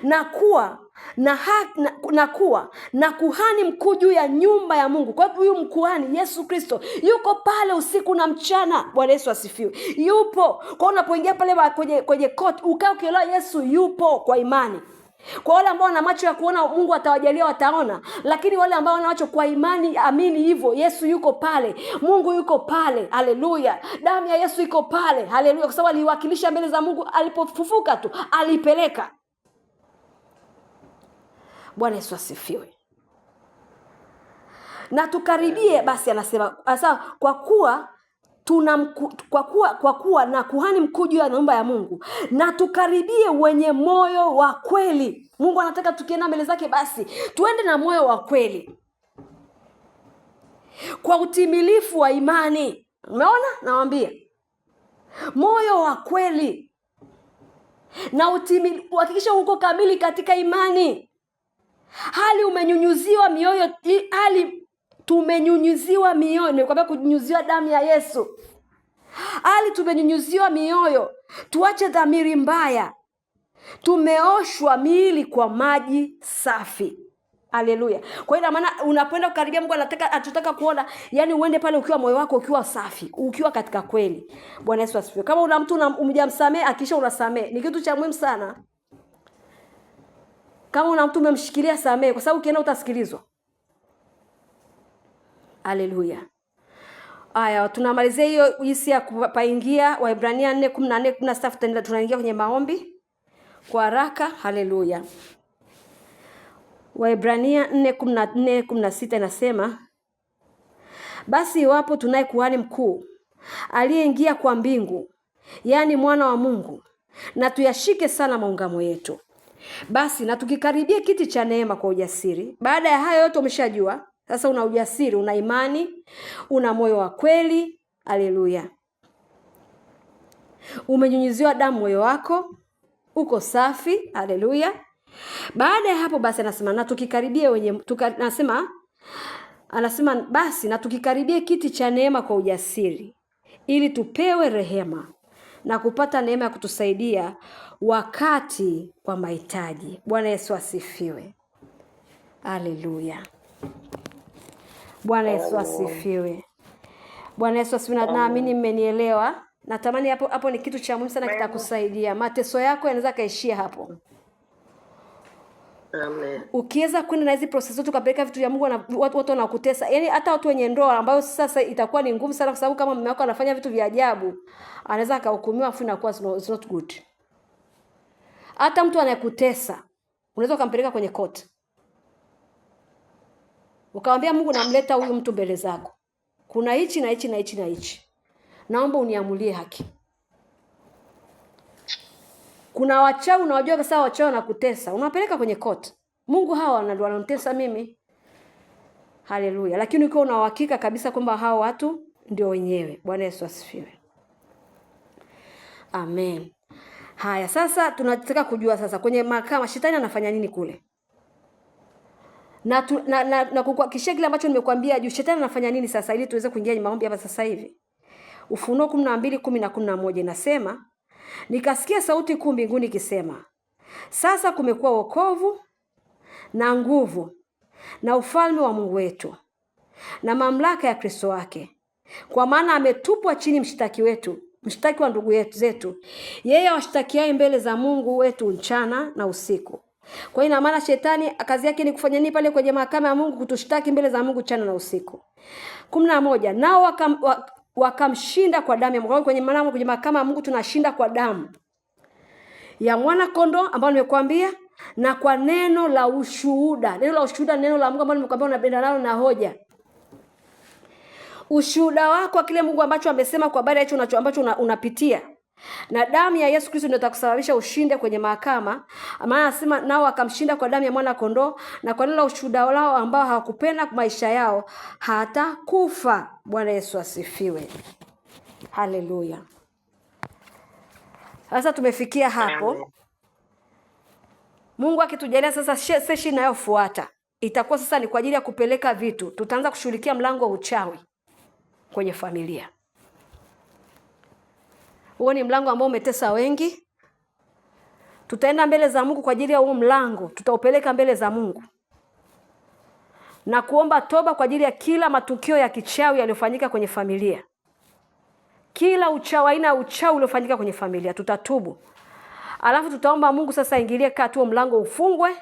Na kuwa na kuhani mkuu juu ya nyumba ya Mungu. Kwa huyu mkuhani Yesu Kristo yuko pale usiku na mchana. Bwana Yesu asifiwe. Yupo. Kwa unapoingia pale kwenye court, ukao ukielewa Yesu yupo kwa imani. Kwa wale ambao wana macho ya kuona, Mungu atawajalia wataona. Lakini wale ambao wana macho kwa imani, amini hivyo, Yesu yuko pale. Mungu yuko pale. Haleluya. Damu ya Yesu iko pale. Haleluya. Kwa sababu aliwakilisha mbele za Mungu, alipofufuka tu alipeleka. Bwana Yesu asifiwe. Na tukaribie basi, anasema kwa kuwa na kuhani mkuu juu ya nyumba ya Mungu, na tukaribie wenye moyo wa kweli. Mungu anataka tukienda mbele zake basi tuende na moyo wa kweli, kwa utimilifu wa imani. Umeona? Nawaambia moyo wa kweli na hakikisha uko kamili katika imani. Hali umenyunyuziwa mioyo, hali tumenyunyuziwa mioyo. Nimekwambia kunyunyuziwa damu ya Yesu. Hali tumenyunyuziwa mioyo. Tuache dhamiri mbaya. Tumeoshwa miili kwa maji safi. Haleluya. Kwa hiyo maana unapoenda kukaribia Mungu anataka kuona, yani uende pale ukiwa moyo wako ukiwa safi, ukiwa katika kweli. Bwana Yesu asifiwe. Kama una mtu umjamsamee, akisha unasamee. Ni kitu cha muhimu sana. Kama una mtu umemshikilia, samee, kwa sababu ukienda utasikilizwa. Haleluya. Aya, tunamalizia hiyo jinsi ya kupaingia Waebrania 4:14-16. Tunaingia kwenye maombi kwa haraka. Haleluya. Waebrania 4:14-16 inasema, basi iwapo tunaye kuhani mkuu aliyeingia kwa mbingu, yani mwana wa Mungu, na tuyashike sana maungamo yetu. Basi na tukikaribia kiti cha neema kwa ujasiri. Baada ya hayo yote umeshajua, sasa una ujasiri, una imani, una moyo wa kweli. Haleluya. Umenyunyiziwa damu moyo wako, uko safi. Haleluya. Baada ya hapo basi anasema na tukikaribia anasema basi na tukikaribia kiti cha neema kwa ujasiri, ili tupewe rehema na kupata neema ya kutusaidia wakati wa mahitaji. Bwana Yesu asifiwe. Haleluya. Bwana Yesu asifiwe. Bwana Yesu asifiwe. Naamini mmenielewa. Natamani hapo ni kitu cha muhimu sana kitakusaidia. Mateso yako yanaweza kaishia hapo. Amen. Ukiweza kwenda na hizi process zote ukapeleka vitu vya Mungu na watu wanakutesa. Yaani hata watu wenye ndoa ambao sasa itakuwa ni ngumu sana, kwa sababu kama mume wako anafanya vitu vya ajabu, anaweza akahukumiwa afu inakuwa it's not good. Hata mtu anayekutesa unaweza ukampeleka kwenye court. Ukamwambia Mungu, namleta huyu mtu mbele zako. Kuna hichi na hichi na hichi na hichi. Naomba uniamulie haki. Kuna wachawi unawajua kasa wachawi wanakutesa, unawapeleka kwenye court. Mungu hawa ndio wanamtesa mimi. Haleluya. Lakini ukiwa una uhakika kabisa kwamba hao watu ndio wenyewe. Bwana Yesu asifiwe. Amen. Haya, sasa tunataka kujua sasa kwenye mahakama shetani anafanya nini kule. Na kukuhakikishia kile ambacho nimekuambia juu, shetani anafanya nini sasa, ili tuweze kuingia kwenye maombi hapa sasa hivi. Ufunuo 12:10-11 inasema, nikasikia sauti kuu mbinguni ikisema, sasa kumekuwa wokovu na nguvu na ufalme wa Mungu wetu na mamlaka ya Kristo wake, kwa maana ametupwa chini mshtaki wetu, mshtaki wa ndugu zetu, yeye awashtakiaye mbele za Mungu wetu mchana na usiku. Kwa hiyo ina maana shetani kazi yake ni kufanya nini pale kwenye mahakama ya Mungu? Kutushtaki mbele za Mungu mchana na usiku. 11, wakamshinda kwa damu ya Mungu. Kwenye mahakama ya Mungu tunashinda kwa damu ya mwana kondoo ambao nimekuambia, na kwa neno la ushuhuda. Neno la ushuhuda, neno la Mungu ambalo nimekuambia unabenda nalo na hoja. Ushuhuda wako kile Mungu ambacho amesema kwa habari ya hicho ambacho unapitia. Na damu ya Yesu Kristo ndio itakusababisha ushinde kwenye mahakama. Maana anasema nao akamshinda kwa damu ya mwana kondoo na kwa neno la ushuhuda wao ambao hawakupenda maisha yao hata kufa. Bwana Yesu asifiwe. Haleluya. Sasa tumefikia hapo. Mungu akitujalia sasa session inayofuata itakuwa sasa ni kwa ajili ya kupeleka vitu. Tutaanza kushughulikia mlango wa uchawi kwenye familia. Huo ni mlango ambao umetesa wengi. Tutaenda mbele za Mungu kwa ajili ya huo mlango. Tutaupeleka mbele za Mungu na kuomba toba kwa ajili ya kila matukio ya kichawi yaliyofanyika kwenye familia. Kila uchawi, aina ya uchawi uliofanyika kwenye familia tutatubu. Alafu tutaomba Mungu sasa ingilie kati, huo mlango ufungwe.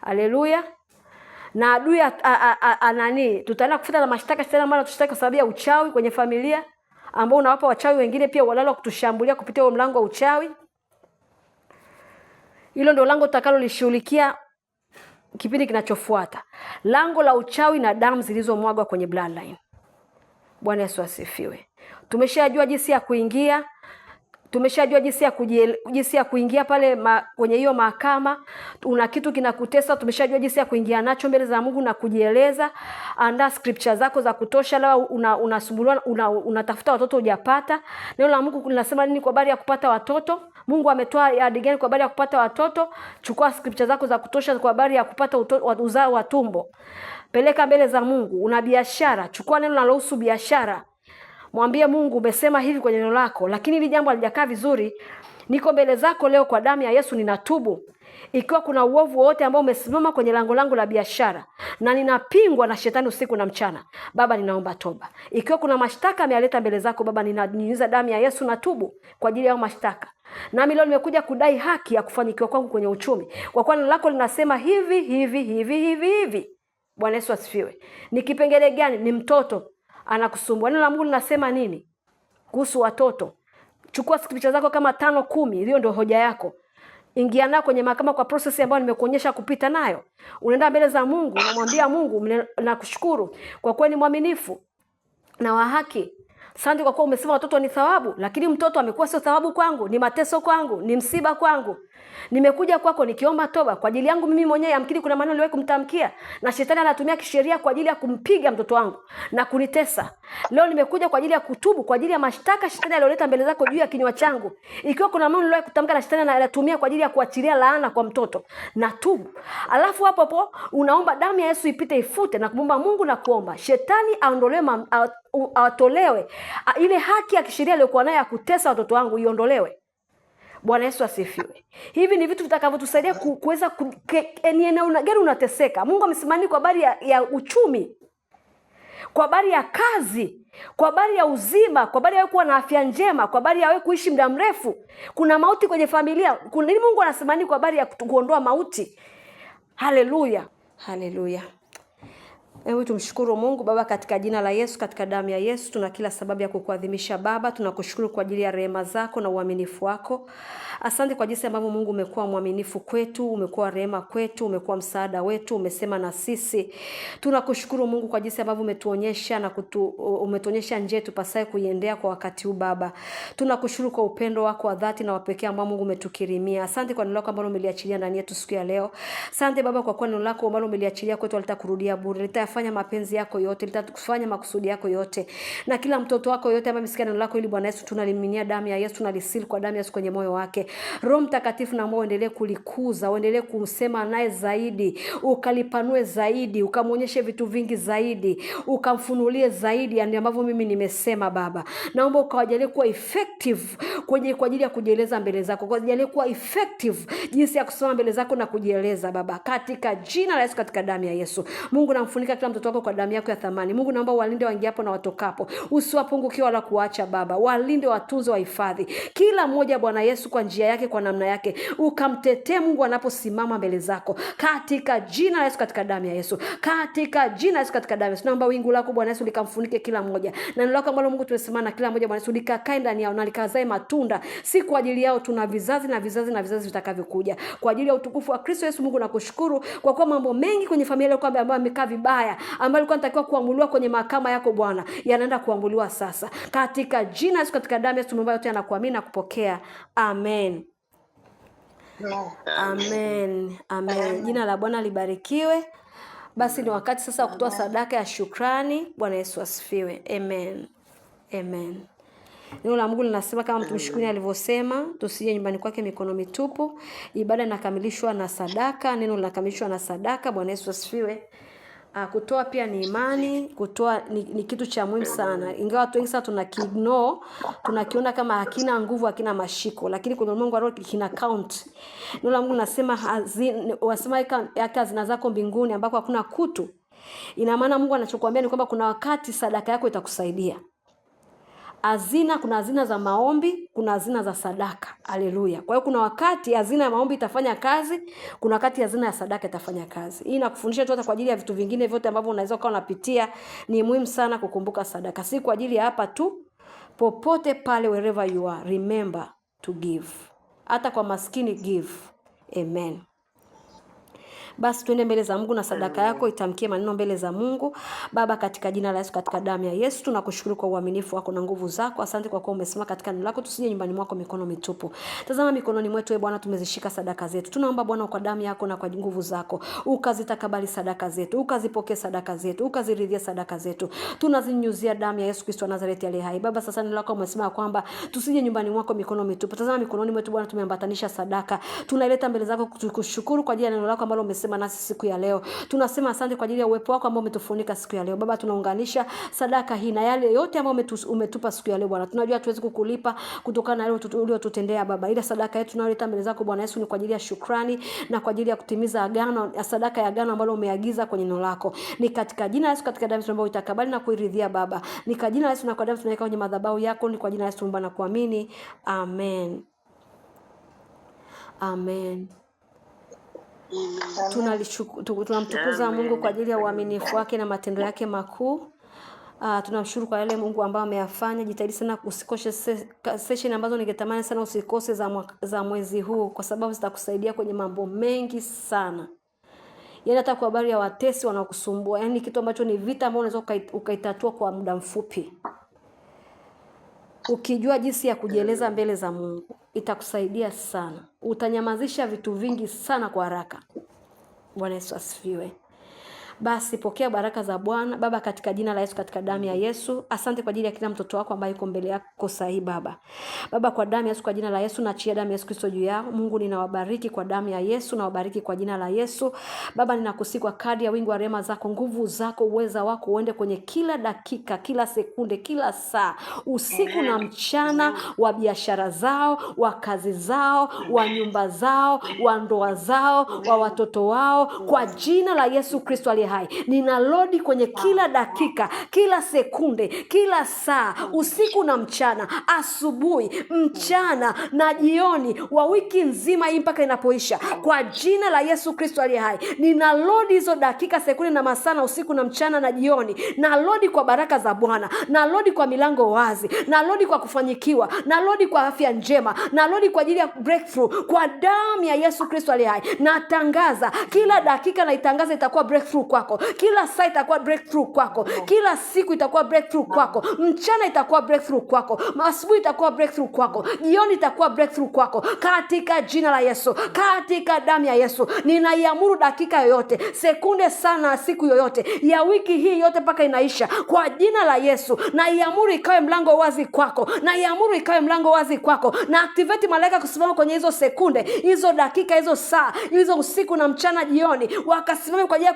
Haleluya. Na adui tutaenda kufuta na mashtaka tena, maana tushtaki kwa sababu ya uchawi kwenye familia ambao unawapa wachawi wengine pia walalo kutushambulia kupitia huo mlango wa uchawi. Hilo ndio lango tutakalolishughulikia kipindi kinachofuata. Lango la uchawi na damu zilizomwagwa kwenye bloodline. Bwana Yesu asifiwe. Tumeshajua jinsi ya kuingia. Tumeshajua jinsi ya kuingia pale kwenye hiyo mahakama. Una kitu kinakutesa, tumeshajua jinsi ya kuingia nacho mbele za Mungu na kujieleza. Andaa scripture zako za kutosha. Leo unasumbuliwa unatafuta watoto hujapata. Neno la Mungu linasema nini kwa habari ya kupata watoto? Mungu ametoa ahadi gani kwa habari ya kupata watoto? Chukua scripture zako za kutosha kwa habari ya kupata uzao wa tumbo. Peleka mbele za Mungu. Una biashara, chukua neno linalohusu biashara. Mwambie Mungu, umesema hivi kwenye neno lako, lakini hili jambo halijakaa vizuri. Niko mbele zako leo kwa damu ya Yesu ninatubu. Ikiwa kuna uovu wote ambao umesimama kwenye lango langu la biashara na ninapingwa na shetani usiku na mchana, Baba ninaomba toba. Ikiwa kuna mashtaka amealeta mbele zako, Baba ninanyunyiza damu ya Yesu natubu kwa ajili ya mashtaka. Nami leo nimekuja kudai haki ya kufanikiwa kwangu kwenye uchumi. Kwa kuwa neno lako linasema hivi. Bwana Yesu asifiwe. Ni kipengele gani? Ni mtoto anakusumbua. Neno la Mungu linasema nini kuhusu watoto? Chukua scripture zako kama 5-10, hiyo ndio hoja yako. Ingia nayo kwenye mahakama kwa process ambayo nimekuonyesha kupita nayo. Unaenda mbele za Mungu, unamwambia Mungu, nakushukuru kwa kuwa ni mwaminifu na wa haki. Asante kwa kuwa umesema watoto ni thawabu, lakini mtoto amekuwa sio thawabu kwangu, ni mateso kwangu, ni msiba kwangu. Nimekuja kwako nikiomba toba kwa ajili yangu mimi mwenyewe. Yamkini kuna maneno niliwahi kumtamkia na shetani anatumia kisheria kwa ajili ya kumpiga mtoto wangu na kunitesa. Leo nimekuja kwa ajili ya kutubu kwa ajili ya mashtaka shetani aliyoleta mbele zako juu ya kinywa changu. Ikiwa kuna maneno niliwahi kutamka na shetani anatumia kwa ajili ya kuachilia laana kwa mtoto, na tubu. Alafu hapo unaomba damu ya Yesu ipite ifute na kumomba Mungu na kuomba shetani aondolewe, atolewe ile haki ya kisheria aliyokuwa nayo ya kutesa watoto wangu iondolewe. Bwana Yesu asifiwe. Hivi ni vitu vitakavyotusaidia kuweza ni eneo gani unateseka. Mungu amesimamia kwa habari ya uchumi, kwa habari ya kazi, kwa habari ya uzima, kwa habari ya kuwa na afya njema, kwa habari ya wewe kuishi muda mrefu. Kuna mauti kwenye familia. Kuna nini Mungu anasimamia kwa habari ya kuondoa mauti? Haleluya. Haleluya. Hebu tumshukuru Mungu. Baba, katika jina la Yesu, katika damu ya Yesu, tuna kila sababu ya kukuadhimisha Baba. Tunakushukuru kwa ajili ya rehema zako na uaminifu wako. Asante kwa jinsi ambavyo Mungu umekuwa mwaminifu kwetu, umekuwa rehema kwetu, umekuwa msaada wetu, umesema na sisi. Tunakushukuru Mungu kwa jinsi ambavyo umetuonyesha na umetuonyesha njia tupasaye kuiendea kwa wakati huu Baba. Tunakushukuru kwa upendo wako wa dhati na wa pekee ambao Mungu umetukirimia. Asante kwa neno lako ambalo umeliachilia ndani yetu siku ya leo. Asante Baba kwa kuwa neno lako ambalo umeliachilia kwetu halitakurudia bure. Litafanya mapenzi yako yote, litakufanya makusudi yako yote. Na kila mtoto wako yote ambaye amesikia neno lako, ili Bwana Yesu tunaliminia damu ya Yesu, tunalisili kwa damu ya Yesu kwenye moyo wake. Roho Mtakatifu na Mungu endelee kulikuza, uendelee kumsema naye zaidi, ukalipanue zaidi, ukamuonyeshe vitu vingi zaidi, ukamfunulie zaidi yani ambavyo mimi nimesema Baba. Naomba ukawajalie kuwa effective kwa ajili ya kujieleza mbele zako. Kwa ajili kuwa effective jinsi ya kusoma mbele zako na kujieleza Baba. Katika jina la Yesu, katika damu ya Yesu. Mungu namfunika kila mtoto wako kwa damu yako ya thamani. Mungu naomba walinde waingiapo na watokapo. Usiwapungukie wala kuacha Baba. Walinde, watunze, wahifadhi. Kila mmoja Bwana Yesu kwa njia yake, kwa namna yake. Ukamtetee Mungu anaposimama mbele zako. Katika jina la Yesu, katika damu ya Yesu. Katika jina la Yesu, katika damu ya Yesu. Naomba wingu lako Bwana Yesu likamfunike kila mmoja. Na neno lako ambalo Mungu tumesimama kila mmoja Bwana Yesu likakae ndani yao na likazae matunda. Si kwa ajili yao, tuna vizazi na vizazi na vizazi vitakavyokuja. Kwa ajili ya utukufu wa Kristo Yesu, Mungu nakushukuru kwa kuwa mambo mengi kwenye familia yako ambayo yamekaa vibaya, ambayo alikuwa anatakiwa kuamuliwa kwenye mahakama yako Bwana, yanaenda kuamuliwa sasa. Katika jina la Yesu, katika damu ya Yesu tumeomba yote, anakuamini na kupokea. Amen. Amen. Amen. Jina la Bwana libarikiwe. Basi ni wakati sasa wa kutoa sadaka ya shukrani. Bwana Yesu asifiwe. Amen. Amen. Neno la Mungu linasema kama mtumishi alivyosema, tusije nyumbani kwake mikono mitupu. Ibada inakamilishwa na sadaka, neno linakamilishwa na sadaka. Bwana Yesu asifiwe. Kutoa pia ni imani. Kutoa ni kitu cha muhimu sana. Ingawa watu wengi sana tunakiignore, tunakiona kama hakina nguvu, hakina mashiko, lakini kwenye Mungu roho kina count. Neno la Mungu linasema wasema yake hazina zako mbinguni ambako hakuna kutu. Ina maana Mungu anachokuambia ni kwamba kuna wakati sadaka yako itakusaidia. Kuna hazina za maombi, kuna hazina za sadaka. Haleluya. Kwa hiyo kuna wakati hazina ya maombi itafanya kazi, kuna wakati hazina ya sadaka itafanya kazi. Hii inakufundisha tu hata kwa ajili ya vitu vingine vyote ambavyo unaweza kuwa unapitia, ni muhimu sana kukumbuka sadaka. Si kwa ajili ya hapa tu, popote pale, wherever you are, remember to give. Hata kwa maskini give. Amen. Basi tuende mbele za Mungu na sadaka yako itamkie maneno mbele za Mungu. Baba, katika jina la Yesu, katika damu ya Yesu, tunakushukuru kwa uaminifu wako na nguvu zako. Asante kwa kuwa umesimama katika neno lako, tusije nyumbani mwako mikono mitupu. Tazama mikononi mwetu Bwana, tumezishika sadaka zetu. Tunaomba Bwana kwa damu yako na kwa nguvu zako, ukazitakabali sadaka zetu, ukazipokee sadaka zetu, ukaziridhia sadaka zetu. Tunazinyunyuzia damu ya Yesu Kristo wa Nazareti aliye hai. Baba, sasa neno lako umesema kwamba tusije nyumbani mwako mikono mitupu. Tazama mikononi mwetu Bwana, tumeambatanisha sadaka. Tunaileta mbele zako kukushukuru kwa ajili ya neno lako ambalo umesema nasi siku ya leo. Tunasema asante kwa ajili ya uwepo wako ambao umetufunika siku ya leo. Baba, tunaunganisha sadaka hii na yale yote ambayo umetupa siku ya leo Bwana. Tunajua tuwezi kukulipa kutokana na yale uliotutendea Baba. Ila sadaka yetu tunayoleta mbele zako Bwana Yesu ni kwa ajili ya shukrani na kwa ajili ya kutimiza agano, sadaka ya agano ambalo umeagiza kwenye neno lako. Ni katika jina la Yesu, katika damu tunaomba utakabali na kuiridhia Baba. Ni kwa jina la Yesu na kwa damu tunaweka kwenye madhabahu yako. Ni kwa jina la Yesu tunaomba na kuamini. Amen. Amen. Tunamtukuza Mungu kwa ajili ya uaminifu wake na matendo yake makuu. Tunamshukuru kwa yale Mungu ambao ameyafanya. Jitahidi sana usikose session ambazo ningetamani sana usikose za mwezi huu, kwa sababu zitakusaidia kwenye mambo mengi sana. Yaani hata kwa habari ya watesi wanaokusumbua, yaani kitu ambacho ni vita ambao unaweza ukaitatua kwa muda mfupi. Ukijua jinsi ya kujieleza mbele za Mungu, itakusaidia sana. Utanyamazisha vitu vingi sana kwa haraka. Bwana Yesu asifiwe. Basi pokea baraka za Bwana. Baba, katika jina la Yesu, katika damu ya Yesu, asante kwa ajili ya kila mtoto wako ambaye yuko mbele yako sahi Baba. Baba, kwa damu ya Yesu, kwa jina la Yesu, naachia damu ya Yesu Kristo juu yao. Mungu, ninawabariki kwa damu ya Yesu, nawabariki kwa jina la Yesu. Baba, ninakusihi kwa kadri ya wingi wa rehema zako, nguvu zako, uweza wako uende kwenye kila dakika, kila sekunde, kila saa, usiku na mchana, wa biashara zao, wa kazi zao, wa nyumba zao, wa ndoa zao, wa watoto wao, kwa jina la Yesu Kristo aliye hai. Ninalodi kwenye kila dakika, kila sekunde, kila saa, usiku na mchana, asubuhi, mchana na jioni, wa wiki nzima hii mpaka inapoisha, kwa jina la Yesu Kristo aliye hai. Ninalodi hizo dakika, sekunde na masaa na usiku na mchana na jioni. Nalodi kwa baraka za Bwana, nalodi kwa milango wazi, nalodi kwa kufanyikiwa, nalodi kwa afya njema, nalodi kwa ajili ya breakthrough kwa damu ya Yesu Kristo aliye hai. Natangaza kila dakika, na itangaza itakuwa breakthrough kwako. Kila saa itakuwa breakthrough kwako. Kila siku itakuwa breakthrough kwako. Mchana itakuwa breakthrough kwako. Asubuhi itakuwa breakthrough kwako. Jioni itakuwa breakthrough kwako. Katika jina la Yesu, katika damu ya Yesu, ninaiamuru dakika yoyote, sekunde sana, siku yoyote ya wiki hii yote mpaka inaisha, kwa jina la Yesu, na iamuru ikawe mlango wazi kwako. Na iamuru ikawe mlango wazi kwako. Na activate malaika kusimama kwenye hizo sekunde, hizo dakika, hizo saa, hizo usiku na mchana, jioni, wakasimame kwa ajili ya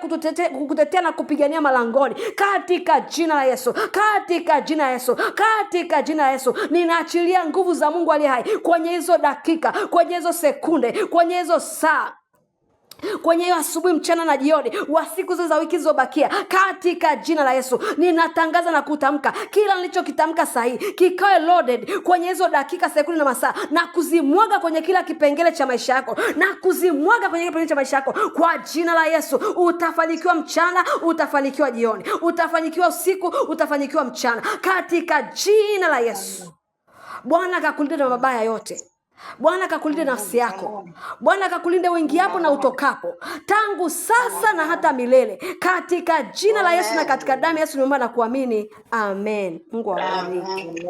kukutetea na kupigania malangoni, katika jina la Yesu, katika jina la Yesu, katika jina la Yesu. Ninaachilia nguvu za Mungu aliye hai kwenye hizo dakika, kwenye hizo sekunde, kwenye hizo saa, kwenye hiyo asubuhi, mchana na jioni wa siku za wiki zilizobakia, katika jina la Yesu. Ninatangaza na kutamka kila nilichokitamka sahihi kikae loaded kwenye hizo dakika, sekunde na masaa, na kuzimwaga kwenye kila kipengele cha maisha yako, na kuzimwaga kwenye kipengele cha maisha yako kwa jina la Yesu. Utafanikiwa mchana, utafanikiwa jioni, utafanikiwa usiku, utafanikiwa mchana, katika jina la Yesu. Bwana akakulinde na mabaya yote. Bwana akakulinde nafsi yako. Bwana akakulinde uingiapo na utokapo, tangu sasa na hata milele, katika jina la Yesu na katika damu ya Yesu nimeomba na kuamini. Amen. Mungu awabariki.